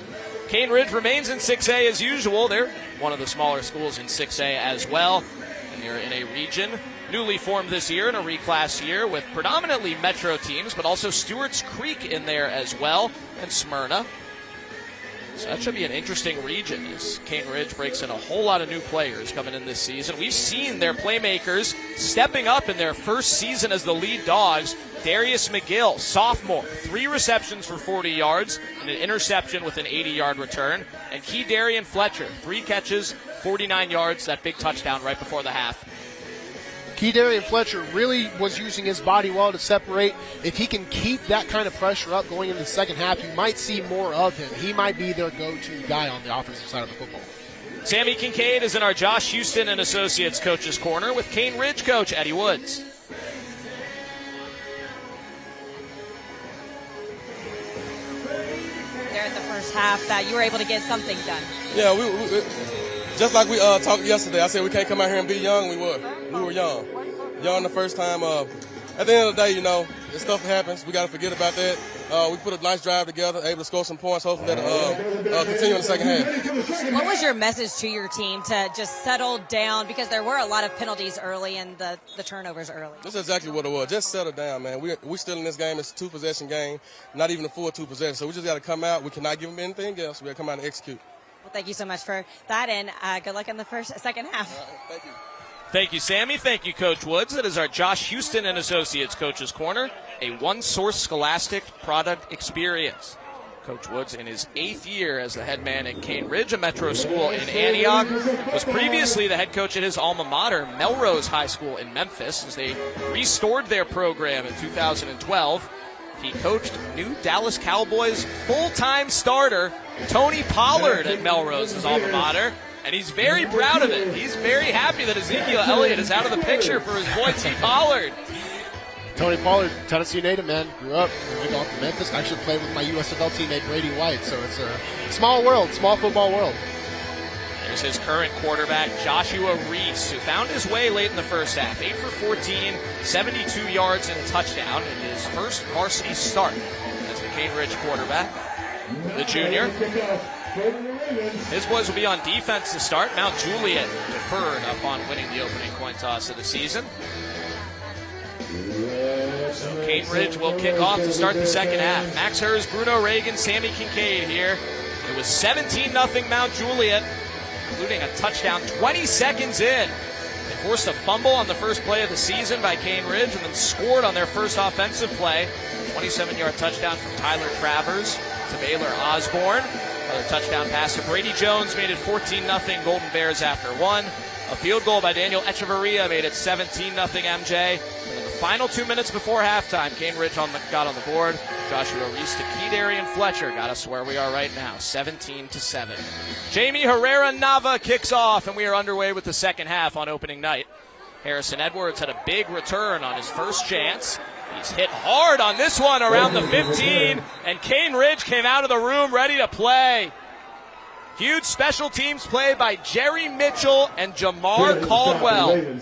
Cane Ridge remains in 6A as usual. They're one of the smaller schools in 6A as well. And they're in a region newly formed this year in a reclass year with predominantly Metro teams, but also Stewart's Creek in there as well, and Smyrna. So that should be an interesting region as Cane Ridge breaks in a whole lot of new players coming in this season. We've seen their playmakers stepping up in their first season as the lead dogs. Darius McGill, sophomore, 3 receptions for 40 yards and an interception with an 80-yard return. And Keydarian Fletcher, 3 catches, 49 yards, that big touchdown right before the half. Keydarian Fletcher really was using his body well to separate. If he can keep that kind of pressure up going into the second half, you might see more of him. He might be their go-to guy on the offensive side of the football. Sammy Kincaid is in our Josh Houston and Associates Coaches Corner with Cane Ridge coach Eddie Woods. There at the first half that you were able to get something done. Yeah, we just like we talked yesterday. I said we can't come out here and be young. We were young the first time. At the end of the day, you know, if stuff happens, we got to forget about that. We put a nice drive together, able to score some points. Hopefully that'll continue in the second half. What was your message to your team to just settle down? Because there were a lot of penalties early and the turnovers early. That's exactly what it was. Just settle down, man. We still in this game. It's a 2-possession game, not even a full 2 possession. So we just got to come out. We cannot give them anything else. We got to come out and execute. Well, thank you so much for that, and good luck in the second half. Thank you. Thank you, Sammy. Thank you, Coach Woods. That is our Josh Houston and Associates Coaches Corner, a one-source scholastic product experience. Coach Woods, in his 8th year as the head man at Cane Ridge, a metro school in Antioch, was previously the head coach at his alma mater, Melrose High School in Memphis, as they restored their program in 2012. He coached new Dallas Cowboys full-time starter Tony Pollard at Melrose's alma mater, and he's very proud of it. He's very happy that Ezekiel Elliott is out of the picture for his boy T. Pollard. Tony Pollard, Tennessee native, man, grew up in Memphis. I actually played with my USFL teammate Brady White, so it's a small world, small football world. There's his current quarterback, Joshua Reese, who found his way late in the first half. 8 for 14, 72 yards and a touchdown in his first varsity start as the Cane Ridge quarterback. The junior. His boys will be on defense to start. Mount Juliet deferred upon winning the opening coin toss of the season. So Cane Ridge will kick off to start the second half. Max Hers, Bruno Reagan, Sammy Kincaid here. It was 17-0 Mount Juliet, including a touchdown 20 seconds in. They forced a fumble on the first play of the season by Cane Ridge and then scored on their first offensive play. 27-yard touchdown from Tyler Travers to Baylor Osborne. Another touchdown pass to Brady Jones made it 14-0 Golden Bears after one. A field goal by Daniel Echeverria made it 17-0 MJ. And in the final 2 minutes before halftime, Cane Ridge got on the board. Joshua Reese to Keydarian Fletcher got us where we are right now, 17-7. Jamie Herrera Nava kicks off, and we are underway with the second half on opening night. Harrison Edwards had a big return on his first chance. He's hit hard on this one around the 15, and Cane Ridge came out of the room ready to play. Huge special teams play by Jerry Mitchell and Jamar Caldwell.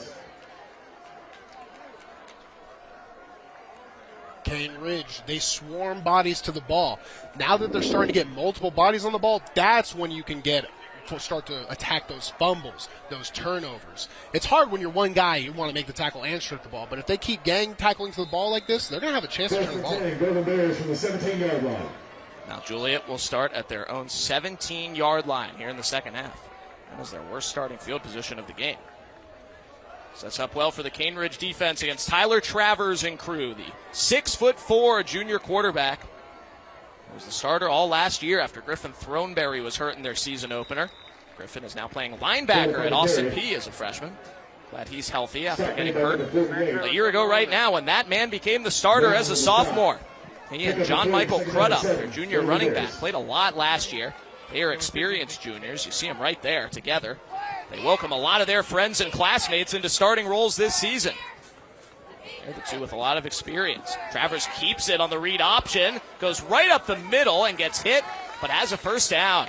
Cane Ridge, they swarm bodies to the ball. Now that they're starting to get multiple bodies on the ball, that's when you can start to attack those fumbles, those turnovers. It's hard when you're one guy, you want to make the tackle and strip the ball, but if they keep gang tackling to the ball like this, they're going to have a chance to turn the ball. Golden Bears from the 17-yard line. Now Juliet will start at their own 17-yard line here in the second half. That was their worst starting field position of the game. Sets up well for the Cane Ridge defense against Tyler Travers and crew, the 6'4" junior quarterback. He was the starter all last year after Griffin Throneberry was hurt in their season opener. Griffin is now playing linebacker at Austin Peay as a freshman. Glad he's healthy after getting hurt a year ago right now when that man became the starter as a sophomore. He and John Michael Crudup, their junior running back, played a lot last year. They are experienced juniors. You see them right there together. They welcome a lot of their friends and classmates into starting roles this season. They're the two with a lot of experience. Travers keeps it on the read option, goes right up the middle and gets hit, but has a first down.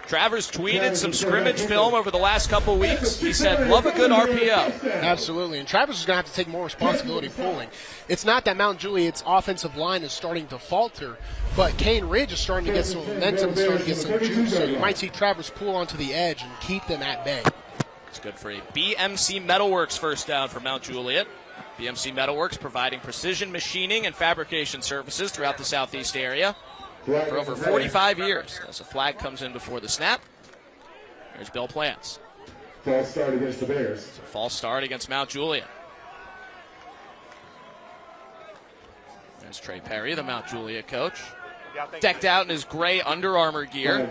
Travers tweeted some scrimmage film over the last couple weeks. He said, love a good RPO. Absolutely, and Travers is going to have to take more responsibility pulling. It's not that Mount Juliet's offensive line is starting to falter, but Cane Ridge is starting to get some momentum and starting to get some juice, so you might see Travers pull onto the edge and keep them at bay. It's good for a BMC Metalworks first down for Mount Juliet. BMC Metalworks providing precision machining and fabrication services throughout the southeast area for over 45 years. As a flag comes in before the snap, here's Bill Plants. False start against the Bears. It's a false start against Mount Juliet. There's Trey Perry, the Mount Juliet coach, decked out in his gray Under Armour gear.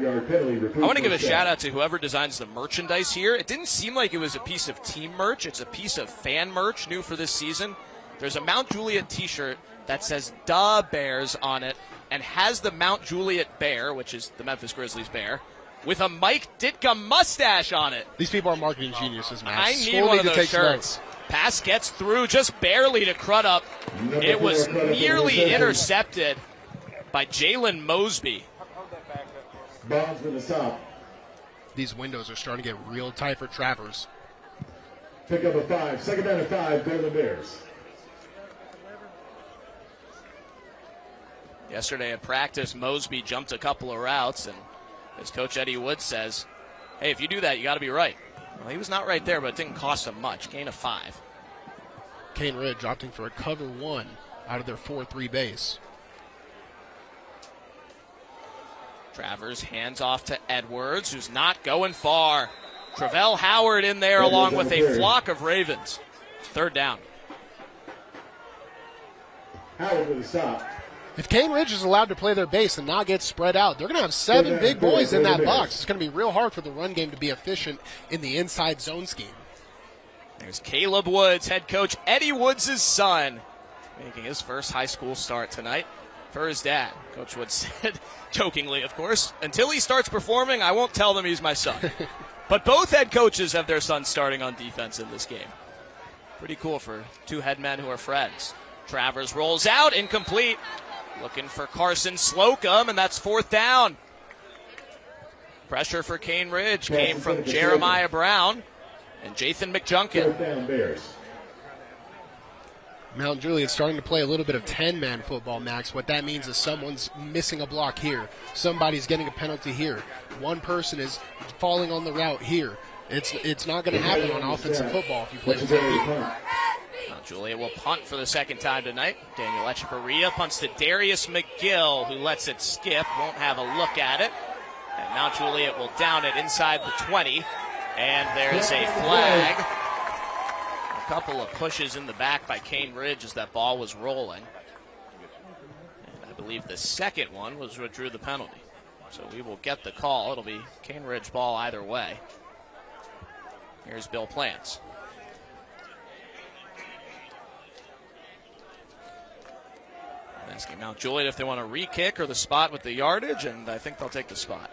I want to give a shout out to whoever designs the merchandise here. It didn't seem like it was a piece of team merch. It's a piece of fan merch new for this season. There's a Mount Juliet t-shirt that says "Da Bears" on it and has the Mount Juliet bear, which is the Memphis Grizzlies bear, with a Mike Ditka mustache on it. These people are marketing geniuses, man. I need one of those shirts. Pass gets through just barely to Crudup. It was nearly intercepted by Jalen Mosby. Bonds with the stop. These windows are starting to get real tight for Travers. Pick up a 5. Second down and 5, Golden Bears. Yesterday at practice, Mosby jumped a couple of routes, and as Coach Eddie Wood says, hey, if you do that, you got to be right. Well, he was not right there, but it didn't cost him much. Gain of 5. Cane Ridge opting for a cover 1 out of their 4-3 base. Travers hands off to Edwards, who's not going far. Travell Howard in there along with a flock of Ravens. Third down. Howard with a stop. If Cane Ridge is allowed to play their base and not get spread out, they're going to have 7 big boys in that box. It's going to be real hard for the run game to be efficient in the inside zone scheme. There's Caleb Woods, head coach Eddie Woods' son, making his first high school start tonight for his dad. Coach Woods said, jokingly, of course, until he starts performing, I won't tell them he's my son. But both head coaches have their sons starting on defense in this game. Pretty cool for two head men who are friends. Travers rolls out, incomplete. Looking for Carson Slocum, and that's 4th down. Pressure for Cane Ridge came from Jeremiah Brown and Jathan McJunkin. Mount Juliet starting to play a little bit of 10-man football, Max. What that means is someone's missing a block here. Somebody's getting a penalty here. One person is falling on the route here. It's not going to happen on offensive football if you play with 10 people. Mount Juliet will punt for the second time tonight. Daniel Echeverria punts to Darius McGill, who lets it skip, won't have a look at it. And Mount Juliet will down it inside the 20. And there's a flag. A couple of pushes in the back by Cane Ridge as that ball was rolling. And I believe the second one was what drew the penalty. So we will get the call. It'll be Cane Ridge ball either way. Here's Bill Plants. Asking Mount Juliet if they want to re-kick or the spot with the yardage, and I think they'll take the spot.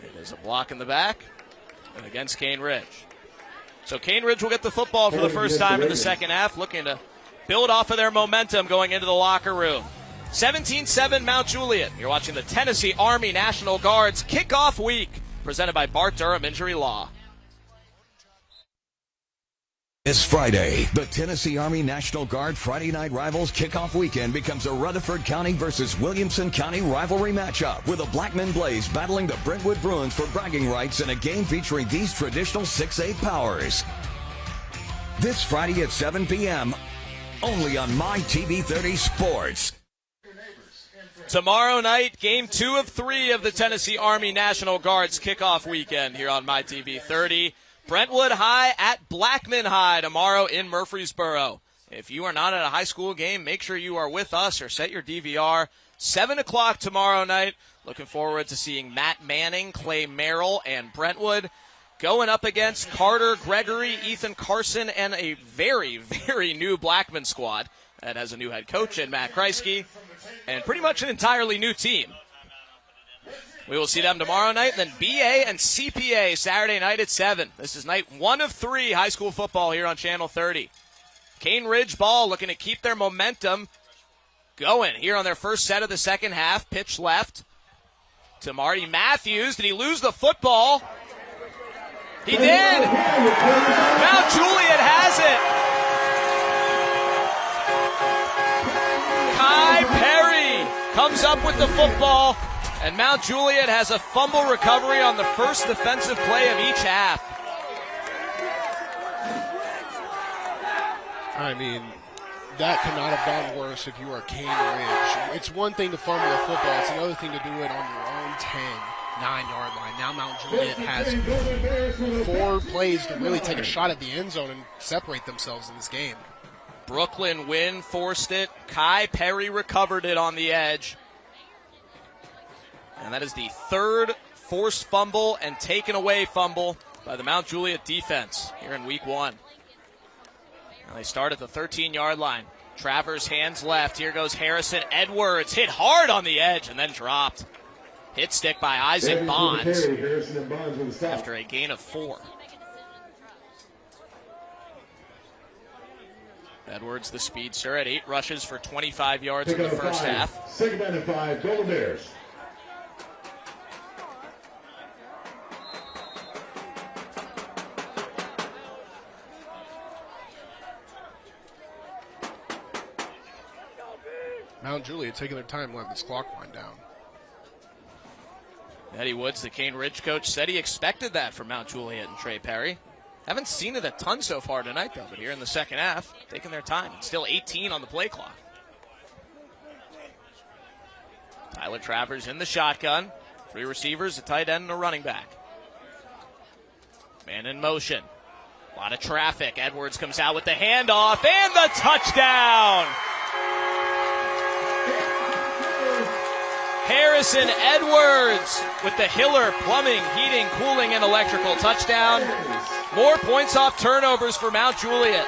It is a block in the back and against Cane Ridge. So Cane Ridge will get the football for the first time in the second half, looking to build off of their momentum going into the locker room. 17-7 Mount Juliet. You're watching the Tennessee Army National Guard's kickoff week, presented by Bart Durham Injury Law. This Friday, the Tennessee Army National Guard Friday Night Rivals kickoff weekend becomes a Rutherford County versus Williamson County rivalry matchup, with the Blackmen Blaze battling the Brentwood Bruins for bragging rights in a game featuring these traditional 6'8 powers. This Friday at 7 p.m., only on MyTV30 Sports. Tomorrow night, game 2 of 3 of the Tennessee Army National Guard's kickoff weekend here on MyTV30. Brentwood High at Blackman High tomorrow in Murfreesboro. If you are not at a high school game, make sure you are with us or set your DVR. 7 o'clock tomorrow night. Looking forward to seeing Matt Manning, Clay Merrill, and Brentwood going up against Carter Gregory, Ethan Carson, and a very, very new Blackman squad that has a new head coach in Matt Kreisky and pretty much an entirely new team. We will see them tomorrow night, and then BA and CPA Saturday night at 7. This is night 1 of 3 high school football here on Channel 30. Cane Ridge ball looking to keep their momentum going here on their first set of the second half. Pitch left to Marty Matthews. Did he lose the football? He did! Mount Juliet has it! Kai Perry comes up with the football. And Mount Juliet has a fumble recovery on the first defensive play of each half. I mean, that could not have gone worse if you are Cane Ridge. It's one thing to fumble a football. It's another thing to do it on your own 9-yard line. Now Mount Juliet has 4 plays to really take a shot at the end zone and separate themselves in this game. Brooklyn Wynn forced it. Kai Perry recovered it on the edge. And that is the third forced fumble and taken away fumble by the Mount Juliet defense here in week 1. Now they start at the 13-yard line. Travers hands left. Here goes Harrison Edwards. Hit hard on the edge and then dropped. Hit stick by Isaac Bonds after a gain of 4. Edwards, the speedster, at 8 rushes for 25 yards in the first half. Second down and 5, Golden Bears. Mount Juliet taking their time letting this clock wind down. Eddie Woods, the Cane Ridge coach, said he expected that from Mount Juliet and Trey Perry. Haven't seen it a ton so far tonight, though, but here in the second half, taking their time. It's still 18 on the play clock. Tyler Travers in the shotgun. 3 receivers, a tight end, and a running back. Man in motion. A lot of traffic. Edwards comes out with the handoff and the touchdown! Harrison Edwards with the Hiller Plumbing, Heating, Cooling, and Electrical touchdown. More points off turnovers for Mount Juliet.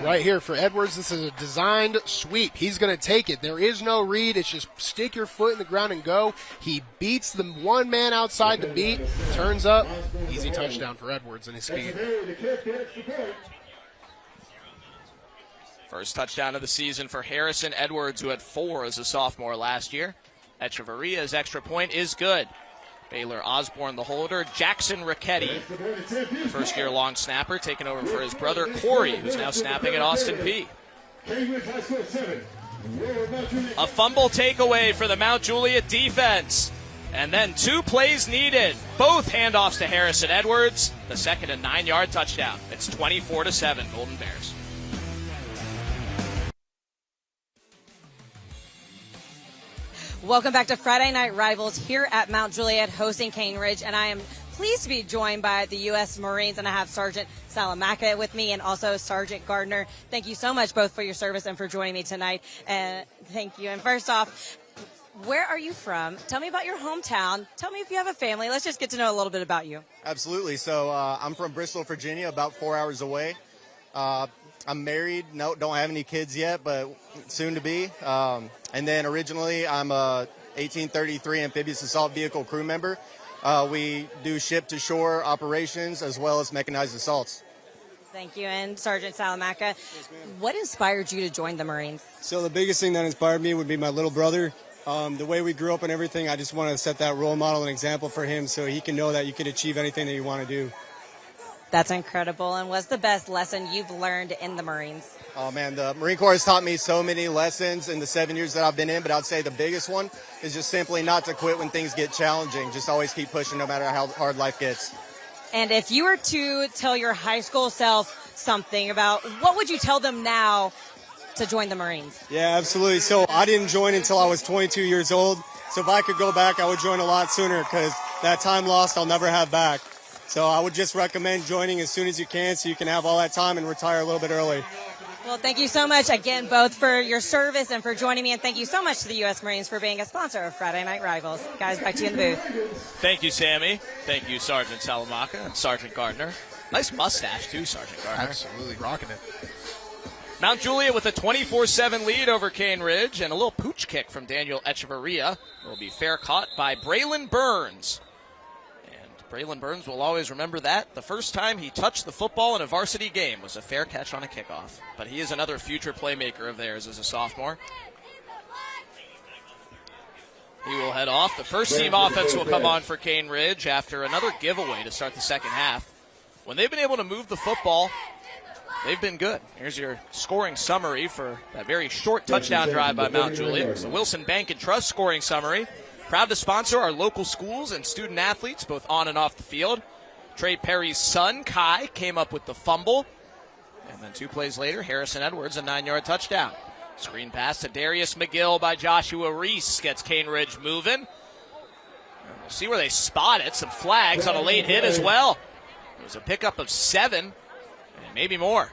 Right here for Edwards, this is a designed sweep. He's going to take it. There is no read. It's just stick your foot in the ground and go. He beats the one man outside the beat, turns up. Easy touchdown for Edwards and his speed. First touchdown of the season for Harrison Edwards, who had 4 as a sophomore last year. Echeveria's extra point is good. Baylor Osborne, the holder. Jackson Ricchetti, first-year long snapper, taking over for his brother Corey, who's now snapping at Austin P. A fumble takeaway for the Mount Juliet defense. And then 2 plays needed. Both handoffs to Harrison Edwards. The second a 9-yard touchdown. It's 24-7, Golden Bears. Welcome back to Friday Night Rivals here at Mount Juliet hosting Cane Ridge, and I am pleased to be joined by the U.S. Marines, and I have Sergeant Salamanca with me and also Sergeant Gardner. Thank you so much both for your service and for joining me tonight. Thank you. And first off, where are you from? Tell me about your hometown. Tell me if you have a family. Let's just get to know a little bit about you. Absolutely. So I'm from Bristol, Virginia, about 4 hours away. I'm married. No, don't have any kids yet, but soon to be. And then originally I'm a 1833 amphibious assault vehicle crew member. We do ship-to-shore operations as well as mechanized assaults. Thank you. And Sergeant Salamanca, what inspired you to join the Marines? So the biggest thing that inspired me would be my little brother. The way we grew up and everything, I just wanted to set that role model and example for him so he can know that you can achieve anything that you want to do. That's incredible. And what's the best lesson you've learned in the Marines? Oh, man, the Marine Corps has taught me so many lessons in the 7 years that I've been in, but I'd say the biggest one is just simply not to quit when things get challenging. Just always keep pushing no matter how hard life gets. And if you were to tell your high school self something about, what would you tell them now to join the Marines? Yeah, absolutely. So I didn't join until I was 22 years old. So if I could go back, I would join a lot sooner because that time lost I'll never have back. So I would just recommend joining as soon as you can so you can have all that time and retire a little bit early. Well, thank you so much again, both for your service and for joining me. And thank you so much to the U.S. Marines for being a sponsor of Friday Night Rivals. Guys, back to you in the booth. Thank you, Sammy. Thank you, Sergeant Salamanca and Sergeant Gardner. Nice mustache, too, Sergeant Gardner. Absolutely rocking it. Mount Juliet with a 24-7 lead over Cane Ridge, and a little pooch kick from Daniel Echeverria will be fair caught by Braylon Burns. Braylon Burns will always remember that. The first time he touched the football in a varsity game was a fair catch on a kickoff. But he is another future playmaker of theirs as a sophomore. He will head off. The first-team offense will come on for Cane Ridge after another giveaway to start the second half. When they've been able to move the football, they've been good. Here's your scoring summary for that very short touchdown drive by Mount Juliet. So Wilson Bank and Trust scoring summary. Proud to sponsor our local schools and student athletes, both on and off the field. Trey Perry's son, Kai, came up with the fumble. And then 2 plays later, Harrison Edwards, a 9-yard touchdown. Screen pass to Darius McGill by Joshua Reese gets Cane Ridge moving. And we'll see where they spot it. Some flags on a late hit as well. It was a pickup of 7, and maybe more.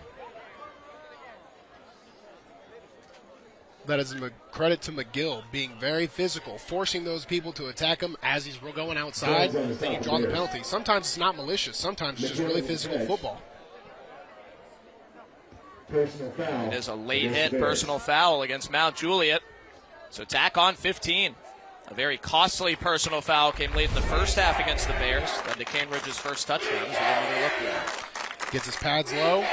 That is a credit to McGill, being very physical, forcing those people to attack him as he's going outside. Then you draw the penalty. Sometimes it's not malicious. Sometimes it's just really physical football. It is a late hit personal foul against Mount Juliet. So tack on 15. A very costly personal foul came late in the first half against the Bears. Led to Cane Ridge's first touchdown. Gets his pads low.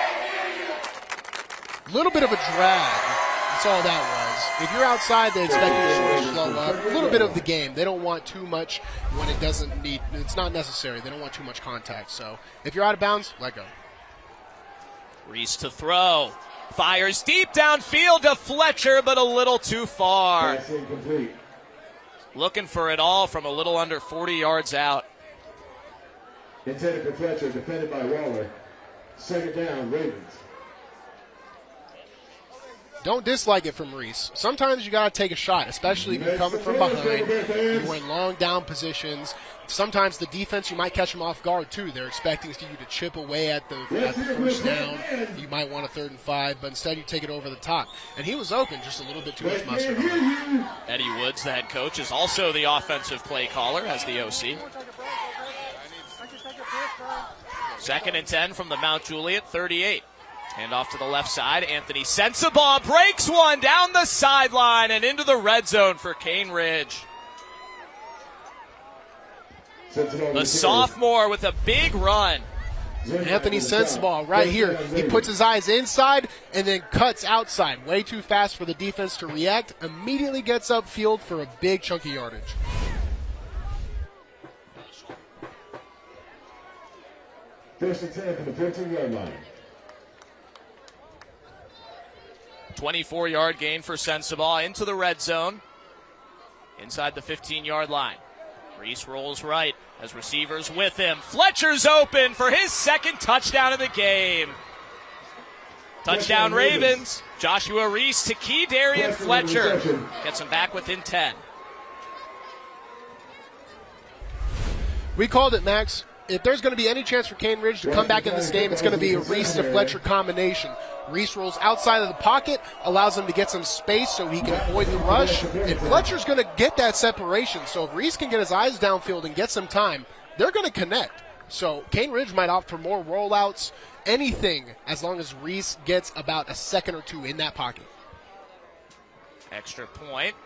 A little bit of a drag. That's all that was. If you're outside, they expect you to slow up. A little bit of the game. They don't want too much when it doesn't need. It's not necessary. They don't want too much contact. So if you're out of bounds, let go. Reese to throw. Fires deep downfield to Fletcher, but a little too far. Looking for it all from a little under 40 yards out. Intended for Fletcher, defended by Waller. Second down, Ravens. Don't dislike it from Reese. Sometimes you got to take a shot, especially if you're coming from behind. You're in long down positions. Sometimes the defense, you might catch them off guard, too. They're expecting you to chip away at the first down. You might want a 3rd and 5, but instead you take it over the top. And he was open, just a little bit too much mustard. Eddie Woods, the head coach, is also the offensive play caller as the OC. 2nd and 10 from the Mount Juliet 38. Hand off to the left side. Anthony Sensabaugh breaks one down the sideline and into the red zone for Cane Ridge. The sophomore with a big run. Anthony Sensabaugh right here. He puts his eyes inside and then cuts outside. Way too fast for the defense to react. Immediately gets upfield for a big chunky yardage. First and 10 from the 14-yard line. 24-yard gain for Sensabaugh into the red zone. Inside the 15-yard line. Reese rolls right as receivers with him. Fletcher's open for his 2nd touchdown of the game. Touchdown Ravens. Joshua Reese to key Darian Fletcher. Gets him back within 10. We called it, Max. If there's going to be any chance for Cane Ridge to come back in this game, it's going to be a Reese to Fletcher combination. Reese rolls outside of the pocket, allows him to get some space so he can avoid the rush, and Fletcher's going to get that separation. So if Reese can get his eyes downfield and get some time, they're going to connect. So Cane Ridge might opt for more rollouts, anything, as long as Reese gets about a second or two in that pocket. Extra point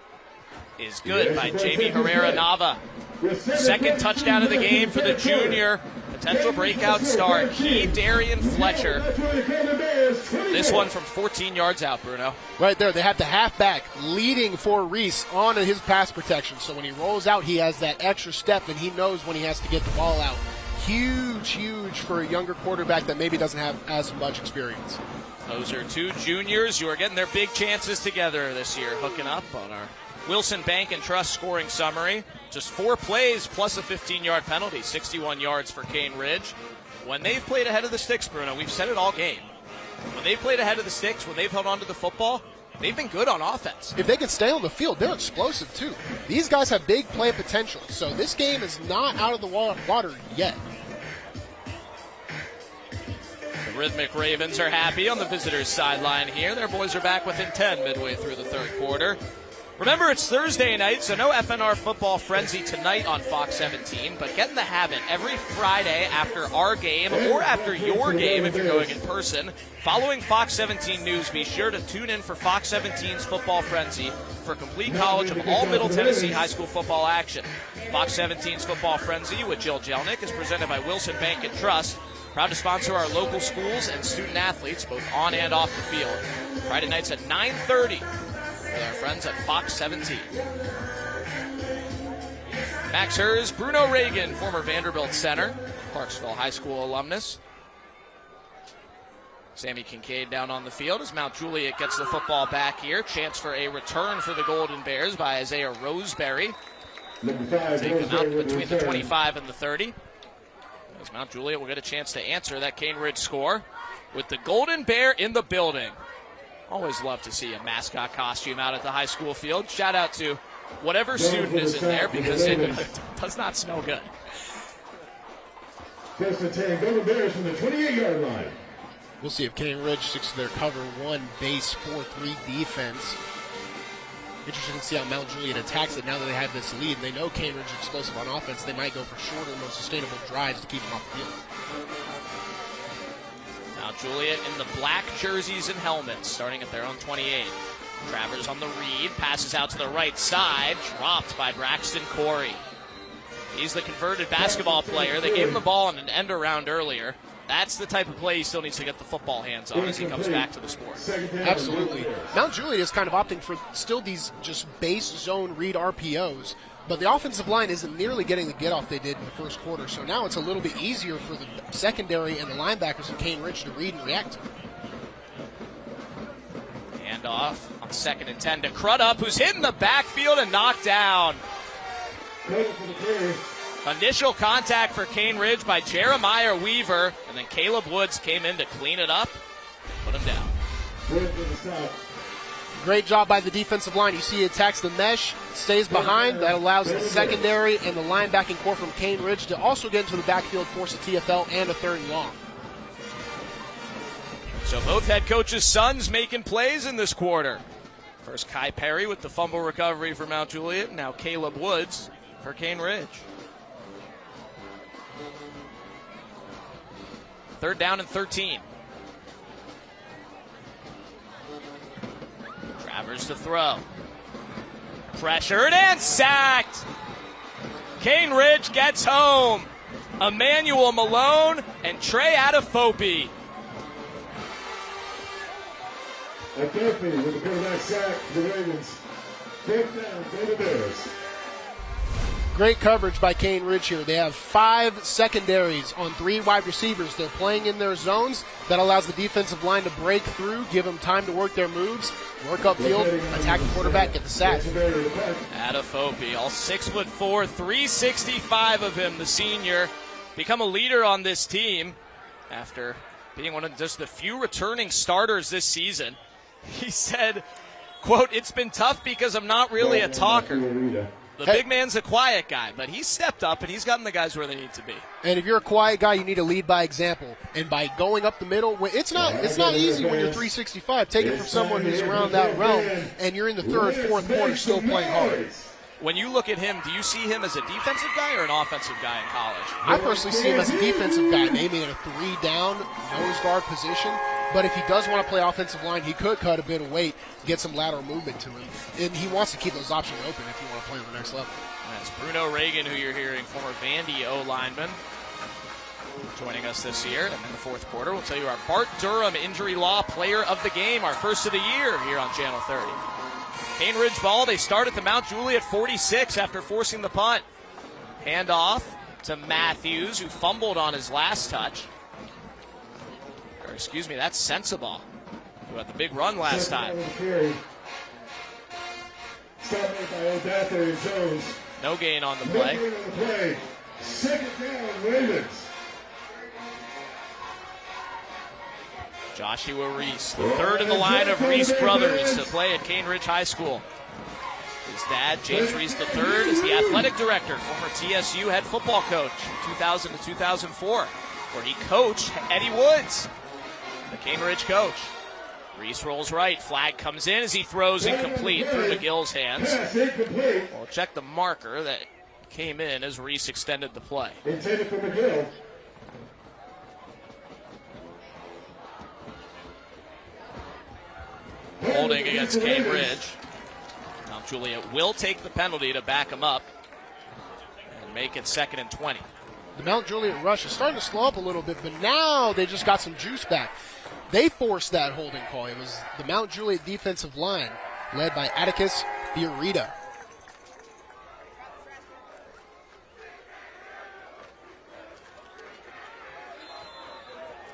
is good by Jamie Herrera-Nava. 2nd touchdown of the game for the junior. Potential breakout star, key Darian Fletcher. This one from 14 yards out, Bruno. Right there, they have the halfback leading for Reese on his pass protection. So when he rolls out, he has that extra step, and he knows when he has to get the ball out. Huge for a younger quarterback that maybe doesn't have as much experience. Those are two juniors who are getting their big chances together this year, hooking up on our Wilson Bank and Trust scoring summary. Just 4 plays plus a 15-yard penalty, 61 yards for Cane Ridge. When they've played ahead of the sticks, Bruno, we've said it all game. When they've played ahead of the sticks, when they've held on to the football, they've been good on offense. If they can stay on the field, they're explosive too. These guys have big play potential, so this game is not out of the water yet. The Rhythmic Ravens are happy on the visitors' sideline here. Their boys are back within 10 midway through the 3rd quarter. Remember, it's Thursday night, so no FNR football frenzy tonight on Fox 17, but get in the habit every Friday after our game or after your game if you're going in person. Following Fox 17 News, be sure to tune in for Fox 17's Football Frenzy for complete coverage of all Middle Tennessee high school football action. Fox 17's Football Frenzy with Jill Jelnick is presented by Wilson Bank and Trust, proud to sponsor our local schools and student athletes both on and off the field. Friday nights at 9:30. With our friends at Fox 17. Max Hers, Bruno Reagan, former Vanderbilt center, Clarksville High School alumnus. Sammy Kincaid down on the field as Mount Juliet gets the football back here. Chance for a return for the Golden Bears by Isaiah Roseberry. Take them out between the 25 and the 30. As Mount Juliet will get a chance to answer that Cane Ridge score with the Golden Bear in the building. Always love to see a mascot costume out at the high school field. Shout out to whatever student is in there because it does not smell good. First and 10, Golden Bears from the 28-yard line. We'll see if Cane Ridge sticks to their cover 1 base 4-3 defense. Interesting to see how Mount Juliet attacks it now that they have this lead. They know Cane Ridge is explosive on offense. They might go for shorter, more sustainable drives to keep them off the field. Mount Juliet in the black jerseys and helmets, starting at their own 28. Travers on the read, passes out to the right side, dropped by Braxton Corey. He's the converted basketball player. They gave him the ball in an end around earlier. That's the type of play he still needs to get the football hands on as he comes back to the sport. Absolutely. Mount Juliet is kind of opting for still these just base zone read RPOs, but the offensive line isn't nearly getting the get-off they did in the first quarter, so now it's a little bit easier for the secondary and the linebackers of Cane Ridge to read and react. Hand off on 2nd and 10 to Crudup, who's hit in the backfield and knocked down. Initial contact for Cane Ridge by Jeremiah Weaver, and then Caleb Woods came in to clean it up, put him down. Great job by the defensive line. You see he attacks the mesh, stays behind. That allows the secondary and the linebacking core from Cane Ridge to also get into the backfield, force a TFL and a 3rd and long. So both head coaches' sons making plays in this quarter. First Kai Perry with the fumble recovery for Mount Juliet, now Caleb Woods for Cane Ridge. 3rd down and 13. Travers to throw. Pressured and sacked. Cane Ridge gets home. Emmanuel Malone and Trey Adefope. Adefope with the quarterback sack for the Ravens. 4th down for the Bears. Great coverage by Cane Ridge here. They have 5 secondaries on 3 wide receivers. They're playing in their zones. That allows the defensive line to break through, give them time to work their moves, work upfield, attack the quarterback, get the sack. Adefope, all 6'4", 365 of him, the senior, become a leader on this team after being one of just the few returning starters this season. He said, quote, "It's been tough because I'm not really a talker. The big man's a quiet guy, but he's stepped up and he's gotten the guys where they need to be." And if you're a quiet guy, you need to lead by example. And by going up the middle, it's not easy when you're 365. Take it from someone who's around that realm, and you're in the 3rd, 4th quarter still playing hard. When you look at him, do you see him as a defensive guy or an offensive guy in college? I personally see him as a defensive guy, maybe in a 3-down nose guard position. But if he does want to play offensive line, he could cut a bit of weight, get some lateral movement to him. And he wants to keep those options open if you want to play on the next level. That's Bruno Reagan, who you're hearing, former Vandy O-lineman, joining us this year. And in the 4th quarter, we'll tell you our Bart Durham Injury Law Player of the Game, our first of the year here on Channel 30. Cane Ridge ball, they start at the Mount Juliet 46 after forcing the punt. Hand off to Matthews, who fumbled on his last touch. Or excuse me, that's Sensabaugh, who had the big run last time. No gain on the play. 2nd down, Ravens. Joshua Reese, the 3rd in the line of Reese brothers to play at Cane Ridge High School. His dad, James Reese III, is the athletic director, former TSU head football coach, 2000 to 2004, where he coached Eddie Woods, the Cane Ridge coach. Reese rolls right, flag comes in as he throws incomplete through McGill's hands. We'll check the marker that came in as Reese extended the play. Intended for McGill. Holding against Cane Ridge. Mount Juliet will take the penalty to back him up and make it 2nd and 20. The Mount Juliet rush is starting to slow up a little bit, but now they just got some juice back. They forced that holding call. It was the Mount Juliet defensive line led by Atticus Fiorita.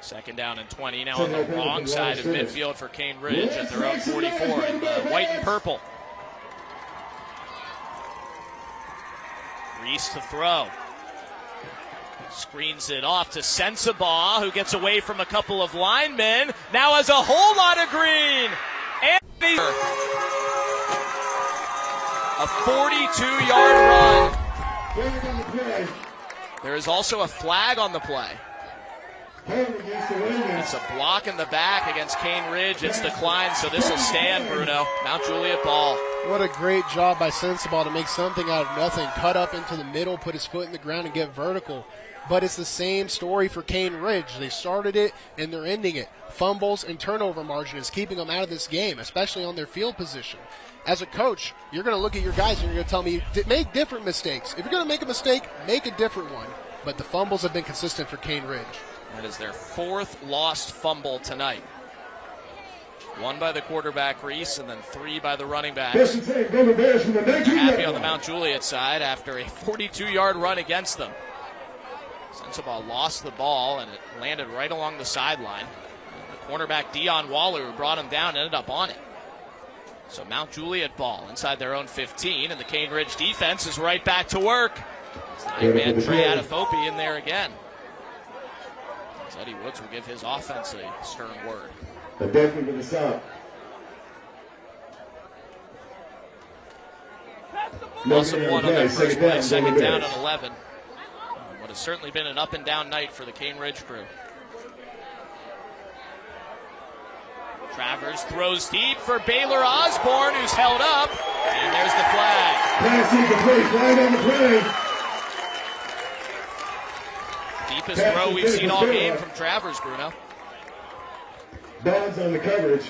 Second down and 20 now on the wrong side of midfield for Cane Ridge at their own 44 in the white and purple. Reese to throw. Screens it off to Sensabaugh, who gets away from a couple of linemen. Now has a whole lot of green. And a 42-yard run. There is also a flag on the play. It's a block in the back against Cane Ridge. It's declined, so this will stand, Bruno. Mount Juliet ball. What a great job by Sensabaugh to make something out of nothing. Cut up into the middle, put his foot in the ground, and get vertical. But it's the same story for Cane Ridge. They started it, and they're ending it. Fumbles and turnover margin is keeping them out of this game, especially on their field position. As a coach, you're going to look at your guys, and you're going to tell me, make different mistakes. If you're going to make a mistake, make a different one. But the fumbles have been consistent for Cane Ridge. That is their 4th lost fumble tonight. 1 by the quarterback, Reese, and then 3 by the running backs. They're happy on the Mount Juliet side after a 42-yard run against them. Sensabaugh lost the ball, and it landed right along the sideline. The cornerback, Dion Waller, who brought him down, ended up on it. So Mount Juliet ball inside their own 15, and the Cane Ridge defense is right back to work. Man, Trey Adefope in there again. Eddie Woods will give his offense a stern word. They're definitely going to stop. Loss of 1 on their first play, 2nd down and 11. What has certainly been an up and down night for the Cane Ridge crew. Travers throws deep for Baylor Osborne, who's held up, and there's the flag. Pass incomplete, flag on the play. Deepest throw we've seen all game from Travers, Bruno. Dogs on the coverage.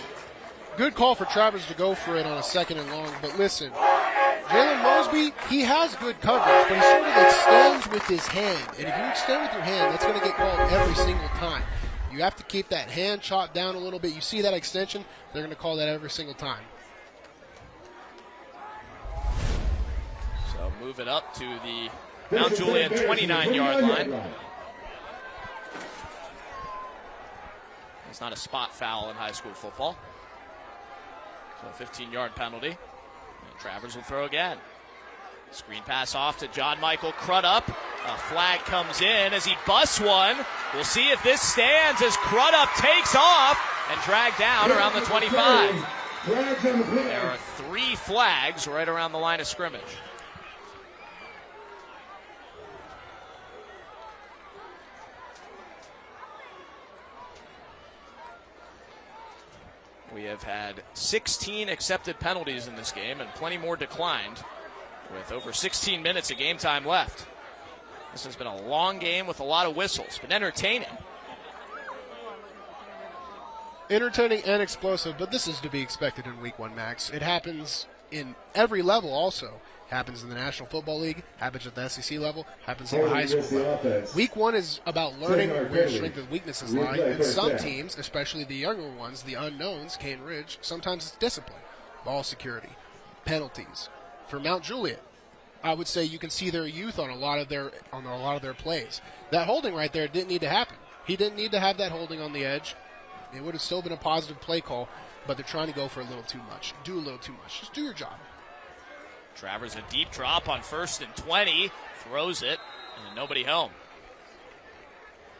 Good call for Travers to go for it on a 2nd and long, but listen, Jalen Mosby, he has good coverage, but he sort of extends with his hand, and if you extend with your hand, that's going to get called every single time. You have to keep that hand chopped down a little bit. You see that extension, they're going to call that every single time. So move it up to the Mount Juliet 29-yard line. It's not a spot foul in high school football. So a 15-yard penalty. And Travers will throw again. Screen pass off to John Michael Crudup. A flag comes in as he busts one. We'll see if this stands as Crudup takes off and dragged down around the 25. There are 3 flags right around the line of scrimmage. We have had 16 accepted penalties in this game and plenty more declined with over 16 minutes of game time left. This has been a long game with a lot of whistles, but entertaining. Entertaining and explosive, but this is to be expected in Week 1, Max. It happens in every level also. Happens in the National Football League, happens at the SEC level, happens at the high school level. Week 1 is about learning where strengths and weaknesses lie, and some teams, especially the younger ones, the unknowns, Cane Ridge, sometimes it's discipline, ball security, penalties. For Mount Juliet, I would say you can see their youth on a lot of their plays. That holding right there didn't need to happen. He didn't need to have that holding on the edge. It would have still been a positive play call, but they're trying to go for a little too much. Do a little too much. Just do your job. Travers a deep drop on 1st and 20, throws it, and nobody home.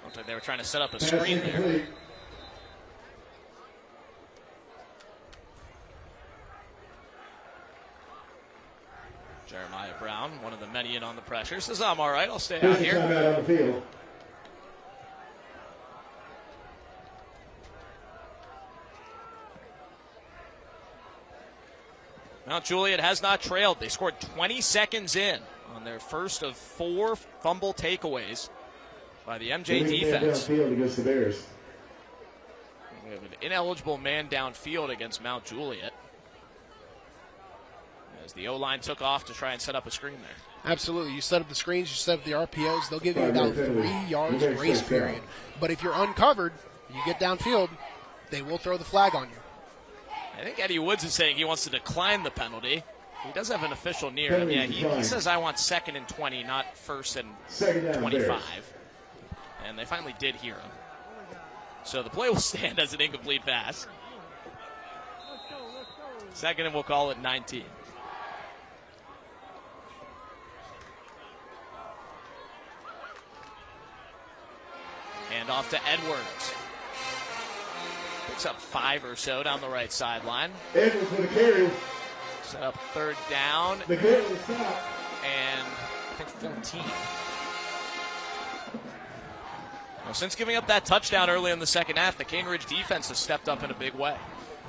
Looked like they were trying to set up a screen there. Jeremiah Brown, one of the many in on the pressure, says, I'm all right, I'll stay out here. Mount Juliet has not trailed. They scored 20 seconds in on their first of 4 fumble takeaways by the MJ defense. We have an ineligible man downfield against Mount Juliet as the O-line took off to try and set up a screen there. Absolutely. You set up the screens, you set up the RPOs, they'll give you about 3 yards grace period. But if you're uncovered, you get downfield, they will throw the flag on you. I think Eddie Woods is saying he wants to decline the penalty. He does have an official near him. Yeah, he says I want 2nd and 20, not 1st and 25. And they finally did hear him. So the play will stand as an incomplete pass. 2nd and we'll call it 19. Hand off to Edwards. Picks up 5 or so down the right sideline. Edwards with a carry. Set up 3rd down. The carry will stop. And I think 14. Well, since giving up that touchdown early in the second half, the Cane Ridge defense has stepped up in a big way.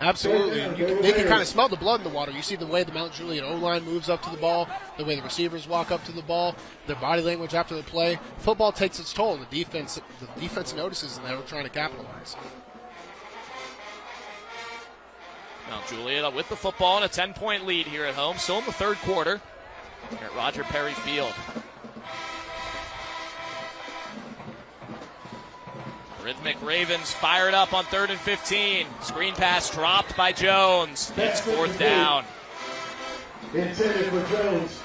Absolutely. And they can kind of smell the blood in the water. You see the way the Mount Juliet O-line moves up to the ball, the way the receivers walk up to the ball, their body language after the play. Football takes its toll, and the defense notices, and they're trying to capitalize. Mount Juliet with the football and a 10-point lead here at home. Still in the 3rd quarter here at Roger Perry Field. Rhythmic Ravens fired up on 3rd and 15. Screen pass dropped by Jones. It's 4th down. Intended for Jones.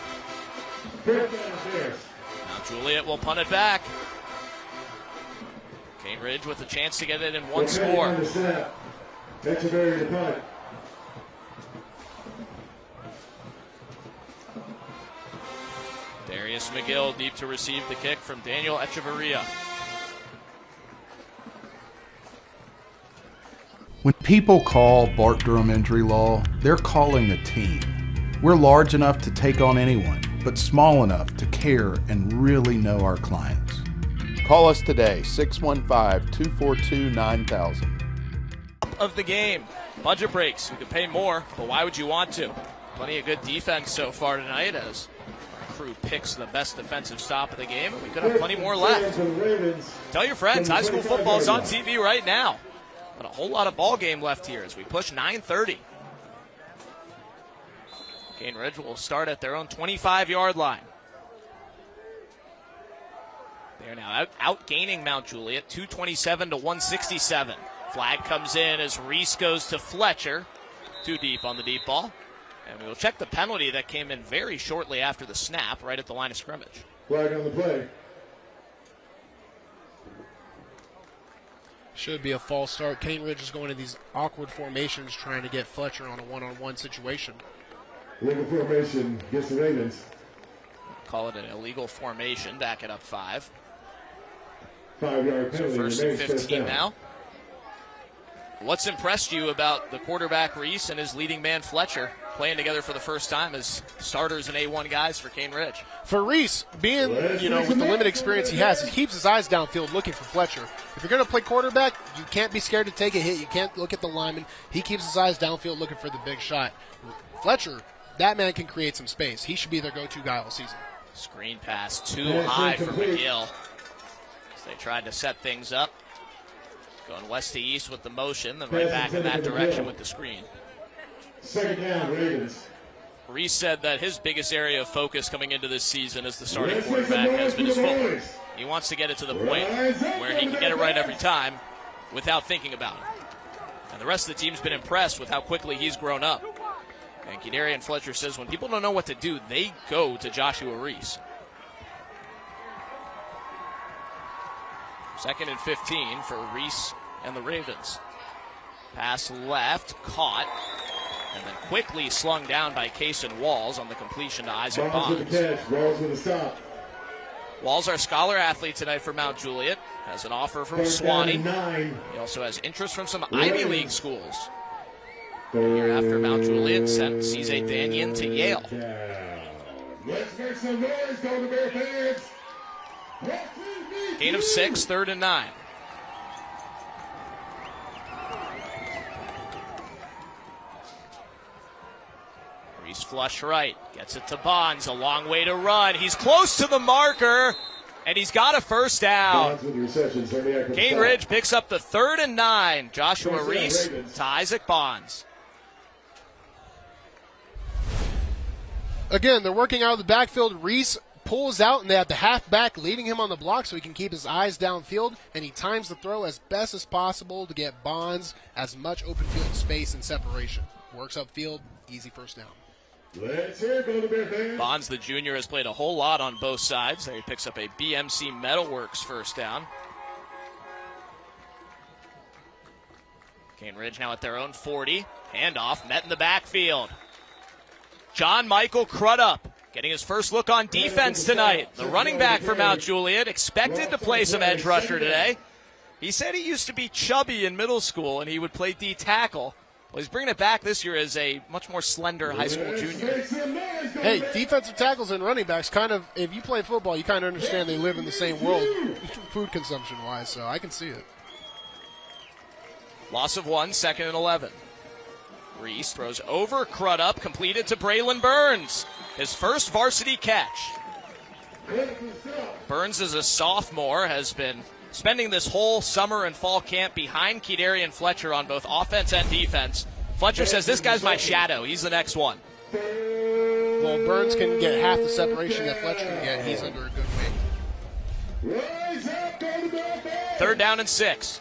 4th down there. Mount Juliet will punt it back. Cane Ridge with a chance to get it in one score. That's a very good punt. Darius McGill deep to receive the kick from Daniel Echeverria. When people call Bart Durham Injury Law, they're calling a team. We're large enough to take on anyone, but small enough to care and really know our clients. Call us today, 615-242-9000. Of the game. Budget breaks. You could pay more, but why would you want to? Plenty of good defense so far tonight as crew picks the best defensive stop of the game, and we could have plenty more left. Tell your friends, high school football is on TV right now. But a whole lot of ball game left here as we push 9:30. Cane Ridge will start at their own 25-yard line. They're now outgaining Mount Juliet, 227 to 167. Flag comes in as Reese goes to Fletcher. Too deep on the deep ball. And we will check the penalty that came in very shortly after the snap, right at the line of scrimmage. Flag on the play. Should be a false start. Cane Ridge is going to these awkward formations trying to get Fletcher on a one-on-one situation. Illegal formation against the Ravens. Call it an illegal formation, back it up 5. 5-yard penalty. So first and 15 now. What's impressed you about the quarterback Reese and his leading man Fletcher playing together for the first time as starters and A1 guys for Cane Ridge? For Reese, being, with the limited experience he has, he keeps his eyes downfield looking for Fletcher. If you're going to play quarterback, you can't be scared to take a hit. You can't look at the lineman. He keeps his eyes downfield looking for the big shot. Fletcher, that man can create some space. He should be their go-to guy all season. Screen pass too high for McGill. As they tried to set things up. Going west to east with the motion, then right back in that direction with the screen. Second down, Ravens. Reese said that his biggest area of focus coming into this season as the starting quarterback has been his footwork. He wants to get it to the point where he can get it right every time without thinking about it. And the rest of the team's been impressed with how quickly he's grown up. And Kadarian Fletcher says when people don't know what to do, they go to Joshua Reese. Second and 15 for Reese and the Ravens. Pass left, caught, and then quickly slung down by Cason Walls on the completion to Isaac Bonds. With the catch. Walls with a stop. Walls, our scholar athlete tonight for Mount Juliet, has an offer from Swanee. He also has interest from some Ivy League schools. Year after Mount Juliet sent C.J. Danyon to Yale. Let's make some noise, Golden Bear fans. Gain of 6, 3rd and 9. Reese flush right, gets it to Bonds, a long way to run. He's close to the marker, and he's got a first down. Cane Ridge picks up the 3rd and 9. Joshua Reese to Isaac Bonds. Again, they're working out of the backfield. Reese pulls out, and they have the halfback leading him on the block so he can keep his eyes downfield, and he times the throw as best as possible to get Bonds as much open field space and separation. Works upfield, easy first down. Let's hear it, Bonds, the junior, has played a whole lot on both sides. There he picks up a BMC Metalworks first down. Cane Ridge now at their own 40. Handoff, met in the backfield. John Michael Crudup getting his first look on defense tonight. The running back for Mount Juliet, expected to play some edge rusher today. He said he used to be chubby in middle school and he would play D-tackle. Well, he's bringing it back this year as a much more slender high school junior. Hey, defensive tackles and running backs kind of, if you play football, you kind of understand they live in the same world, food consumption-wise, so I can see it. Loss of 1, 2nd and 11. Reese throws over Crudup, completed to Braylon Burns. His first varsity catch. Burns, as a sophomore, has been spending this whole summer and fall camp behind Kadarian Fletcher on both offense and defense. Fletcher says, this guy's my shadow. He's the next one. Well, Burns can get half the separation that Fletcher can get. He's under a good wing. 3rd down and 6.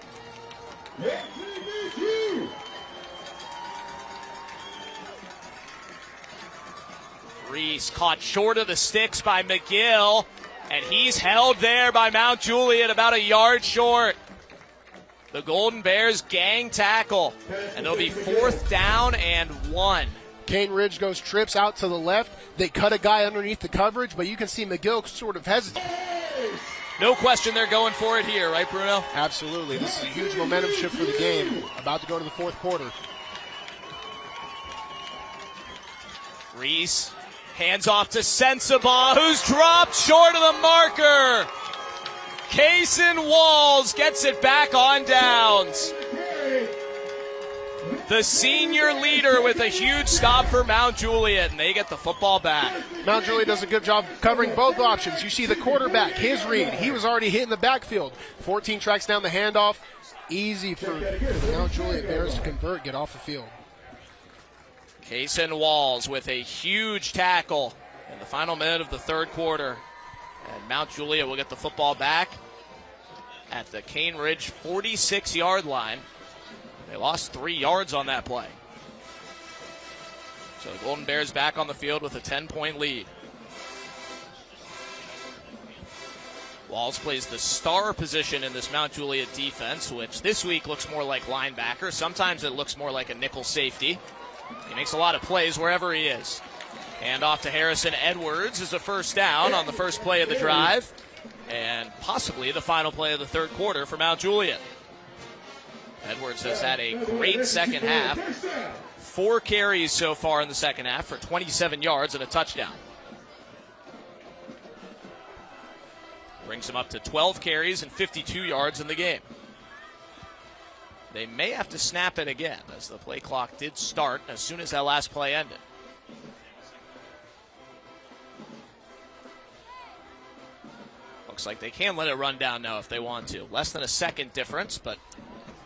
Reese caught short of the sticks by McGill, and he's held there by Mount Juliet about a yard short. The Golden Bears gang tackle, and it'll be 4th down and 1. Cane Ridge goes trips out to the left. They cut a guy underneath the coverage, but you can see McGill sort of hesitate. No question they're going for it here, right, Bruno? Absolutely. This is a huge momentum shift for the game. About to go to the 4th quarter. Reese hands off to Sensabaugh, who's dropped short of the marker. Cason Walls gets it back on downs. The senior leader with a huge stop for Mount Juliet, and they get the football back. Mount Juliet does a good job covering both options. You see the quarterback, his read. He was already hitting the backfield. 14 tracks down the handoff. Easy for the Mount Juliet Bears to convert, get off the field. Kason Walls with a huge tackle in the final minute of the third quarter. And Mount Juliet will get the football back at the Cane Ridge 46-yard line. They lost 3 yards on that play. So the Golden Bears back on the field with a 10-point lead. Walls plays the star position in this Mount Juliet defense, which this week looks more like linebacker. Sometimes it looks more like a nickel safety. He makes a lot of plays wherever he is. Hand off to Harrison Edwards is a first down on the first play of the drive, and possibly the final play of the third quarter for Mount Juliet. Edwards has had a great second half. 4 carries so far in the second half for 27 yards and a touchdown. Brings him up to 12 carries and 52 yards in the game. They may have to snap it again, as the play clock did start as soon as that last play ended. Looks like they can let it run down now if they want to. Less than a second difference, but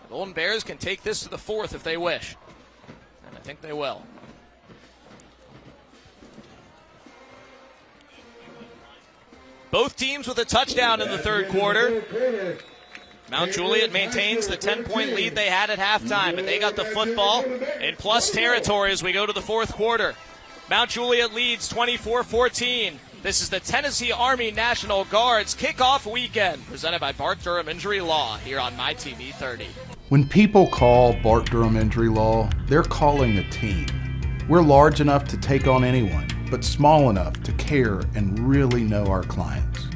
the Golden Bears can take this to the fourth if they wish. And I think they will. Both teams with a touchdown in the third quarter. Mount Juliet maintains the 10-point lead they had at halftime, and they got the football in plus territory as we go to the fourth quarter. Mount Juliet leads 24-14. This is the Tennessee Army National Guard's kickoff weekend, presented by Bart Durham Injury Law here on MyTV30. When people call Bart Durham Injury Law, they're calling a team. We're large enough to take on anyone, but small enough to care and really know our clients.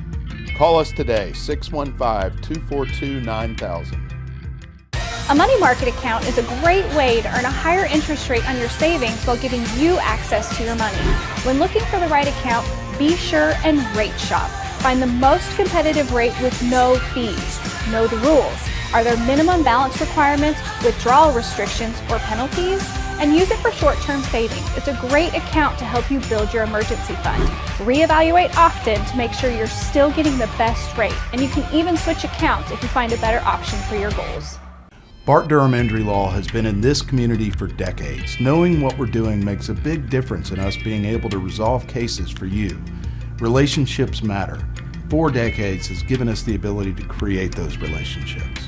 Call us today, 615-242-9000. A money market account is a great way to earn a higher interest rate on your savings while giving you access to your money. When looking for the right account, be sure and rate shop. Find the most competitive rate with no fees. Know the rules. Are there minimum balance requirements, withdrawal restrictions, or penalties? And use it for short-term savings. It's a great account to help you build your emergency fund. Reevaluate often to make sure you're still getting the best rate, and you can even switch accounts if you find a better option for your goals. Bart Durham Injury Law has been in this community for decades. Knowing what we're doing makes a big difference in us being able to resolve cases for you. Relationships matter. 4 decades has given us the ability to create those relationships.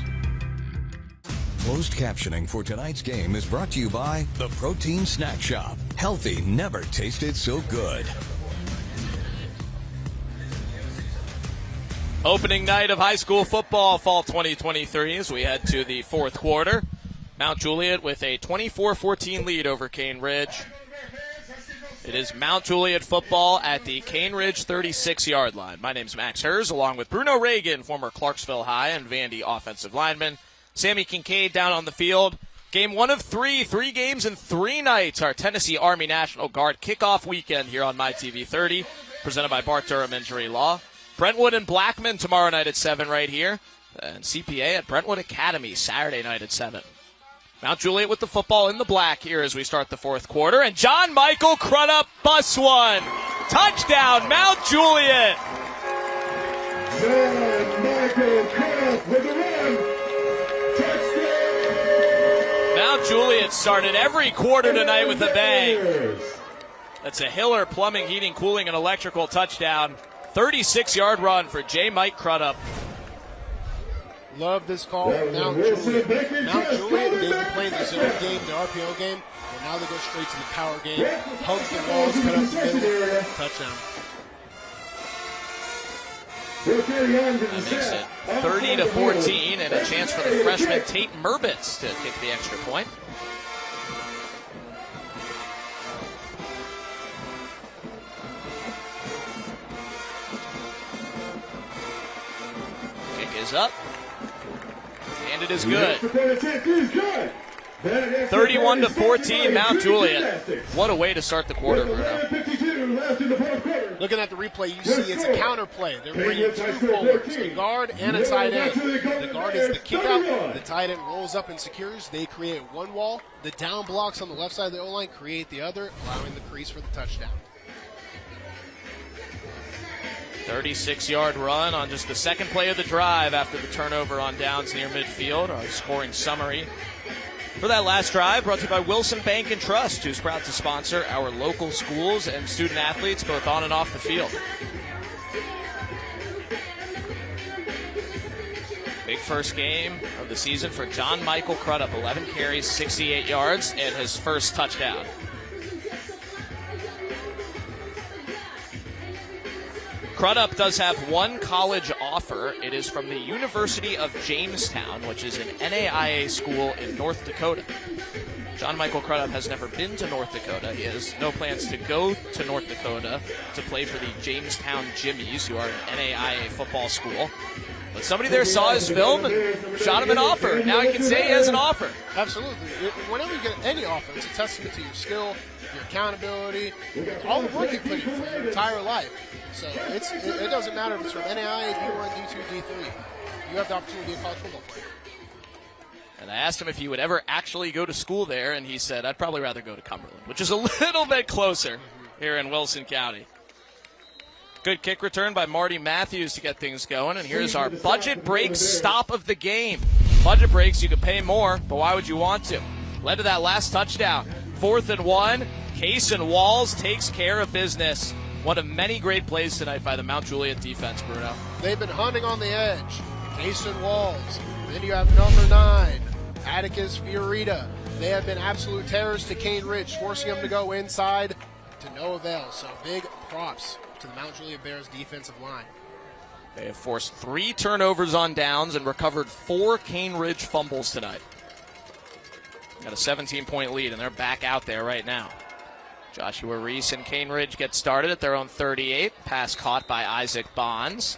Closed captioning for tonight's game is brought to you by the Protein Snack Shop. Healthy never tasted so good. Opening night of high school football, fall 2023, as we head to the fourth quarter. Mount Juliet with a 24-14 lead over Cane Ridge. It is Mount Juliet football at the Cane Ridge 36-yard line. My name's Max Hers, along with Bruno Reagan, former Clarksville High and Vandy offensive lineman. Sammy Kincaid down on the field. Game 1 of 3 games in 3 nights. Our Tennessee Army National Guard kickoff weekend here on MyTV30, presented by Bart Durham Injury Law. Brentwood and Blackman tomorrow night at 7 right here. And CPA at Brentwood Academy Saturday night at 7. Mount Juliet with the football in the black here as we start the fourth quarter. And John Michael Crudup busts one. Touchdown, Mount Juliet. John Michael Crudup with the run. Mount Juliet started every quarter tonight with a bang. That's a Hiller Plumbing, Heating, Cooling, and Electrical touchdown. 36-yard run for J. Mike Crudup. Love this call from Mount Juliet. Mount Juliet, they've been playing the zone game, the RPO game, and now they go straight to the power game. Hugs the balls, cut up the middle, touchdown. That makes it 30-14 and a chance for the freshman Tate Murbitz to kick the extra point. Kick is up. And it is good. 31-14 Mount Juliet. What a way to start the quarter, Bruno. Looking at the replay, you see it's a counter play. They're bringing two forwards, a guard and a tight end. The guard is the kick out. The tight end rolls up and secures. They create one wall. The down blocks on the left side of the O-line create the other, allowing the crease for the touchdown. 36-yard run on just the second play of the drive after the turnover on downs near midfield. Our scoring summary for that last drive brought to you by Wilson Bank and Trust, who's proud to sponsor our local schools and student athletes both on and off the field. Big first game of the season for John Michael Crudup, 11 carries, 68 yards, and his first touchdown. Crudup does have one college offer. It is from the University of Jamestown, which is an NAIA school in North Dakota. John Michael Crudup has never been to North Dakota. He has no plans to go to North Dakota to play for the Jamestown Jimmies, who are an NAIA football school. But somebody there saw his film and shot him an offer. Now he can say he has an offer. Absolutely. Whenever you get any offer, it's a testament to your skill, your accountability, all the work you put in for your entire life. So it doesn't matter if it's from NAIA, D1, D2, D3. You have the opportunity to be a college football player. And I asked him if he would ever actually go to school there, and he said, I'd probably rather go to Cumberland, which is a little bit closer here in Wilson County. Good kick return by Marty Matthews to get things going, and here's our budget breaks stop of the game. Budget breaks, you could pay more, but why would you want to? Led to that last touchdown. 4th and 1, Case and Walls takes care of business. One of many great plays tonight by the Mount Juliet defense, Bruno. They've been hunting on the edge. Case and Walls. Then you have number 9, Atticus Fiorita. They have been absolute terrors to Cane Ridge, forcing them to go inside to no avail. So big props to the Mount Juliet Bears defensive line. They have forced 3 turnovers on downs and recovered 4 Cane Ridge fumbles tonight. Got a 17-point lead, and they're back out there right now. Joshua Reese and Cane Ridge get started at their own 38. Pass caught by Isaac Bonds.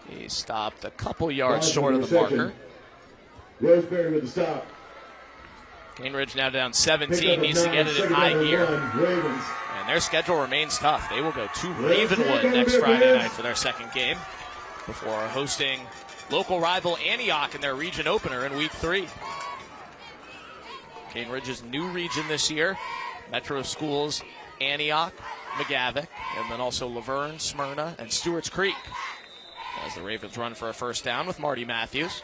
He stopped a couple yards short of the marker. Roseberry with the stop. Cane Ridge now down 17, needs to get it in high gear. And their schedule remains tough. They will go to Ravenwood next Friday night for their second game before hosting local rival Antioch in their region opener in Week 3. Cane Ridge's new region this year. Metro schools, Antioch, McGavick, and then also Laverne, Smyrna, and Stewart's Creek. As the Ravens run for a first down with Marty Matthews.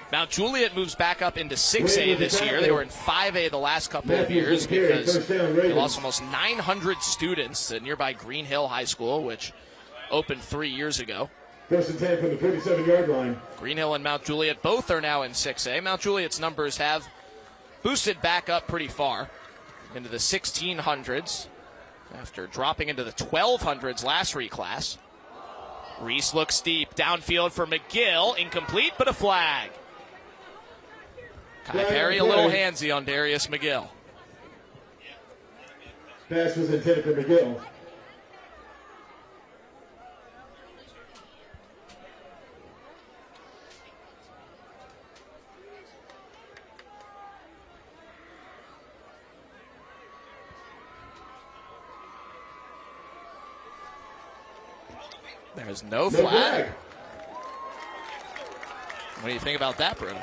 Mount Juliet moves back up into 6A this year. They were in 5A the last couple of years because they lost almost 900 students to nearby Green Hill High School, which opened 3 years ago. 1st and 10 from the 47-yard line. Green Hill and Mount Juliet both are now in 6A. Mount Juliet's numbers have boosted back up pretty far into the 1600s after dropping into the 1200s last reclass. Reese looks deep. Downfield for McGill. Incomplete, but a flag. Kai Perry a little handsy on Darius McGill. Pass was intended for McGill. There's no flag. What do you think about that, Bruno?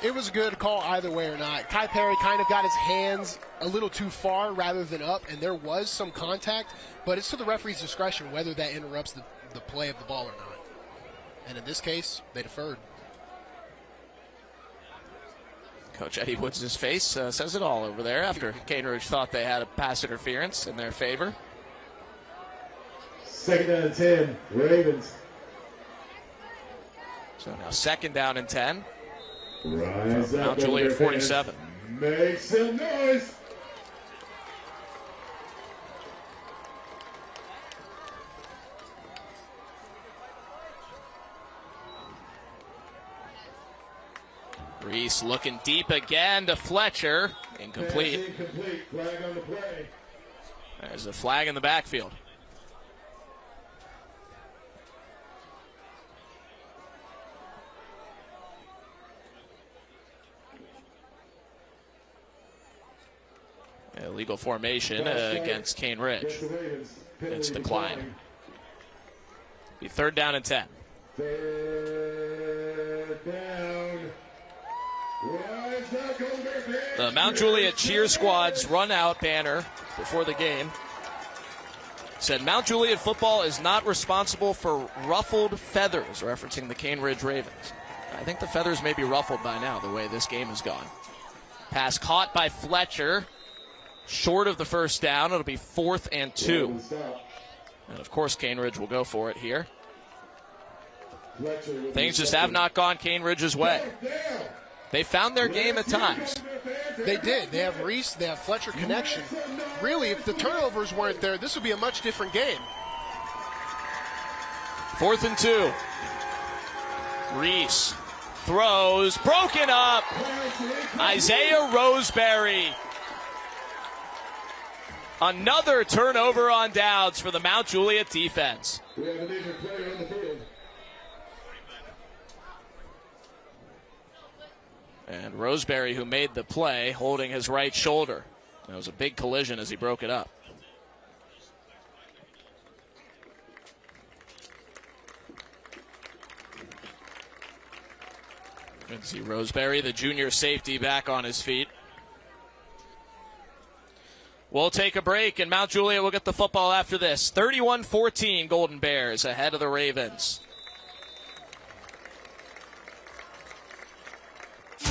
It was a good call either way or not. Kai Perry kind of got his hands a little too far rather than up, and there was some contact, but it's to the referee's discretion whether that interrupts the play of the ball or not. And in this case, they deferred. Coach Eddie Woods' face says it all over there after Cane Ridge thought they had a pass interference in their favor. 2nd down and 10, Ravens. So now 2nd down and 10. Rise up, Mount Juliet 47. Make some noise. Reese looking deep again to Fletcher. Incomplete. Incomplete. Flag on the play. There's a flag in the backfield. Illegal formation against Cane Ridge. It's declined. Be 3rd down and 10. The Mount Juliet cheer squad's run out banner before the game said Mount Juliet football is not responsible for ruffled feathers, referencing the Cane Ridge Ravens. I think the feathers may be ruffled by now, the way this game has gone. Pass caught by Fletcher, short of the 1st down. It'll be 4th and 2. And of course, Cane Ridge will go for it here. Things just have not gone Cane Ridge's way. They found their game at times. They did. They have Reese, they have Fletcher connection. Really, if the turnovers weren't there, this would be a much different game. 4th and 2. Reese throws, broken up. Isaiah Roseberry. Another turnover on downs for the Mount Juliet defense. We have a different player on the field. And Roseberry, who made the play, holding his right shoulder. That was a big collision as he broke it up. Good to see Roseberry, the junior safety, back on his feet. We'll take a break, and Mount Juliet will get the football after this. 31-14, Golden Bears ahead of the Ravens.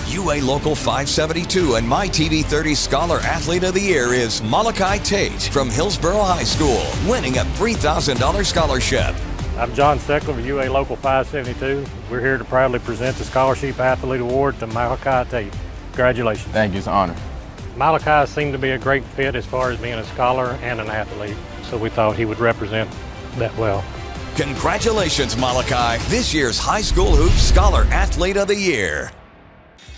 UA Local 572 and MyTV30 Scholar Athlete of the Year is Malachi Tate from Hillsboro High School, winning a $3,000 scholarship. I'm John Steckler of UA Local 572. We're here to proudly present the Scholarship Athlete Award to Malachi Tate. Congratulations. Thank you, it's an honor. Malachi seemed to be a great fit as far as being a scholar and an athlete, so we thought he would represent that well. Congratulations, Malachi, this year's High School Hoops Scholar Athlete of the Year.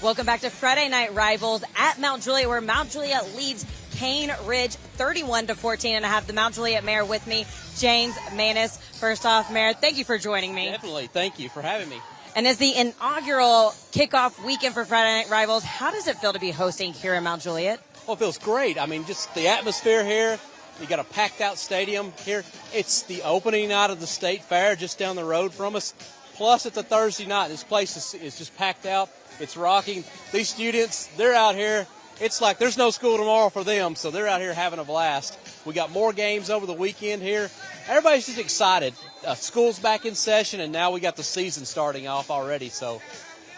Welcome back to Friday Night Rivals at Mount Juliet, where Mount Juliet leads Cane Ridge 31-14. And I have the Mount Juliet mayor with me, James Manis. First off, Mayor, thank you for joining me. Definitely. Thank you for having me. And as the inaugural kickoff weekend for Friday Night Rivals, how does it feel to be hosting here in Mount Juliet? Well, it feels great. I mean, just the atmosphere here. You got a packed-out stadium here. It's the opening night of the State Fair just down the road from us. Plus, it's a Thursday night. This place is just packed out. It's rocking. These students, they're out here. It's like there's no school tomorrow for them, so they're out here having a blast. We got more games over the weekend here. Everybody's just excited. School's back in session, and now we got the season starting off already, so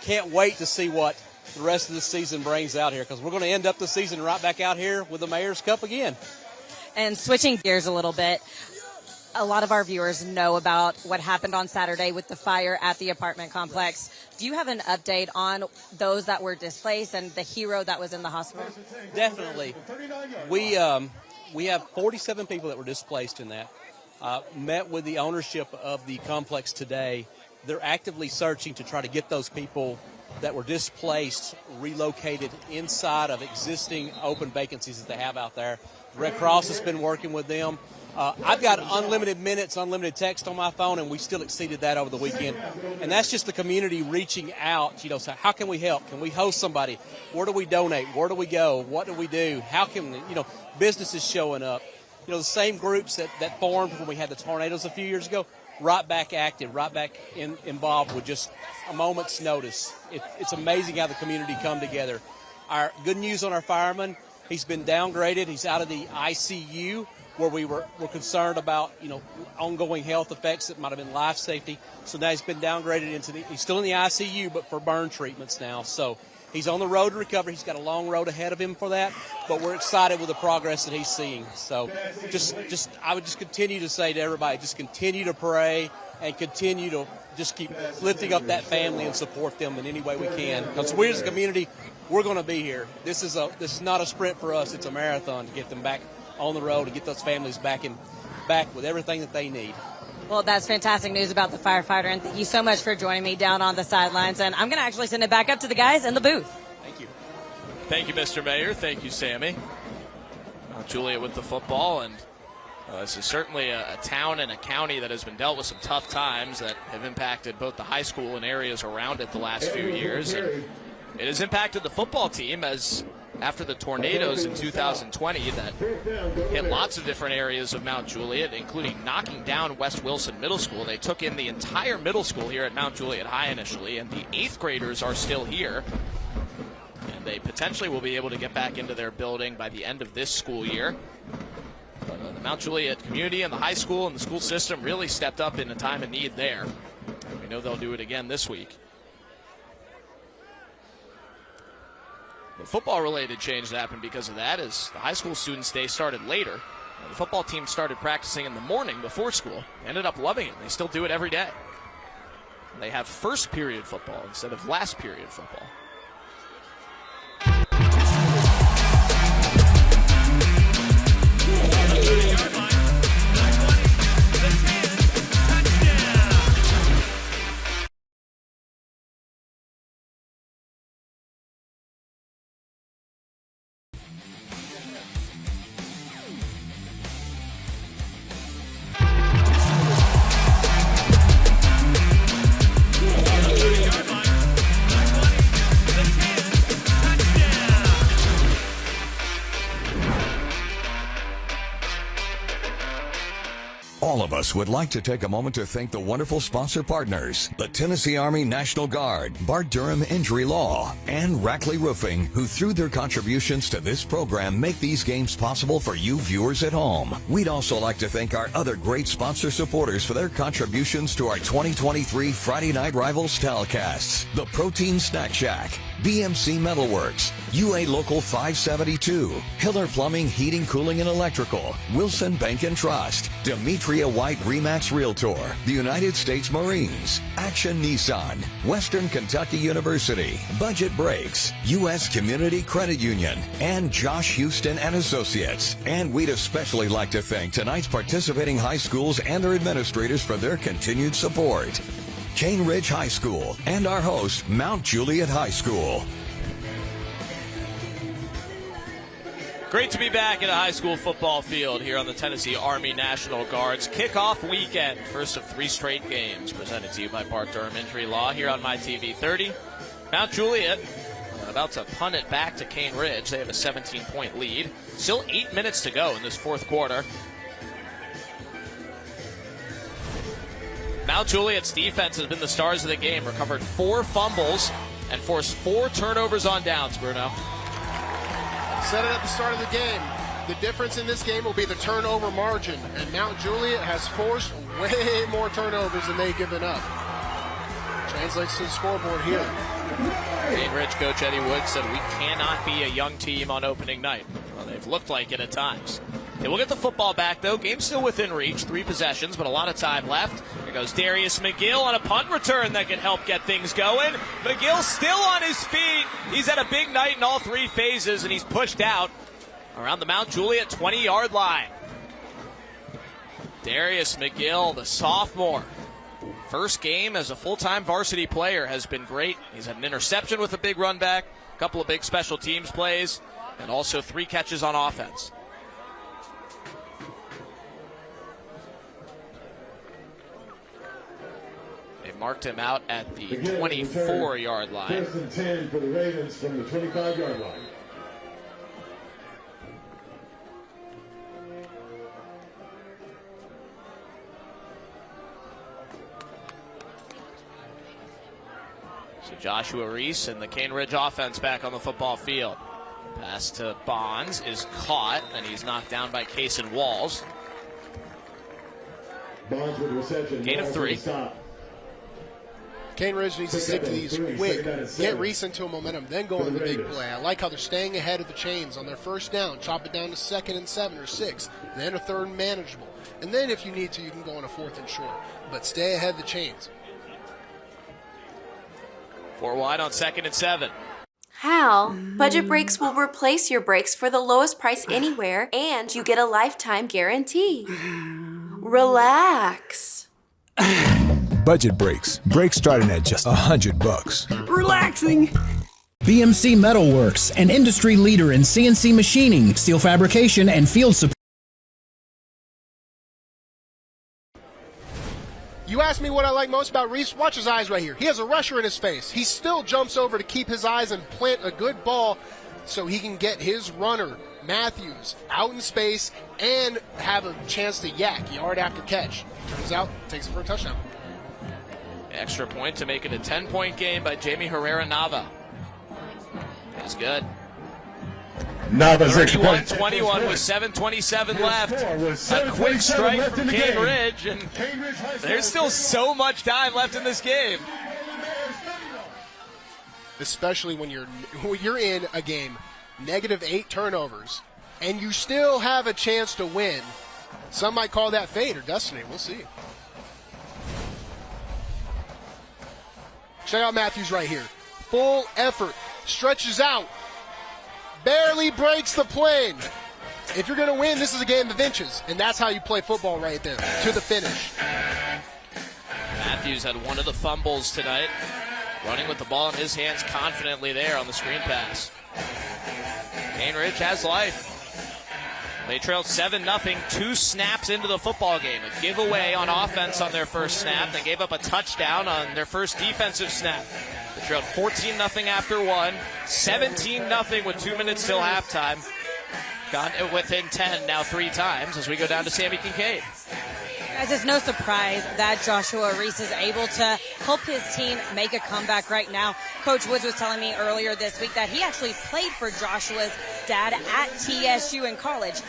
can't wait to see what the rest of the season brings out here, because we're going to end up the season right back out here with the Mayor's Cup again. And switching gears a little bit, a lot of our viewers know about what happened on Saturday with the fire at the apartment complex. Do you have an update on those that were displaced and the hero that was in the hospital? Definitely. We have 47 people that were displaced in that. Met with the ownership of the complex today. They're actively searching to try to get those people that were displaced relocated inside of existing open vacancies that they have out there. The Red Cross has been working with them. I've got unlimited minutes, unlimited text on my phone, and we still exceeded that over the weekend. And that's just the community reaching out, so how can we help? Can we host somebody? Where do we donate? Where do we go? What do we do? How can, businesses showing up? The same groups that formed when we had the tornadoes a few years ago, right back active, right back involved with just a moment's notice. It's amazing how the community come together. Our good news on our fireman, he's been downgraded. He's out of the ICU, where we're concerned about, ongoing health effects that might have been life safety. So now he's been downgraded he's still in the ICU, but for burn treatments now. So he's on the road to recovery. He's got a long road ahead of him for that, but we're excited with the progress that he's seeing. So I would just continue to say to everybody, just continue to pray and continue to just keep lifting up that family and support them in any way we can. Because we as a community, we're going to be here. This is not a sprint for us. It's a marathon to get them back on the road and get those families back with everything that they need. Well, that's fantastic news about the firefighter, and thank you so much for joining me down on the sidelines. And I'm going to actually send it back up to the guys in the booth. Thank you. Thank you, Mr. Mayor. Thank you, Sammy. Juliet with the football, and this is certainly a town and a county that has been dealt with some tough times that have impacted both the high school and areas around it the last few years. And it has impacted the football team as after the tornadoes in 2020 that hit lots of different areas of Mount Juliet, including knocking down West Wilson Middle School. They took in the entire middle school here at Mount Juliet High initially, and the 8th graders are still here. And they potentially will be able to get back into their building by the end of this school year. But the Mount Juliet community and the high school and the school system really stepped up in a time of need there. And we know they'll do it again this week. The football-related change that happened because of that is the high school students' day started later. The football team started practicing in the morning before school. They ended up loving it. They still do it every day. They have first period football instead of last period football. All of us would like to take a moment to thank the wonderful sponsor partners, the Tennessee Army National Guard, Bart Durham Injury Law, and Rackley Roofing, who through their contributions to this program make these games possible for you viewers at home. We'd also like to thank our other great sponsor supporters for their contributions to our 2023 Friday Night Rivals telecasts: the Protein Snack Shack, BMC Metalworks, UA Local 572, Hiller Plumbing, Heating, Cooling, and Electrical, Wilson Bank and Trust, Demetria White Remax Realtor, the United States Marines, Action Nissan, Western Kentucky University, Budget Brakes, U.S. Community Credit Union, and Josh Houston and Associates. And we'd especially like to thank tonight's participating high schools and their administrators for their continued support. Cane Ridge High School and our host, Mount Juliet High School. Great to be back at a high school football field here on the Tennessee Army National Guard's kickoff weekend. First of 3 straight games presented to you by Bart Durham Injury Law here on MyTV30. Mount Juliet about to punt it back to Cane Ridge. They have a 17-point lead. Still 8 minutes to go in this fourth quarter. Mount Juliet's defense has been the stars of the game. Recovered 4 fumbles and forced 4 turnovers on downs, Bruno. Said it at the start of the game. The difference in this game will be the turnover margin, and Mount Juliet has forced way more turnovers than they've given up. Translates to the scoreboard here. Cane Ridge coach Eddie Wood said we cannot be a young team on opening night. Well, they've looked like it at times. They will get the football back, though. Game still within reach. 3 possessions, but a lot of time left. Here goes Darius McGill on a punt return that can help get things going. McGill still on his feet. He's had a big night in all 3 phases, and he's pushed out around the Mount Juliet 20-yard line. Darius McGill, the sophomore. First game as a full-time varsity player has been great. He's had an interception with a big run back, a couple of big special teams plays, and also 3 catches on offense. Marked him out at the 24-yard line. First and 10 for the Ravens from the 25-yard line. So Joshua Reese and the Cane Ridge offense back on the football field. Pass to Bonds is caught, and he's knocked down by Cason Walls. Bonds with reception. Gain of 3. Cane Ridge needs to stick to these quick, get Reese into a momentum, then go on the big play. I like how they're staying ahead of the chains on their first down. Chop it down to 2nd and 7 or 6, then a 3rd and manageable. And then if you need to, you can go on a 4th and short. But stay ahead of the chains. 4 wide on 2nd and 7. Hal, Budget Brakes will replace your brakes for the lowest price anywhere, and you get a lifetime guarantee. Relax. Budget Brakes. Brakes starting at just $100. Relaxing. BMC Metalworks, an industry leader in CNC machining, steel fabrication, and field support. You ask me what I like most about Reese? Watch his eyes right here. He has a rusher in his face. He still jumps over to keep his eyes and plant a good ball so he can get his runner, Matthews, out in space and have a chance to yak yard after catch. Turns out, takes it for a touchdown. Extra point to make it a 10-point game by Jamie Herrera-Nava. That's good. 31-21 with 7:27 left. A quick strike from Cane Ridge, and there's still so much time left in this game. Especially when you're in a game, -8 turnovers, and you still have a chance to win. Some might call that fate or destiny. We'll see. Check out Matthews right here. Full effort. Stretches out. Barely breaks the plane. If you're going to win, this is a game of inches, and that's how you play football right there, to the finish. Matthews had one of the fumbles tonight, running with the ball in his hands confidently there on the screen pass. Cane Ridge has life. They trailed 7-0, 2 snaps into the football game. A giveaway on offense on their first snap. They gave up a touchdown on their first defensive snap. They trailed 14-0 after one, 17-0 with 2 minutes till halftime. Got it within 10 now 3 times as we go down to Sammy Kincaid. Guys, it's no surprise that Joshua Reese is able to help his team make a comeback right now. Coach Woods was telling me earlier this week that he actually played for Joshua's dad at TSU in college.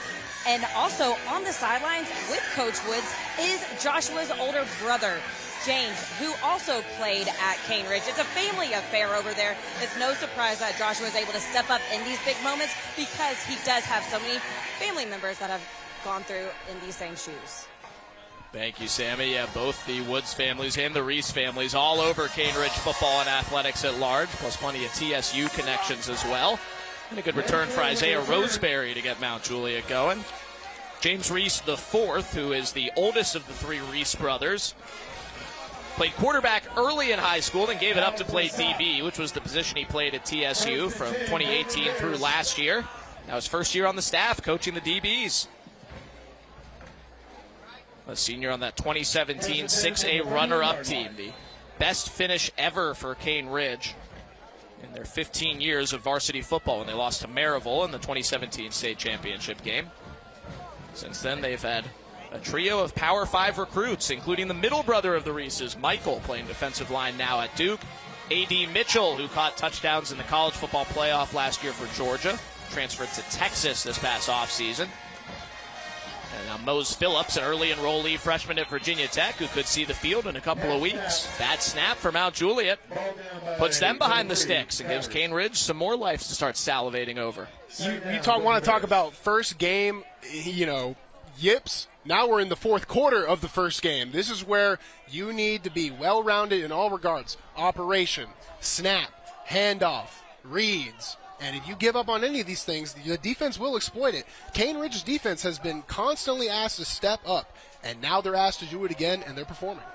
And also on the sidelines with Coach Woods is Joshua's older brother, James, who also played at Cane Ridge. It's a family affair over there. It's no surprise that Joshua is able to step up in these big moments because he does have so many family members that have gone through in these same shoes. Thank you, Sammy. Yeah, both the Woods families and the Reese families all over Cane Ridge football and athletics at large, plus plenty of TSU connections as well. And a good return for Isaiah Roseberry to get Mount Juliet going. James Reese IV, who is the oldest of the 3 Reese brothers, played quarterback early in high school, then gave it up to play DB, which was the position he played at TSU from 2018 through last year. Now his first year on the staff, coaching the DBs. A senior on that 2017 6A runner-up team, the best finish ever for Cane Ridge in their 15 years of varsity football when they lost to Maryville in the 2017 state championship game. Since then, they've had a trio of Power 5 recruits, including the middle brother of the Reeses, Michael, playing defensive line now at Duke. A.D. Mitchell, who caught touchdowns in the college football playoff last year for Georgia, transferred to Texas this past offseason. And now Mose Phillips, an early enrollee freshman at Virginia Tech, who could see the field in a couple of weeks. Bad snap for Mount Juliet. Puts them behind the sticks and gives Cane Ridge some more life to start salivating over. You want to talk about first game, yips. Now we're in the fourth quarter of the first game. This is where you need to be well-rounded in all regards. Operation, snap, handoff, reads. And if you give up on any of these things, the defense will exploit it. Cane Ridge's defense has been constantly asked to step up, and now they're asked to do it again, and they're performing.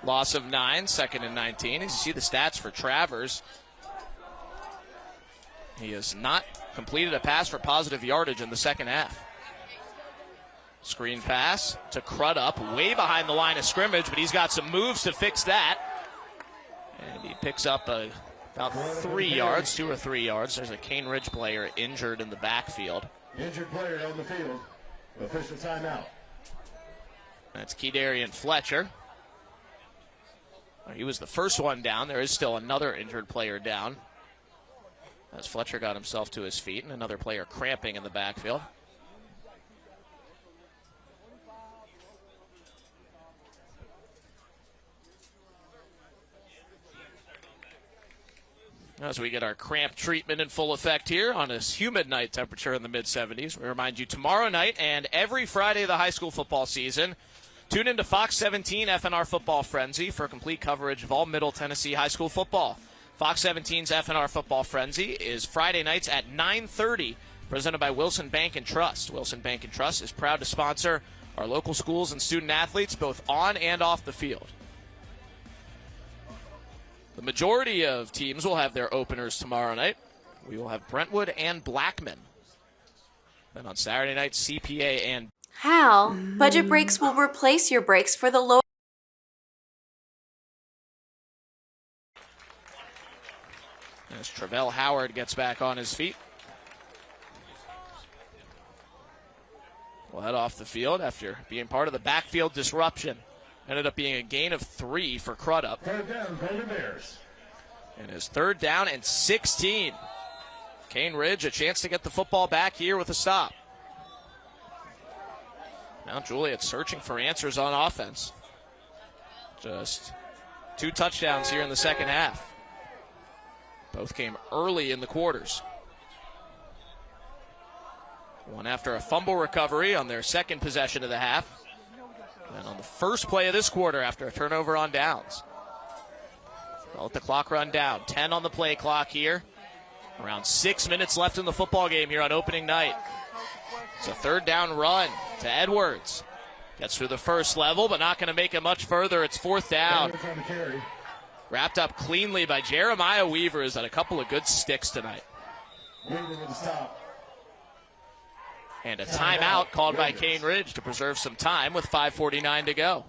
Loss of 9, 2nd and 19. As you see the stats for Travers, he has not completed a pass for positive yardage in the second half. Screen pass to Crudup, way behind the line of scrimmage, but he's got some moves to fix that. And he picks up about 3 yards, 2 or 3 yards. There's a Cane Ridge player injured in the backfield. Injured player on the field. Official timeout. That's Keydarian Fletcher. He was the first one down. There is still another injured player down, as Fletcher got himself to his feet, and another player cramping in the backfield. As we get our cramp treatment in full effect here on this humid night temperature in the mid-70s. We remind you tomorrow night and every Friday of the high school football season, tune into Fox 17 FNR Football Frenzy for complete coverage of all Middle Tennessee high school football. Fox 17's FNR Football Frenzy is Friday nights at 9:30, presented by Wilson Bank and Trust. Wilson Bank and Trust is proud to sponsor our local schools and student athletes both on and off the field. The majority of teams will have their openers tomorrow night. We will have Brentwood and Blackman. Then on Saturday night, CPA and... How? Budget Brakes will replace your brakes for the low As Travell Howard gets back on his feet. We'll head off the field after being part of the backfield disruption. Ended up being a gain of 3 for Crudup. Third down, Golden Bears. And his 3rd down and 16. Cane Ridge a chance to get the football back here with a stop. Now Juliet searching for answers on offense. Just 2 touchdowns here in the second half. Both came early in the quarters. One after a fumble recovery on their second possession of the half. And on the first play of this quarter after a turnover on downs. They'll let the clock run down. 10 on the play clock here. Around 6 minutes left in the football game here on opening night. It's a 3rd down run to Edwards. Gets through the first level, but not going to make it much further. It's 4th down. Wrapped up cleanly by Jeremiah Weaver, who's had a couple of good sticks tonight. And a timeout called by Cane Ridge to preserve some time with 5:49 to go.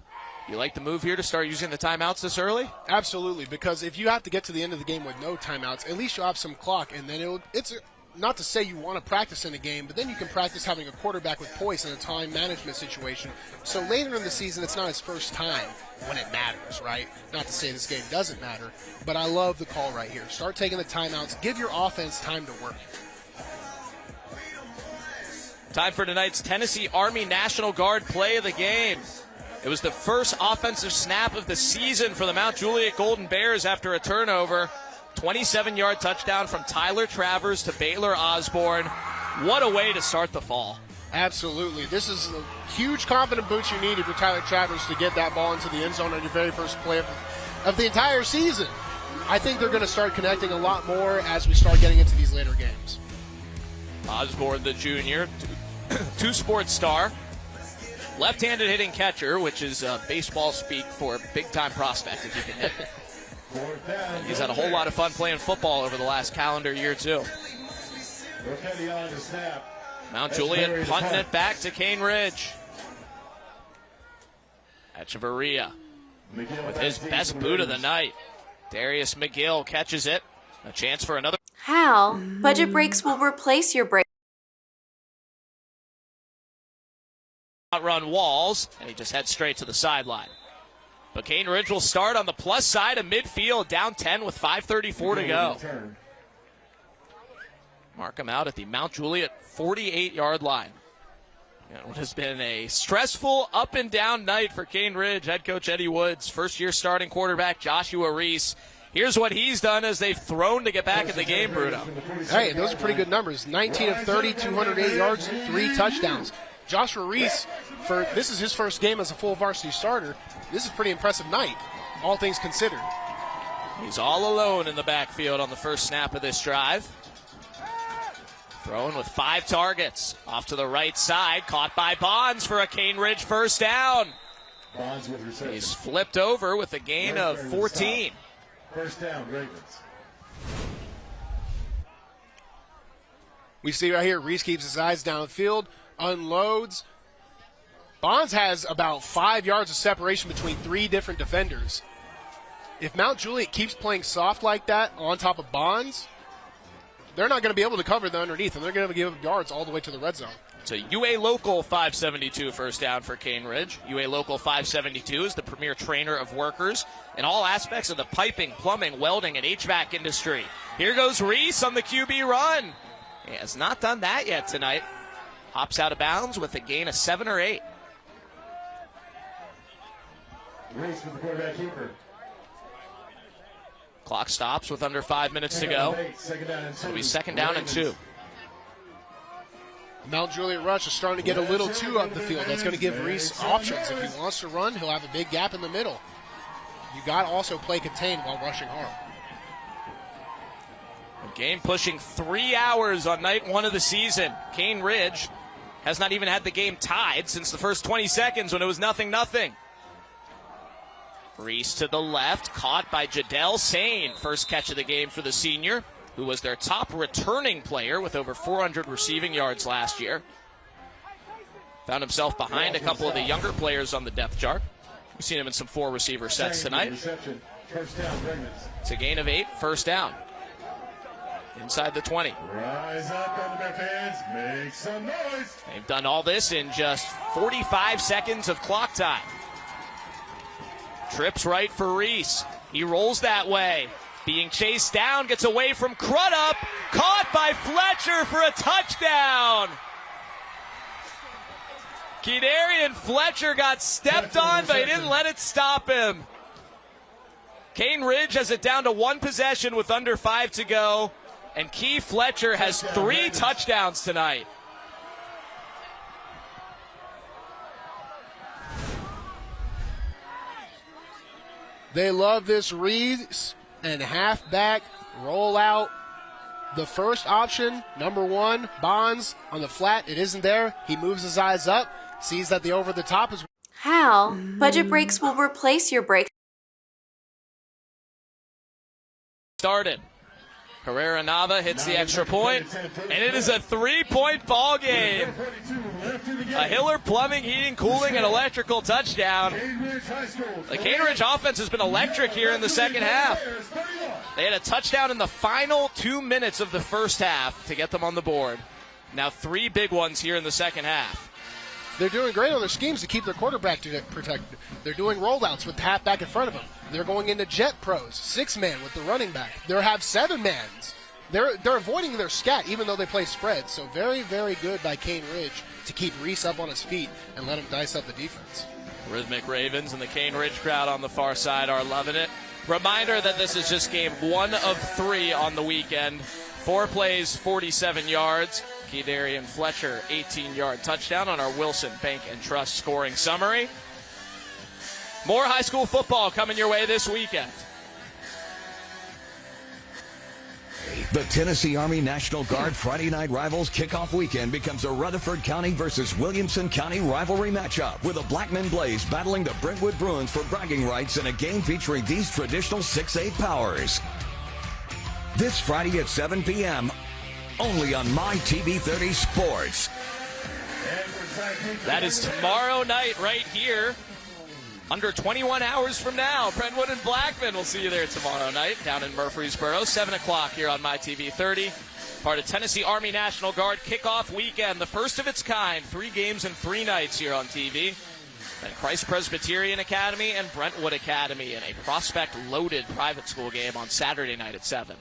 You like the move here to start using the timeouts this early? Absolutely, because if you have to get to the end of the game with no timeouts, at least you'll have some clock, and then it's not to say you want to practice in a game, but then you can practice having a quarterback with poise in a time management situation. So later in the season, it's not his first time when it matters, right? Not to say this game doesn't matter, but I love the call right here. Start taking the timeouts. Give your offense time to work. Time for tonight's Tennessee Army National Guard play of the game. It was the first offensive snap of the season for the Mount Juliet Golden Bears after a turnover. 27-yard touchdown from Tyler Travers to Baylor Osborne. What a way to start the fall. Absolutely. This is a huge confident boost you need if you're Tyler Travers to get that ball into the end zone on your very first play of the entire season. I think they're going to start connecting a lot more as we start getting into these later games. Osborne, the junior, two-sport star. Left-handed hitting catcher, which is baseball speak for big-time prospect if you can hit. And he's had a whole lot of fun playing football over the last calendar year, too. Mount Juliet punting it back to Cane Ridge. Echeverria with his best boot of the night. Darius McGill catches it. A chance for another. How? Budget breaks will replace your break. Outrun Walls, and he just heads straight to the sideline. But Cane Ridge will start on the plus side of midfield, down 10 with 5:34 to go. Mark him out at the Mount Juliet 48-yard line. It has been a stressful up and down night for Cane Ridge. Head coach Eddie Woods, first-year starting quarterback Joshua Reese. Here's what he's done as they've thrown to get back in the game, Bruno. Hey, those are pretty good numbers. 19 of 30, 208 yards, 3 touchdowns. Joshua Reese, this is his first game as a full varsity starter. This is a pretty impressive night, all things considered. He's all alone in the backfield on the first snap of this drive. Throwing with 5 targets. Off to the right side, caught by Bonds for a Cane Ridge first down. He's flipped over with a gain of 14. First down, Ravens. We see right here, Reese keeps his eyes downfield, unloads. Bonds has about 5 yards of separation between 3 different defenders. If Mount Juliet keeps playing soft like that on top of Bonds, they're not going to be able to cover the underneath, and they're going to give up yards all the way to the red zone. It's a UA Local 572 first down for Cane Ridge. UA Local 572 is the premier trainer of workers in all aspects of the piping, plumbing, welding, and HVAC industry. Here goes Reese on the QB run. He has not done that yet tonight. Hops out of bounds with a gain of 7 or 8. Reese with the quarterback keeper. Clock stops with under 5 minutes to go. It'll be second down and 2. Mount Juliet Rush is starting to get a little too up the field. That's going to give Reese options. If he wants to run, he'll have a big gap in the middle. You got to also play contained while rushing hard. A game pushing 3 hours on night 1 of the season. Cane Ridge has not even had the game tied since the first 20 seconds when it was 0-0. Reese to the left, caught by Jadell Sane. First catch of the game for the senior, who was their top returning player with over 400 receiving yards last year. Found himself behind a couple of the younger players on the depth chart. We've seen him in some 4 receiver sets tonight. It's a gain of 8, first down. inside the 20. Rise up, Thunderbird fans, make some noise. They've done all this in just 45 seconds of clock time. Trips right for Reese. He rolls that way. Being chased down, gets away from Crudup. Caught by Fletcher for a touchdown. Kedarian Fletcher got stepped on, but he didn't let it stop him. Cane Ridge has it down to one possession with under 5 to go. And Key Fletcher has 3 touchdowns tonight. They love this Reese and halfback rollout. The first option, number 1, Bonds on the flat. It isn't there. He moves his eyes up, sees that the over the top is. How? Budget Breaks will replace your brakes. Started. Herrera Nava hits the extra point, and it is a 3-point ball game. A Hiller Plumbing, Heating, Cooling, and Electrical touchdown. The Cane Ridge offense has been electric here in the second half. They had a touchdown in the final 2 minutes of the first half to get them on the board. Now 3 big ones here in the second half. They're doing great on their schemes to keep their quarterback protected. They're doing rollouts with Pat back in front of them. They're going into jet pros, 6-man with the running back. They have 7-mans. They're avoiding their scat even though they play spread. So very, very good by Cane Ridge to keep Reese up on his feet and let him dice up the defense. Rhythmic Ravens and the Cane Ridge crowd on the far side are loving it. Reminder that this is just game 1 of 3 on the weekend. 4 plays, 47 yards. Kedarian Fletcher, 18-yard touchdown on our Wilson Bank and Trust scoring summary. More high school football coming your way this weekend. The Tennessee Army National Guard Friday Night Rivals kickoff weekend becomes a Rutherford County versus Williamson County rivalry matchup, with the Blackmen Blaze battling the Brentwood Bruins for bragging rights in a game featuring these traditional 6'8 powers. This Friday at 7 p.m., only on MyTV30 Sports. That is tomorrow night right here. Under 21 hours from now, Brentwood and Blackmen will see you there tomorrow night down in Murfreesboro, 7 o'clock here on MyTV30. Part of Tennessee Army National Guard kickoff weekend, the first of its kind, 3 games and 3 nights here on TV. And Christ Presbyterian Academy and Brentwood Academy in a prospect-loaded private school game on Saturday night at 7.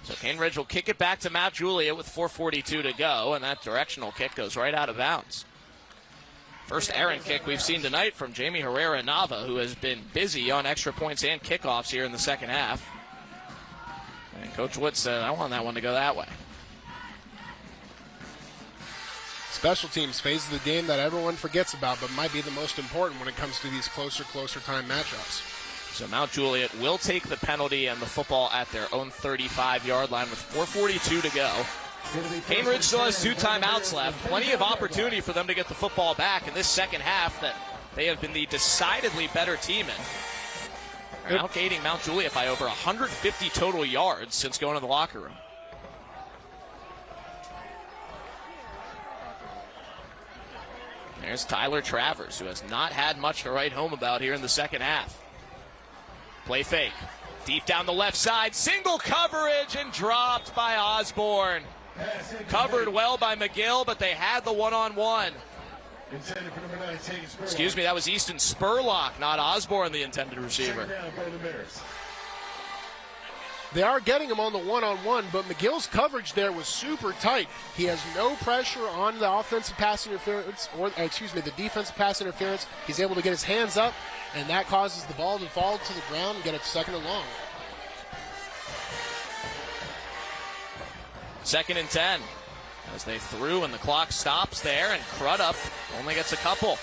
So Cane Ridge will kick it back to Mount Juliet with 4:42 to go, and that directional kick goes right out of bounds. First errant kick we've seen tonight from Jamie Herrera Nava, who has been busy on extra points and kickoffs here in the second half. And Coach Wood said, I want that one to go that way. Special teams phase of the game that everyone forgets about, but might be the most important when it comes to these closer time matchups. So Mount Juliet will take the penalty and the football at their own 35-yard line with 4:42 to go. Cane Ridge still has 2 timeouts left. Plenty of opportunity for them to get the football back in this second half that they have been the decidedly better team in. They're outgating Mount Juliet by over 150 total yards since going to the locker room. There's Tyler Travers, who has not had much to write home about here in the second half. Play fake. Deep down the left side. Single coverage and dropped by Osborne. Covered well by McGill, but they had the one-on-one. Excuse me, that was Easton Spurlock, not Osborne, the intended receiver. They are getting him on the one-on-one, but McGill's coverage there was super tight. He has no pressure on the offensive pass interference, or the defensive pass interference. He's able to get his hands up, and that causes the ball to fall to the ground and get it second and long. 2nd and 10 as they threw, and the clock stops there, and Crudup only gets a couple.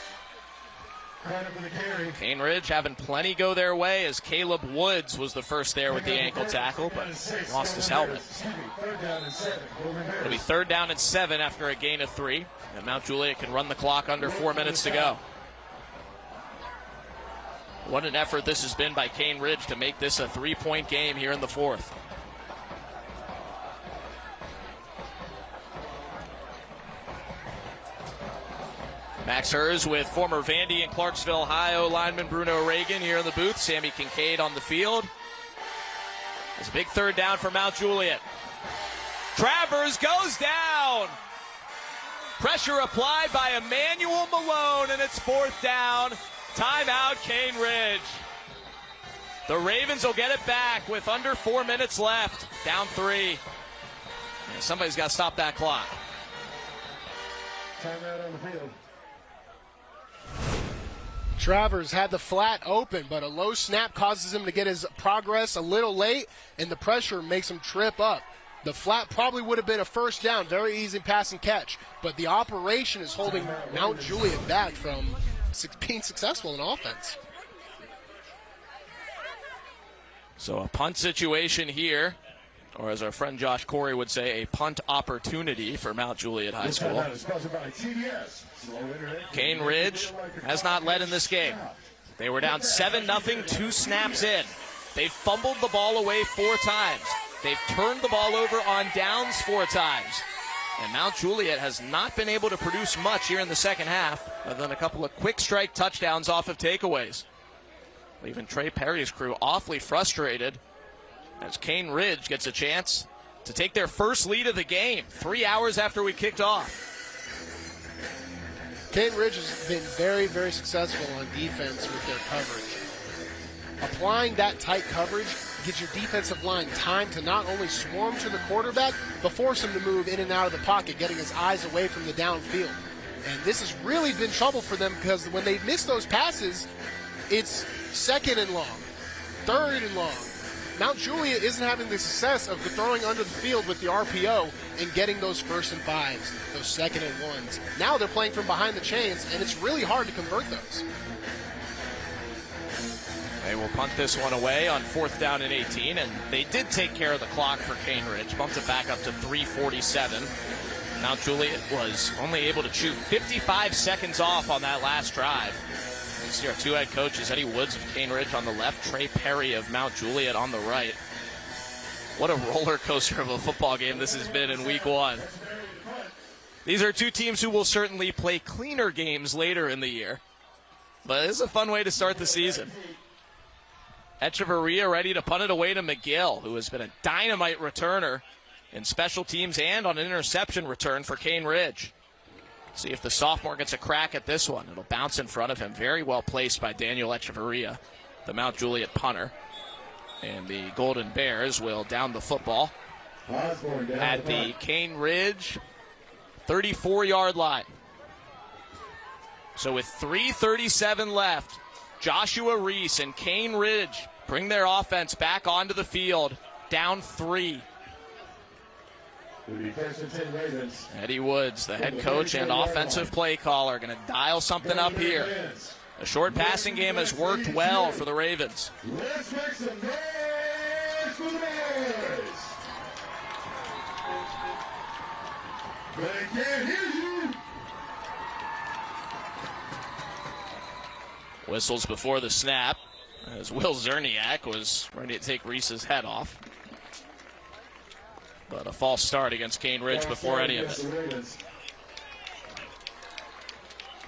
Cane Ridge having plenty go their way as Caleb Woods was the first there with the ankle tackle, but lost his helmet. It'll be 3rd down and 7 after a gain of 3, and Mount Juliet can run the clock under 4 minutes to go. What an effort this has been by Cane Ridge to make this a 3-point game here in the 4th. Max Hers with former Vandy and Clarksville, Ohio lineman Bruno Reagan here in the booth. Sammy Kincaid on the field. It's a big 3rd down for Mount Juliet. Travers goes down. Pressure applied by Emmanuel Malone, and it's 4th down. Timeout, Cane Ridge. The Ravens will get it back with under 4 minutes left. Down 3. Yeah, somebody's got to stop that clock. Timeout on the field. Travers had the flat open, but a low snap causes him to get his progress a little late, and the pressure makes him trip up. The flat probably would have been a 1st down, very easy pass and catch, but the operation is holding Mount Juliet back from being successful in offense. So a punt situation here, or as our friend Josh Corey would say, a punt opportunity for Mount Juliet High School. Cane Ridge has not led in this game. They were down 7-0, 2 snaps in. They've fumbled the ball away 4 times. They've turned the ball over on downs 4 times. And Mount Juliet has not been able to produce much here in the second half, other than a couple of quick strike touchdowns off of takeaways. Leaving Trey Perry's crew awfully frustrated as Cane Ridge gets a chance to take their first lead of the game 3 hours after we kicked off. Cane Ridge has been very, very successful on defense with their coverage. Applying that tight coverage gives your defensive line time to not only swarm to the quarterback, but force him to move in and out of the pocket, getting his eyes away from the downfield. And this has really been trouble for them because when they miss those passes, it's 2nd and long, 3rd and long. Mount Juliet isn't having the success of throwing under the field with the RPO and getting those 1st and 5s, those 2nd and 1s. Now they're playing from behind the chains, and it's really hard to convert those. They will punt this one away on 4th down and 18, and they did take care of the clock for Cane Ridge, bumped it back up to 3:47. Mount Juliet was only able to chew 55 seconds off on that last drive. You see our 2 head coaches, Eddie Woods of Cane Ridge on the left, Trey Perry of Mount Juliet on the right. What a roller coaster of a football game this has been in week 1. These are 2 teams who will certainly play cleaner games later in the year, but it's a fun way to start the season. Echeverria ready to punt it away to McGill, who has been a dynamite returner in special teams and on an interception return for Cane Ridge. See if the sophomore gets a crack at this one. It'll bounce in front of him. Very well placed by Daniel Echeverria, the Mount Juliet punter. And the Golden Bears will down the football at the Cane Ridge 34-yard line. So with 3:37 left, Joshua Reese and Cane Ridge bring their offense back onto the field, down 3. Eddie Woods, the head coach and offensive play caller, going to dial something up here. A short passing game has worked well for the Ravens. Let's make some noise for the Bears. They can't hear you. Whistles before the snap as Will Zerniak was ready to take Reese's head off. But a false start against Cane Ridge before any of it.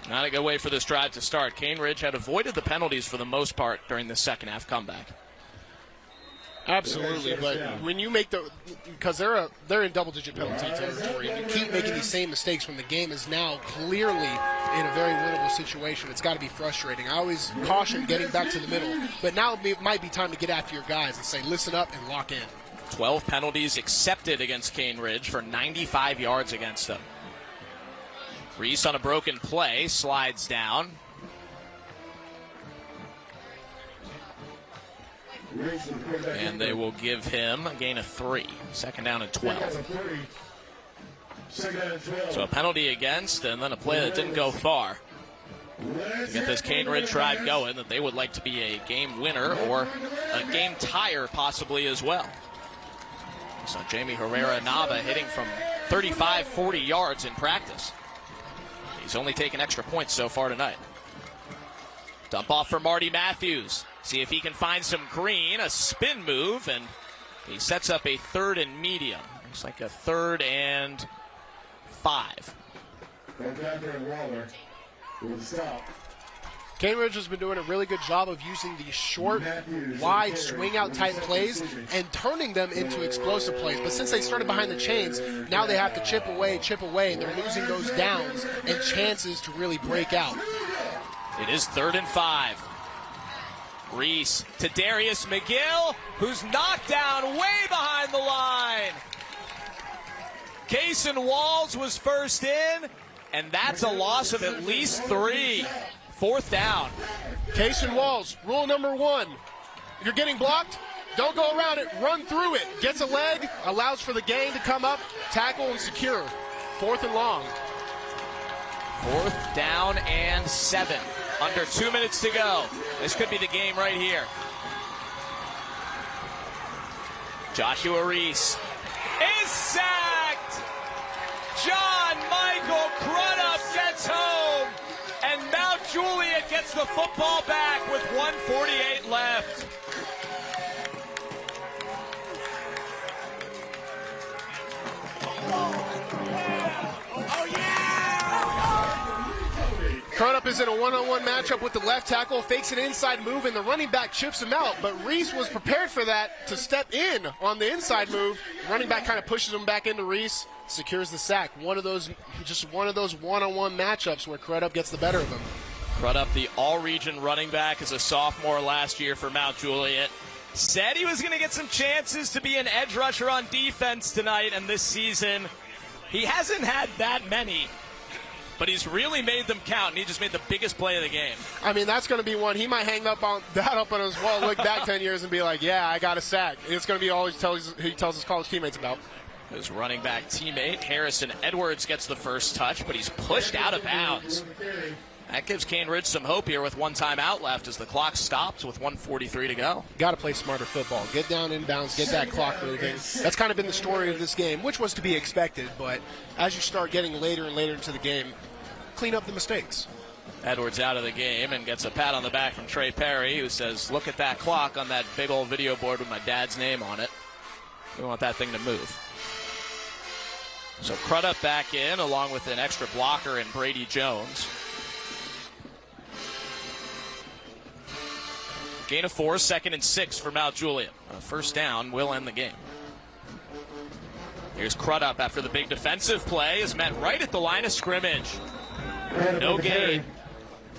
Not a good way for this drive to start. Cane Ridge had avoided the penalties for the most part during the second half comeback. Absolutely, but when you make because they're in double-digit penalty territory, and you keep making these same mistakes when the game is now clearly in a very winnable situation, it's got to be frustrating. I always caution getting back to the middle, but now it might be time to get after your guys and say, listen up and lock in. 12 penalties accepted against Cane Ridge for 95 yards against them. Reese on a broken play, slides down. And they will give him a gain of 3. Second down and 12. So a penalty against, and then a play that didn't go far. To get this Cane Ridge drive going, that they would like to be a game winner or a game tire possibly as well. So Jamie Herrera-Nava hitting from 35, 40 yards in practice. He's only taken extra points so far tonight. Dump off for Marty Matthews. See if he can find some green, a spin move, and he sets up a 3rd and medium. Looks like a 3rd and 5. Cane Ridge has been doing a really good job of using these short, wide, swing-out type plays and turning them into explosive plays. But since they started behind the chains, now they have to chip away, and they're losing those downs and chances to really break out. It is 3rd and 5. Reese to Darius McGill, who's knocked down way behind the line. Cason Walls was first in, and that's a loss of at least 3. 4th down. Cason Walls, rule number 1. If you're getting blocked, don't go around it, run through it. Gets a leg, allows for the gain to come up, tackle and secure. 4th and long. 4th down and 7. Under 2 minutes to go. This could be the game right here. Joshua Reese is sacked. John Michael Crudup gets home. And Mount Juliet gets the football back with 1:48 left. Crudup is in a one-on-one matchup with the left tackle, fakes an inside move, and the running back chips him out. But Reese was prepared for that to step in on the inside move. The running back kind of pushes him back into Reese, secures the sack. Just one of those one-on-one matchups where Crudup gets the better of him. Crudup, the all-region running back, as a sophomore last year for Mount Juliet. Said he was going to get some chances to be an edge rusher on defense tonight, and this season he hasn't had that many. But he's really made them count, and he just made the biggest play of the game. I mean, that's going to be one. He might hang up on his wall, look back 10 years and be like, yeah, I got a sack. It's going to be all he tells his college teammates about. His running back teammate, Harrison Edwards, gets the first touch, but he's pushed out of bounds. That gives Cane Ridge some hope here with one timeout left as the clock stops with 1:43 to go. Got to play smarter football. Get down in bounds, get that clock moving. That's kind of been the story of this game, which was to be expected. But as you start getting later and later into the game, clean up the mistakes. Edwards out of the game and gets a pat on the back from Trey Perry, who says, look at that clock on that big old video board with my dad's name on it. We want that thing to move. So Crudup back in, along with an extra blocker in Brady Jones. Gain of 4, 2nd and 6 for Mount Juliet. A first down will end the game. Here's Crudup after the big defensive play, is met right at the line of scrimmage. No gain.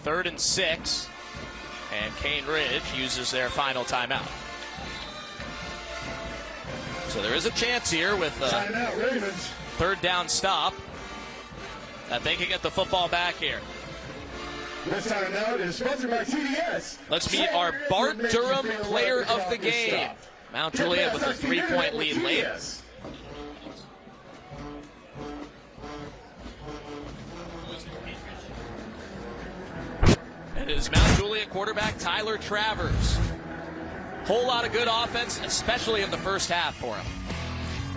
3rd and 6. And Cane Ridge uses their final timeout. So there is a chance here with a 3rd down stop that they can get the football back here. This timeout is sponsored by TDS. Let's meet our Bart Durham player of the game. Mount Juliet with a 3-point lead late. It is Mount Juliet quarterback Tyler Travers. Whole lot of good offense, especially in the first half for him.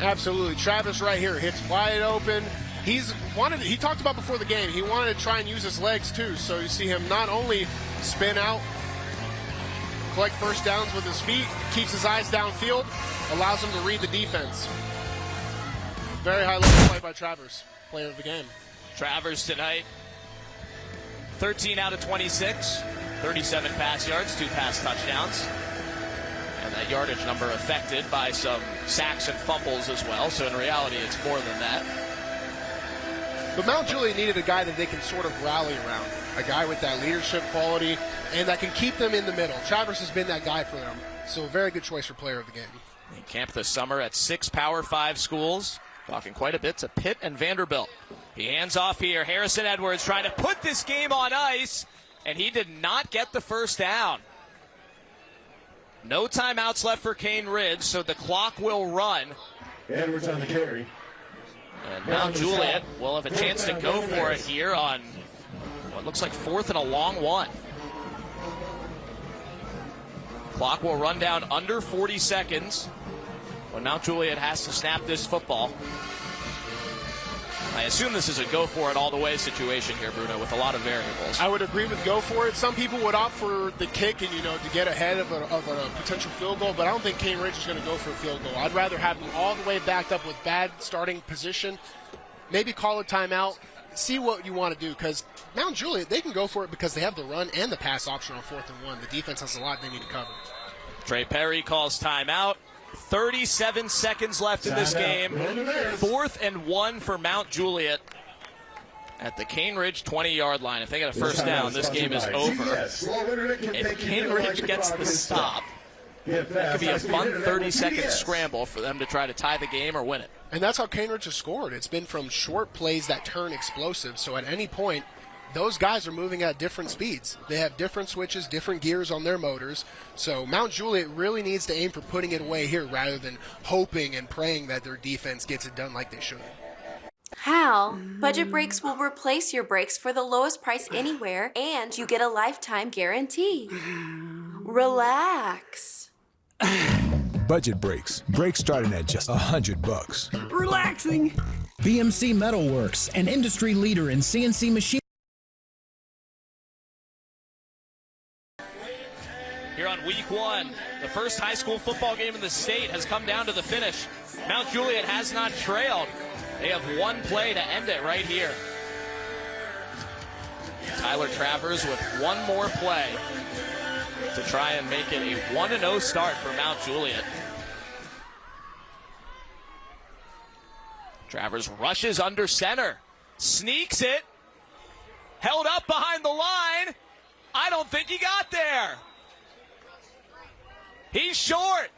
Absolutely. Travis right here hits wide open. He talked about before the game, he wanted to try and use his legs too. So you see him not only spin out, collect first downs with his feet, keeps his eyes downfield, allows him to read the defense. Very high level play by Travers, player of the game. Travers tonight, 13 out of 26, 37 pass yards, 2 pass touchdowns. And that yardage number affected by some sacks and fumbles as well. So in reality, it's more than that. But Mount Juliet needed a guy that they can sort of rally around, a guy with that leadership quality and that can keep them in the middle. Travers has been that guy for them, so a very good choice for player of the game. He camped this summer at 6 Power 5 schools, talking quite a bit to Pitt and Vanderbilt. He hands off here. Harrison Edwards trying to put this game on ice, and he did not get the first down. No timeouts left for Cane Ridge, so the clock will run. Edwards on the carry. And Mount Juliet will have a chance to go for it here on what looks like 4th and a long one. Clock will run down under 40 seconds when Mount Juliet has to snap this football. I assume this is a go for it all the way situation here, Bruno, with a lot of variables. I would agree with go for it. Some people would opt for the kick and, to get ahead of a potential field goal, but I don't think Cane Ridge is going to go for a field goal. I'd rather have them all the way backed up with bad starting position. Maybe call a timeout, see what you want to do, because Mount Juliet, they can go for it because they have the run and the pass option on 4th and 1. The defense has a lot they need to cover. Trey Perry calls timeout. 37 seconds left in this game. 4th and 1 for Mount Juliet at the Cane Ridge 20-yard line. If they get a first down, this game is over. If Cane Ridge gets the stop, that could be a fun 30-second scramble for them to try to tie the game or win it. And that's how Cane Ridge has scored. It's been from short plays that turn explosive. So at any point, those guys are moving at different speeds. They have different switches, different gears on their motors. So Mount Juliet really needs to aim for putting it away here rather than hoping and praying that their defense gets it done like they should. How? Budget Brakes will replace your brakes for the lowest price anywhere, and you get a lifetime guarantee. Relax. Budget Brakes. Brakes starting at just $100. Relaxing. BMC Metalworks, an industry leader in CNC machining. Here on week 1, the first high school football game in the state has come down to the finish. Mount Juliet has not trailed. They have one play to end it right here. Tyler Travers with one more play to try and make it a 1-0 start for Mount Juliet. Travers rushes under center, sneaks it, held up behind the line. I don't think he got there. He's short.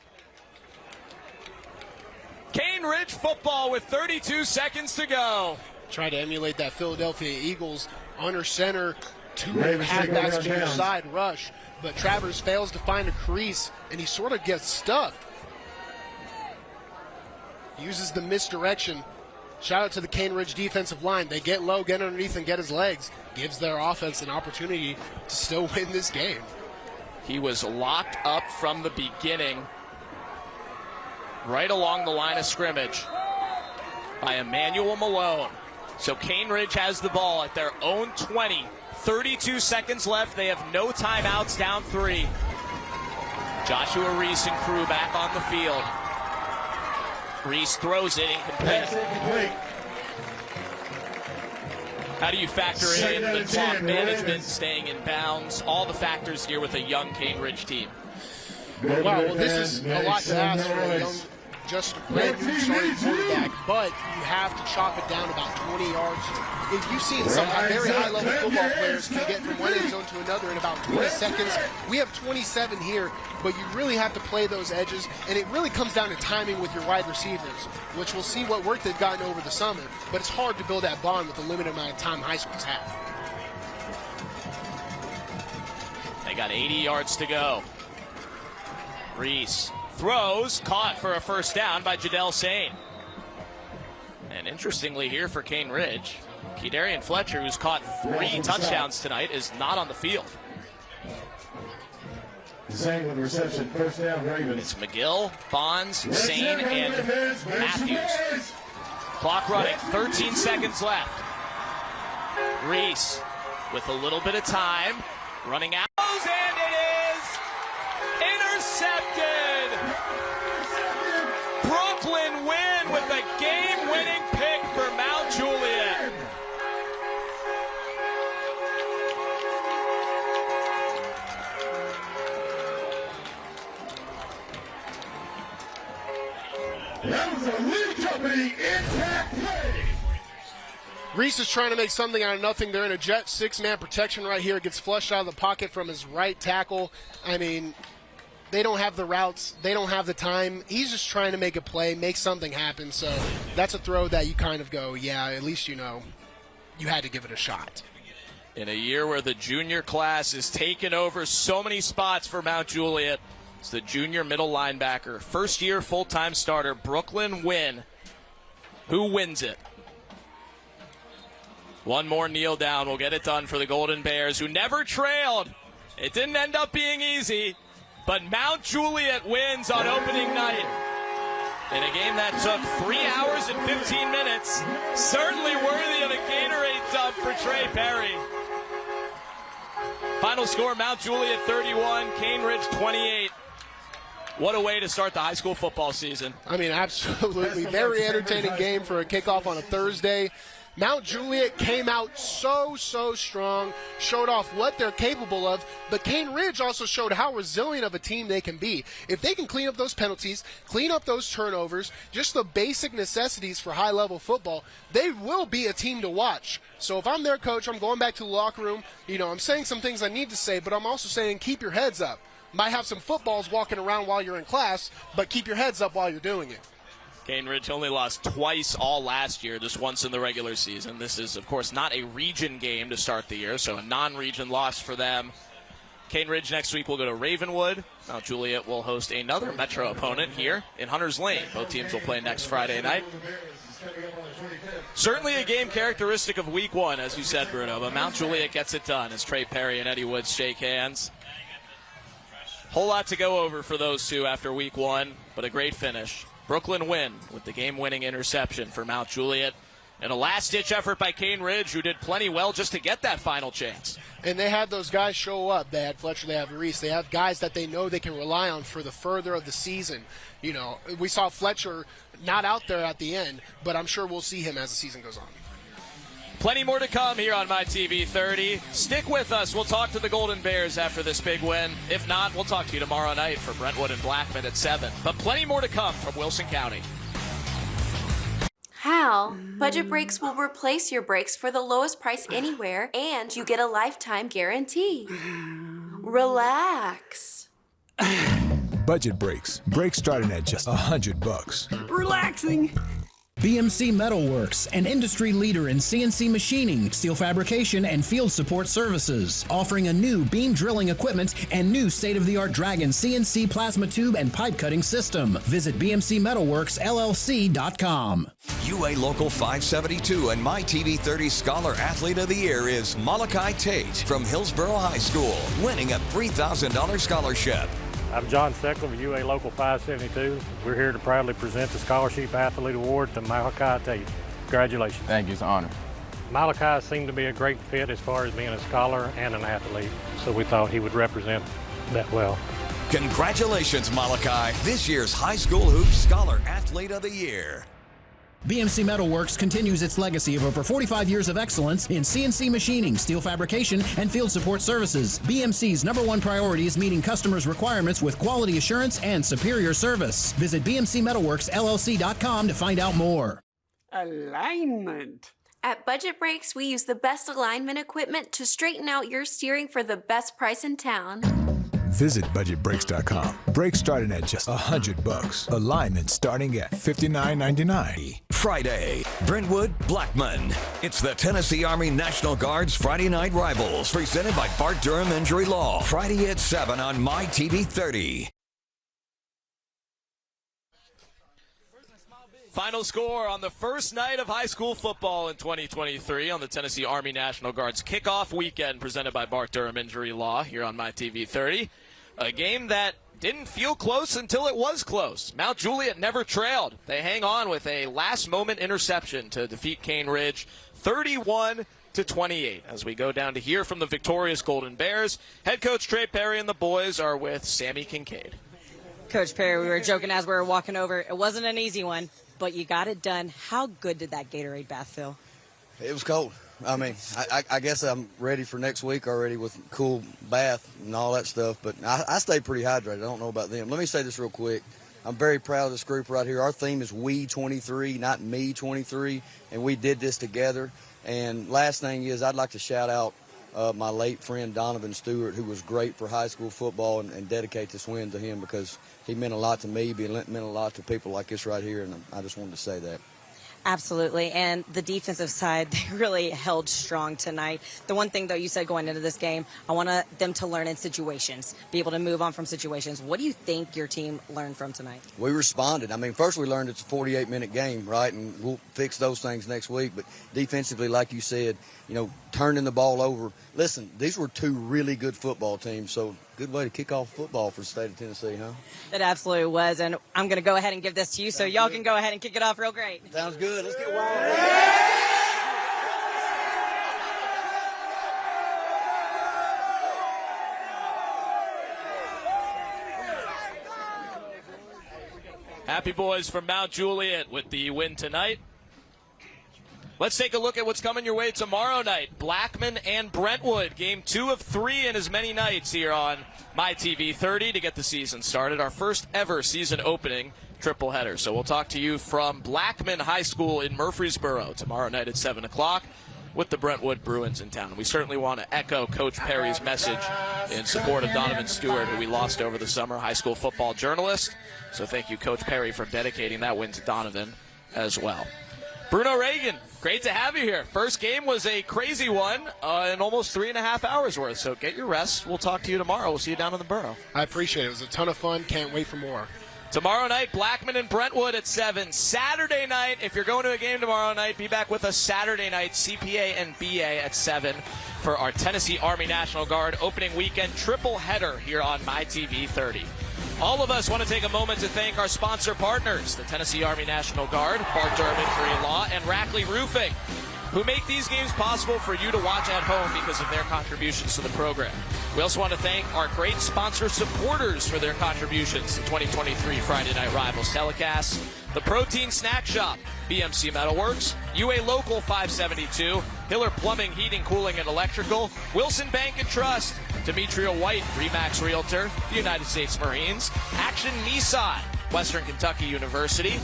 Cane Ridge football with 32 seconds to go. Try to emulate that Philadelphia Eagles under center, 2 halfbacks to your side rush, but Travers fails to find a crease, and he sort of gets stuffed. Uses the misdirection. Shout out to the Cane Ridge defensive line. They get low, get underneath, and get his legs. Gives their offense an opportunity to still win this game. He was locked up from the beginning, right along the line of scrimmage by Emmanuel Malone. So Cane Ridge has the ball at their own 20. 32 seconds left. They have no timeouts, down 3. Joshua Reese and crew back on the field. Reese throws it incomplete. How do you factor in the clock management, staying in bounds, all the factors here with a young Cane Ridge team? Wow, well, this is a lot to ask for a young, just brand new starting quarterback, but you have to chop it down about 20 yards. If you've seen some very high-level football players can get from one end zone to another in about 20 seconds. We have 27 here, but you really have to play those edges, and it really comes down to timing with your wide receivers, which we'll see what work they've gotten over the summer, but it's hard to build that bond with the limited amount of time high schools have. They got 80 yards to go. Reese throws, caught for a first down by Jadell Sane. And interestingly here for Cane Ridge, Kedarian Fletcher, who's caught 3 touchdowns tonight, is not on the field. Sane with reception, first down, Ravens. It's McGill, Bonds, Sane, and Matthews. Clock running, 13 seconds left. Reese with a little bit of time, running out, and it is intercepted. Brooklyn win with a game-winning pick for Mount Juliet. That was a lead company impact play. Reese is trying to make something out of nothing. They're in a jet 6-man protection right here. Gets flushed out of the pocket from his right tackle. I mean, they don't have the routes. They don't have the time. He's just trying to make a play, make something happen. So that's a throw that you kind of go, yeah, at least you know you had to give it a shot. In a year where the junior class is taking over so many spots for Mount Juliet, it's the junior middle linebacker, first-year full-time starter, Brooklyn Wynn. Who wins it? One more kneel down will get it done for the Golden Bears, who never trailed. It didn't end up being easy, but Mount Juliet wins on opening night. In a game that took 3 hours and 15 minutes, certainly worthy of a Gatorade dub for Trey Perry. Final score, Mount Juliet 31, Cane Ridge 28. What a way to start the high school football season. I mean, absolutely. Very entertaining game for a kickoff on a Thursday. Mount Juliet came out so strong, showed off what they're capable of, but Cane Ridge also showed how resilient of a team they can be. If they can clean up those penalties, clean up those turnovers, just the basic necessities for high-level football, they will be a team to watch. So if I'm their coach, I'm going back to the locker room. I'm saying some things I need to say, but I'm also saying keep your heads up. Might have some footballs walking around while you're in class, but keep your heads up while you're doing it. Cane Ridge only lost twice all last year, just once in the regular season. This is, of course, not a region game to start the year, so a non-region loss for them. Cane Ridge next week will go to Ravenwood. Mount Juliet will host another Metro opponent here in Hunters Lane. Both teams will play next Friday night. Certainly a game characteristic of Week 1, as you said, Bruno, but Mount Juliet gets it done as Trey Perry and Eddie Woods shake hands. Whole lot to go over for those two after Week 1, but a great finish. Brooklyn win with the game-winning interception for Mount Juliet. And a last-ditch effort by Cane Ridge, who did plenty well just to get that final chance. And they had those guys show up. They had Fletcher, they have Reese. They have guys that they know they can rely on for the further of the season. We saw Fletcher not out there at the end, but I'm sure we'll see him as the season goes on. Plenty more to come here on MyTV30. Stick with us. We'll talk to the Golden Bears after this big win. If not, we'll talk to you tomorrow night for Brentwood and Blackman at 7. But plenty more to come from Wilson County. How? Budget Brakes will replace your brakes for the lowest price anywhere, and you get a lifetime guarantee. Relax. Budget brakes. Brakes starting at just $100. Relaxing. BMC Metalworks, an industry leader in CNC machining, steel fabrication, and field support services, offering a new beam drilling equipment and new state-of-the-art Dragon CNC plasma tube and pipe cutting system. Visit bmcmetalworksllc.com. UA Local 572 and MyTV30 Scholar Athlete of the Year is Malachi Tate from Hillsboro High School, winning a $3,000 scholarship. I'm John Seckler with UA Local 572. We're here to proudly present the Scholarship Athlete Award to Malachi Tate. Congratulations. Thank you, it's an honor. Malachi seemed to be a great fit as far as being a scholar and an athlete, so we thought he would represent that well. Congratulations, Malachi, this year's High School Hoops Scholar Athlete of the Year. BMC Metalworks continues its legacy of over 45 years of excellence in CNC machining, steel fabrication, and field support services. BMC's #1 priority is meeting customers' requirements with quality assurance and superior service. Visit bmcmetalworksllc.com to find out more. Alignment. At Budget Brakes, we use the best alignment equipment to straighten out your steering for the best price in town. Visit budgetbrakes.com. Brakes starting at just $100. Alignment starting at $59.99. Friday, Brentwood, Blackman. It's the Tennessee Army National Guard's Friday Night Rivals, presented by Bart Durham Injury Law. Friday at 7 on MyTV30. Final score on the first night of high school football in 2023 on the Tennessee Army National Guard's kickoff weekend, presented by Bart Durham Injury Law here on MyTV30. A game that didn't feel close until it was close. Mount Juliet never trailed. They hang on with a last-moment interception to defeat Cane Ridge 31-28. As we go down to hear from the victorious Golden Bears, head coach Trey Perry and the boys are with Sammy Kincaid. Coach Perry, we were joking as we were walking over. It wasn't an easy one, but you got it done. How good did that Gatorade bath feel? It was cold. I mean, I guess I'm ready for next week already with cool bath and all that stuff, but I stay pretty hydrated. I don't know about them. Let me say this real quick. I'm very proud of this group right here. Our theme is We 23, not Me 23, and we did this together. And last thing is, I'd like to shout out my late friend Donovan Stewart, who was great for high school football, and dedicate this win to him because he meant a lot to me, meant a lot to people like this right here, and I just wanted to say that. Absolutely, and the defensive side, they really held strong tonight. The one thing, though, you said going into this game, I want them to learn in situations, be able to move on from situations. What do you think your team learned from tonight? We responded. I mean, first we learned it's a 48-minute game, right, and we'll fix those things next week. But defensively, like you said, turning the ball over. Listen, these were two really good football teams, so good way to kick off football for the state of Tennessee, huh? It absolutely was, and I'm going to go ahead and give this to you so y'all can go ahead and kick it off real great. Sounds good. Let's get wild. Happy boys from Mount Juliet with the win tonight. Let's take a look at what's coming your way tomorrow night. Blackman and Brentwood, game 2 of 3 in as many nights here on MyTV30 to get the season started. Our first ever season opening triple header. So we'll talk to you from Blackman High School in Murfreesboro tomorrow night at 7 o'clock with the Brentwood Bruins in town. We certainly want to echo Coach Perry's message in support of Donovan Stewart, who we lost over the summer, high school football journalist. So thank you, Coach Perry, for dedicating that win to Donovan as well. Bruno Reagan, great to have you here. First game was a crazy one in almost 3.5 hours worth, so get your rest. We'll talk to you tomorrow. We'll see you down in the borough. I appreciate it. It was a ton of fun. Can't wait for more. Tomorrow night, Blackman and Brentwood at 7. Saturday night, if you're going to a game tomorrow night, be back with us Saturday night, CPA and BA at 7 for our Tennessee Army National Guard opening weekend triple header here on MyTV30. All of us want to take a moment to thank our sponsor partners, the Tennessee Army National Guard, Bart Durham Injury Law, and Rackley Roofing, who make these games possible for you to watch at home because of their contributions to the program. We also want to thank our great sponsor supporters for their contributions to 2023 Friday Night Rivals telecasts. The Protein Snack Shop, BMC Metalworks, UA Local 572, Hiller Plumbing, Heating, Cooling, and Electrical, Wilson Bank and Trust, Demetria White, Remax Realtor, the United States Marines, Action Nissan, Western Kentucky University,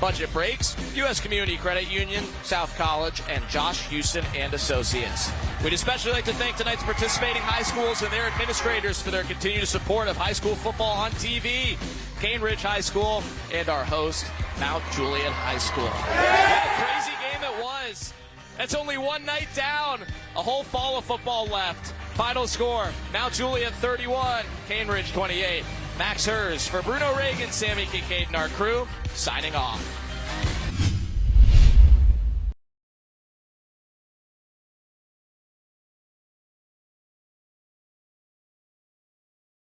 Budget Breaks, U.S. Community Credit Union, South College, and Josh Houston and Associates. We'd especially like to thank tonight's participating high schools and their administrators for their continued support of high school football on TV. Cane Ridge High School and our host, Mount Juliet High School. What a crazy game it was. That's only one night down. A whole fall of football left. Final score, Mount Juliet 31, Cane Ridge 28. Max Hers for Bruno Reagan, Sammy Kincaid, and our crew, signing off.